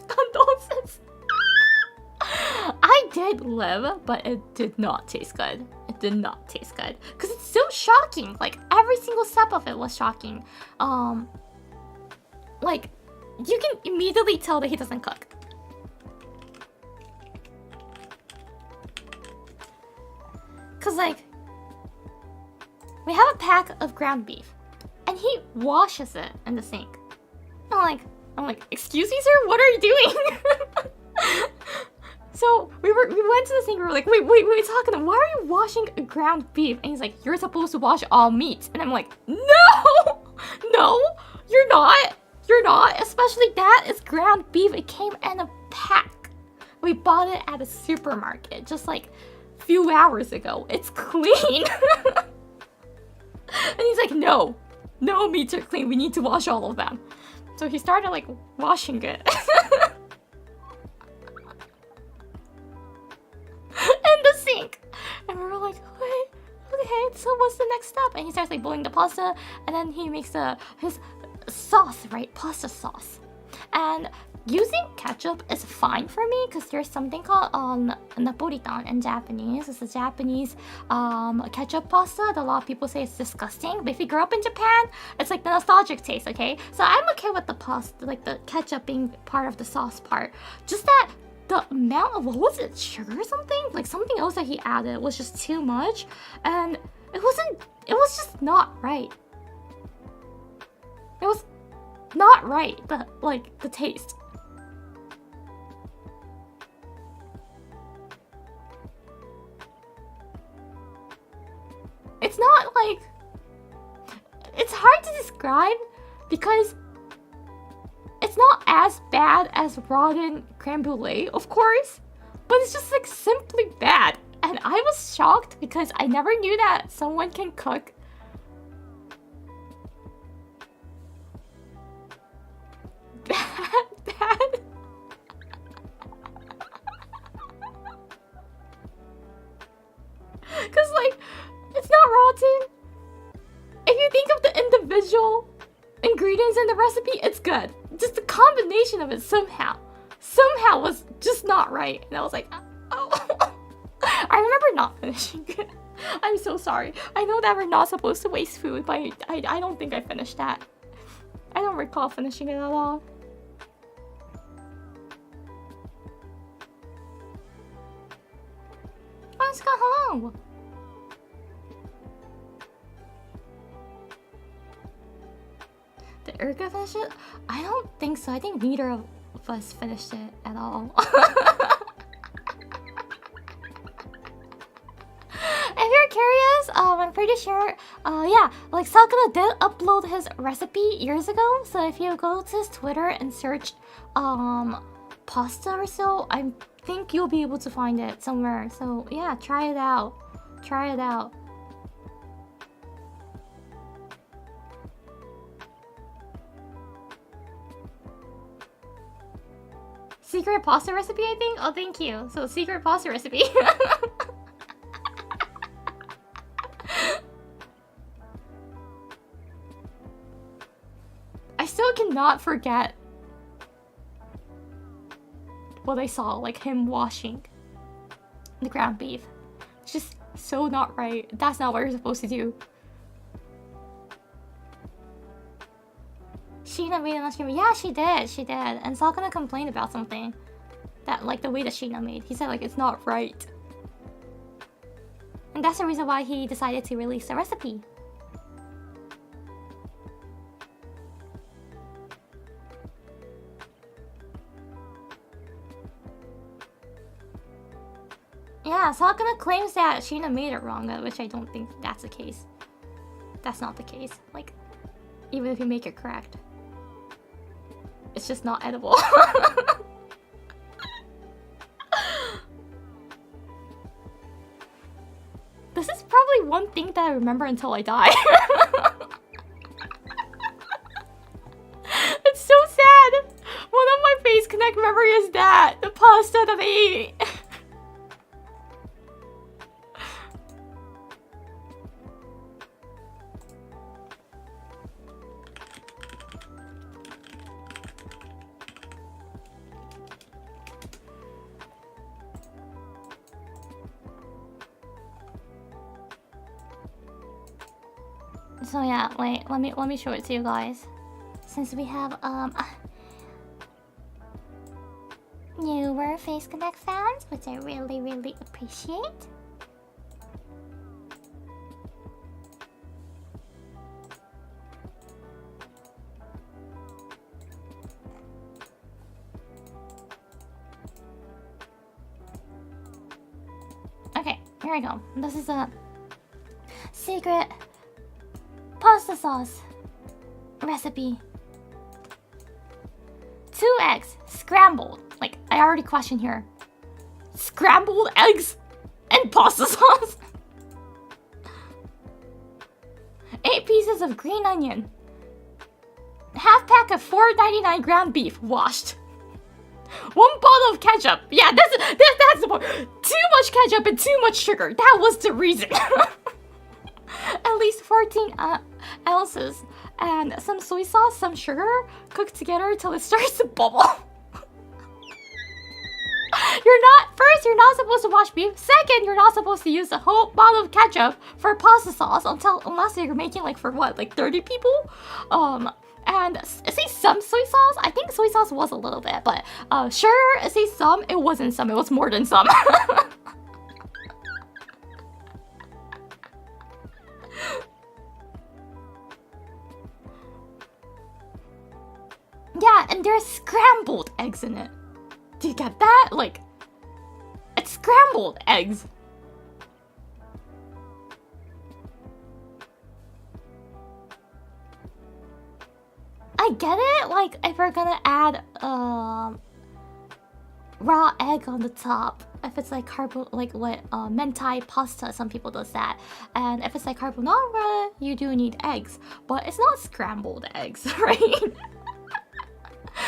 condolences. I I'd live, but it did not taste good. It did not taste good. Because it's so shocking. Like, every single step of it was shocking. Like, you can immediately tell that he doesn't cook. Because, like, we have a pack of ground beef, and he washes it in the sink. I'm like, excuse me, sir, what are you doing? So we went to the sink. We were like, wait, talking. Why are you washing ground beef? And he's like, you're supposed to wash all meat. And I'm like, no, you're not. Especially that is ground beef. It came in a pack. We bought it at a supermarket just like a few hours ago. It's clean. And he's like, no meats are clean. We need to wash all of them. So he started like washing it. In the sink. And we were like, wait, okay, so what's the next step? And he starts like boiling the pasta, and then he makes his sauce, right? Pasta sauce. And using ketchup is fine for me because there's something called Napolitan in Japanese. It's a Japanese ketchup pasta that a lot of people say it's disgusting. But if you grew up in Japan, it's like the nostalgic taste, okay? So I'm okay with the pasta, like the ketchup being part of the sauce part. Just that the amount of, what was it, sugar or something? Like something else that he added was just too much. And it was just not right. It was not right, the taste. It's not like, it's hard to describe because it's not as bad as rotten creme brulee, of course, but it's just like simply bad. And I was shocked because I never knew that someone can cook bad. Because like, it's not rotten. If you think of the individual ingredients in the recipe, it's good. Just the combination of it somehow was just not right. And I was like, oh. I remember not finishing it. I'm so sorry. I know that we're not supposed to waste food, but I don't think I finished that. I don't recall finishing it at all. Asuka, hello! Did Uruka finish it? I don't think so. I think neither of us finished it at all. If you're curious, I'm pretty sure, yeah, like Sakura did upload his recipe years ago. So if you go to his Twitter and search, pasta or so, I think you'll be able to find it somewhere. So yeah, try it out. Try it out. Secret pasta recipe, I think? Oh, thank you. So, secret pasta recipe. I still cannot forget what I saw, like him washing the ground beef. It's just so not right. That's not what you're supposed to do. Sheena made an ice cream. Yeah, she did. And Sakura complained about something. That, like, the way that Sheena made. He said, like, it's not right. And that's the reason why he decided to release the recipe. Yeah, Sakura claims that Sheena made it wrong, which I don't think that's the case. That's not the case. Like, even if you make it correct. It's just not edible. This is probably one thing that I remember until I die. It's so sad. One of my Face Connect memories is that. The pasta that I ate. So yeah, wait, let me show it to you guys. Since we have newer Face Connect fans, which I really appreciate. Okay, here we go. This is a secret pasta sauce recipe. 2 eggs, scrambled. Like, I already questioned here. Scrambled eggs and pasta sauce. 8 pieces of green onion. Half pack of 4.99 ground beef, washed. 1 bottle of ketchup. Yeah, that's the point. Too much ketchup and too much sugar. That was the reason. At least 14 ounces. And some soy sauce, some sugar, cooked together till it starts to bubble. You're not supposed to wash beef. Second, you're not supposed to use a whole bottle of ketchup for pasta sauce unless you're making like for what, like 30 people? And say some soy sauce. I think soy sauce was a little bit, but sure, say some. It wasn't some. It was more than some. Yeah, and there's scrambled eggs in it. Do you get that? Like, it's scrambled eggs. I get it, like, if we're gonna add raw egg on the top. If it's like mentai pasta, some people does that. And if it's like carbonara, you do need eggs. But it's not scrambled eggs, right?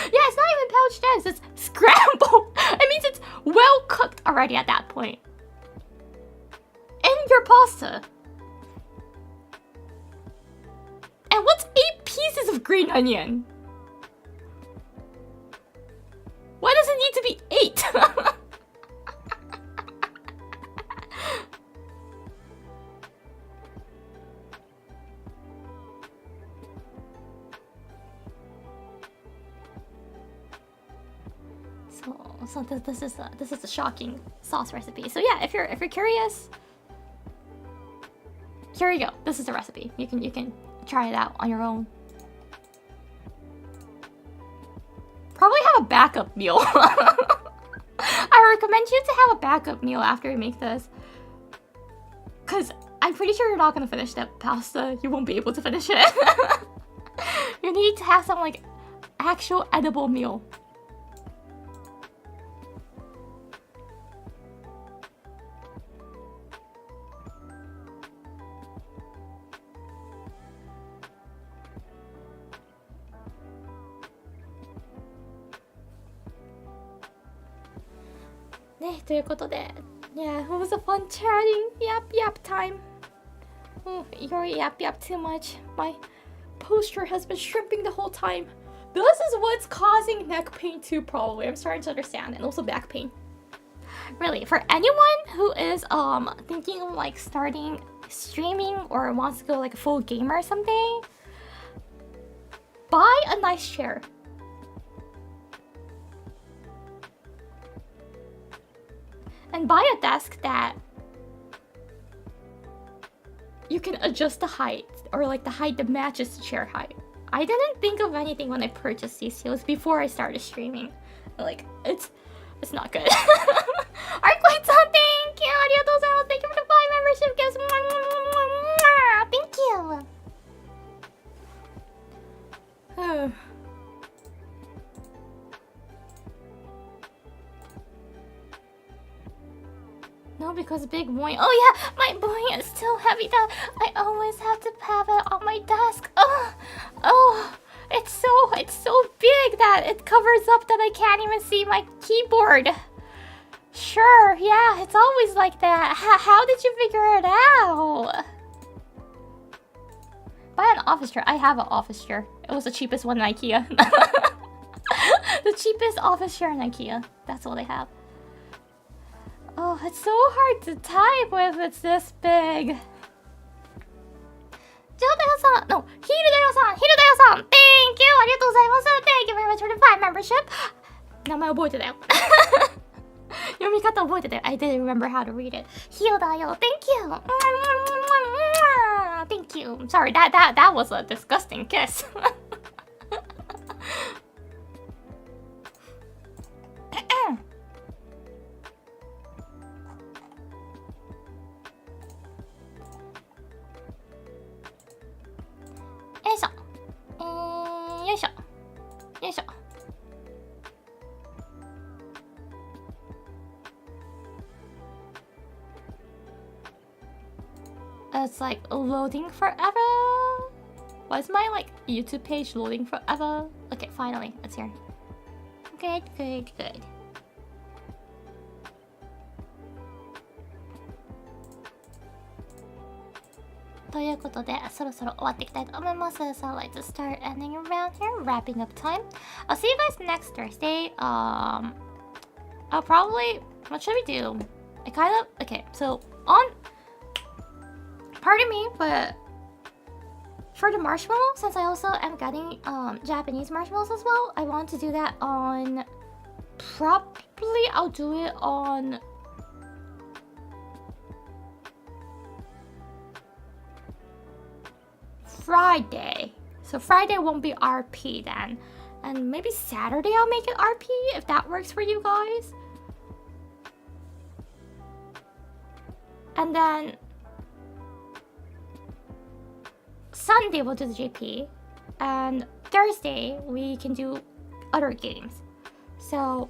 Yeah, it's not even poached eggs, it's scrambled. It means it's well cooked already at that point. In your pasta. And what's 8 pieces of green onion? Why does it need to be 8? So this is a shocking sauce recipe. So yeah, if you're curious, here you go. This is the recipe. You can try it out on your own. Probably have a backup meal. I recommend you to have a backup meal after you make this, cause I'm pretty sure you're not gonna finish that pasta. You won't be able to finish it. You need to have some like actual edible meal. Yeah, it was a fun chatting. Yap time. Oh, you're yap too much. My posture has been shrimping the whole time. This is what's causing neck pain too, probably. I'm starting to understand, and also back pain. Really, for anyone who is thinking of like starting streaming or wants to go like a full gamer or something, buy a nice chair. And buy a desk that you can adjust the height, or like the height that matches the chair height. I didn't think of anything when I purchased these skills before I started streaming. Like, it's not good. Arclight-san, thank you! Arigatou gozaimasu! Thank you for the 5 membership gifts! Thank you! No, because big boy. Oh yeah, my boy is so heavy that I always have to have it on my desk. Oh, it's so big that it covers up that I can't even see my keyboard. Sure, yeah, it's always like that. How did you figure it out? Buy an office chair. I have an office chair. It was the cheapest one in IKEA. The cheapest office chair in IKEA. That's all they have. Oh, it's so hard to type with it's this big. だよさん No ヒルだよさん Thank you ありがとうございます Thank you very much for the Prime membership 名前覚えてたよ読み方覚えてたよ I didn't remember how to read it ヒルだよ Thank you Thank you Sorry that was a disgusting kiss よいしょよいしょよいしょIt's like loading forever. Why is my like YouTube page loading forever? Okay, finally, it's here. Good. ということで、そろそろ終わっていきたいと思います。So let's start ending around here, wrapping up time. I'll see you guys next Thursday. I'll probably, what should we do? Okay, so pardon me, but for the marshmallow, since I also am getting Japanese marshmallows as well, I want to do that on, probably I'll do it on Friday. So Friday won't be RP then. And maybe Saturday I'll make it RP if that works for you guys. And then Sunday we'll do the GP. And Thursday we can do other games. So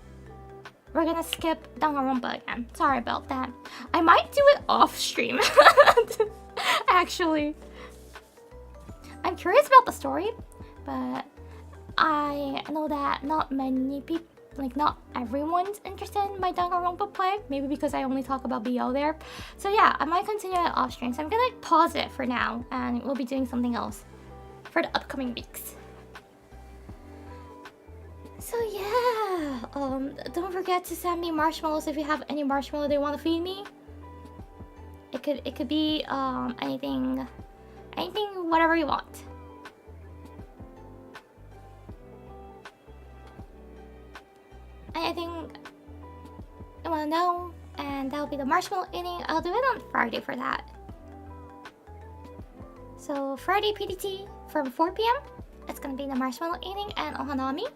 we're gonna skip Danganronpa again. Sorry about that. I might do it off stream. Actually. I'm curious about the story, but I know that not many people, like not everyone's interested in my Danganronpa play. Maybe because I only talk about BO there. So yeah, I might continue it off stream. So I'm gonna pause it for now, and we'll be doing something else for the upcoming weeks. So yeah, don't forget to send me marshmallows if you have any marshmallow they want to feed me. It could be anything, whatever you want. Anything you want to know, and that'll be the marshmallow eating. I'll do it on Friday for that. So Friday PDT from 4 p.m. It's gonna be the marshmallow eating and ohanami.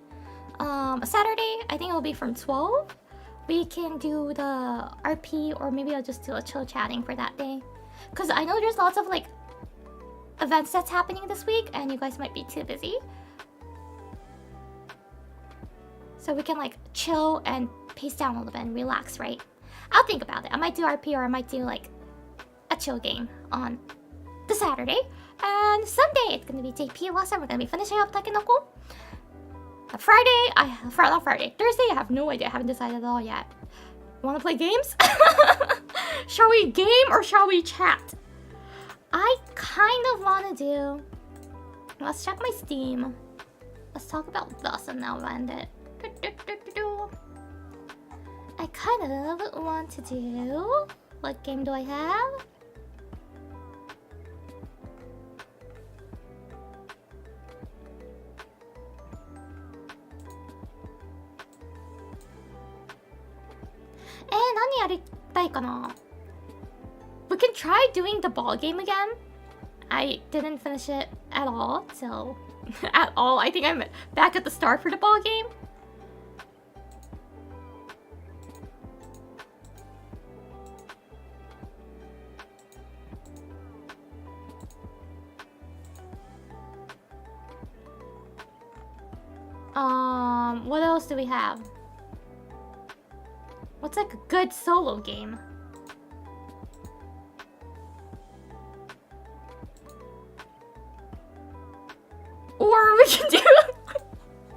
Saturday, I think it'll be from 12. We can do the RP, or maybe I'll just do a chill chatting for that day. Because I know there's lots of like events that's happening this week, and you guys might be too busy. So we can like chill and pace down a little bit and relax, right? I'll think about it. I might do RP, or I might do like a chill game on the Saturday. And Sunday, it's gonna be JP lesson. We're gonna be finishing up takenoko. Thursday, I have no idea. I haven't decided at all yet. Wanna play games? Shall we game or shall we chat? I kind of wanna do... Let's check my Steam. Let's talk about this and now end it. I kind of want to do... What game do I have? We can try doing the ball game again. I didn't finish it at all, so... at all, I think I'm back at the start for the ball game. What else do we have? What's like a good solo game? Or we can do...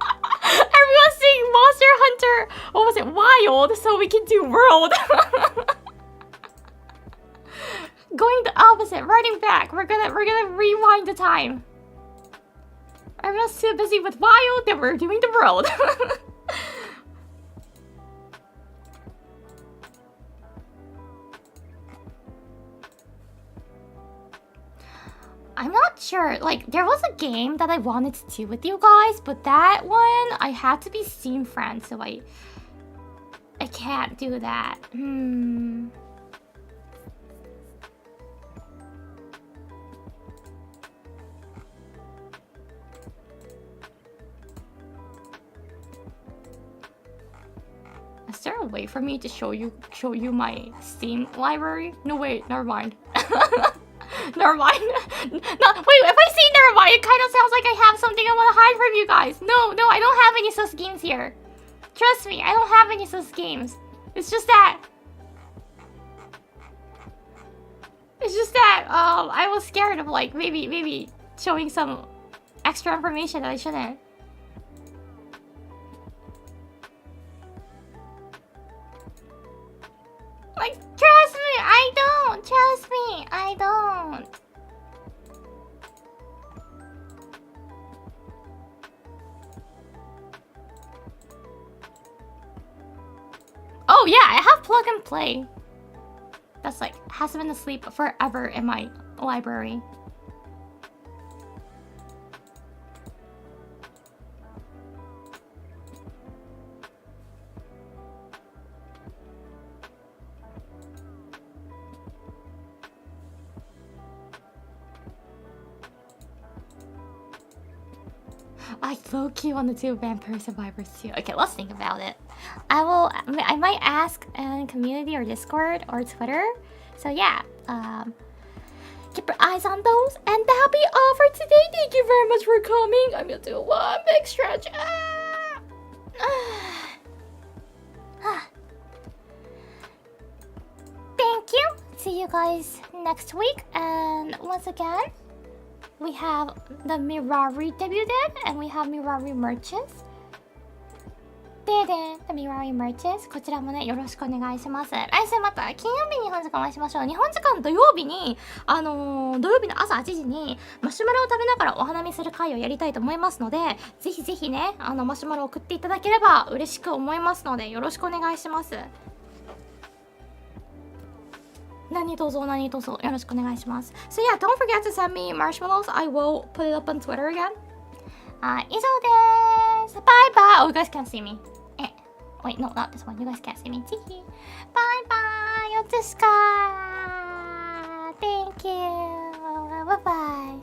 Everyone's saying Monster Hunter... What was it? Wild, so we can do World. Going the opposite, running back. We're gonna rewind the time. Everyone's too busy with Wild, then we're doing the World. I'm not Sure, like there was a game that I wanted to do with you guys, but that one I had to be Steam friends, so I can't do that. Is there a way for me to show you my Steam library? No, wait, never mind. Never mind. No, wait, if I say never mind, it kind of sounds like I have something I want to hide from you guys. No, I don't have any sus games here. Trust me, I don't have any sus games. It's just that I was scared of like maybe showing some extra information that I shouldn't. Like, trust me, I don't. Trust me, I don't. Oh yeah, I have plug and play. That's like has been asleep forever in my library. I low-key want to do Vampire Survivors too. Okay, let's think about it. I might ask in community or Discord or Twitter. So yeah, keep your eyes on those. And that'll be all for today. Thank you very much for coming. I'm gonna do one big stretch. Thank you. See you guys next week. And once again, we have the Mirari debuted and we have Mirari merches. でMirari merches こちらもねよろしくお願いします。来週また金曜日に日本時間お会いしましょう。日本時間土曜日に土曜日の朝8時にマシュマロを食べながらお花見する会をやりたいと思いますので、ぜひぜひねマシュマロを送っていただければ嬉しく思いますのでよろしくお願いします。何卒よろしくお願いします。So yeah, don't forget to send me marshmallows. I will put it up on Twitter again. 以上です。Bye bye. Oh, you guys can't see me. Wait, no, not this one. You guys can't see me. Bye bye. Yotsushika. Thank you. Bye bye.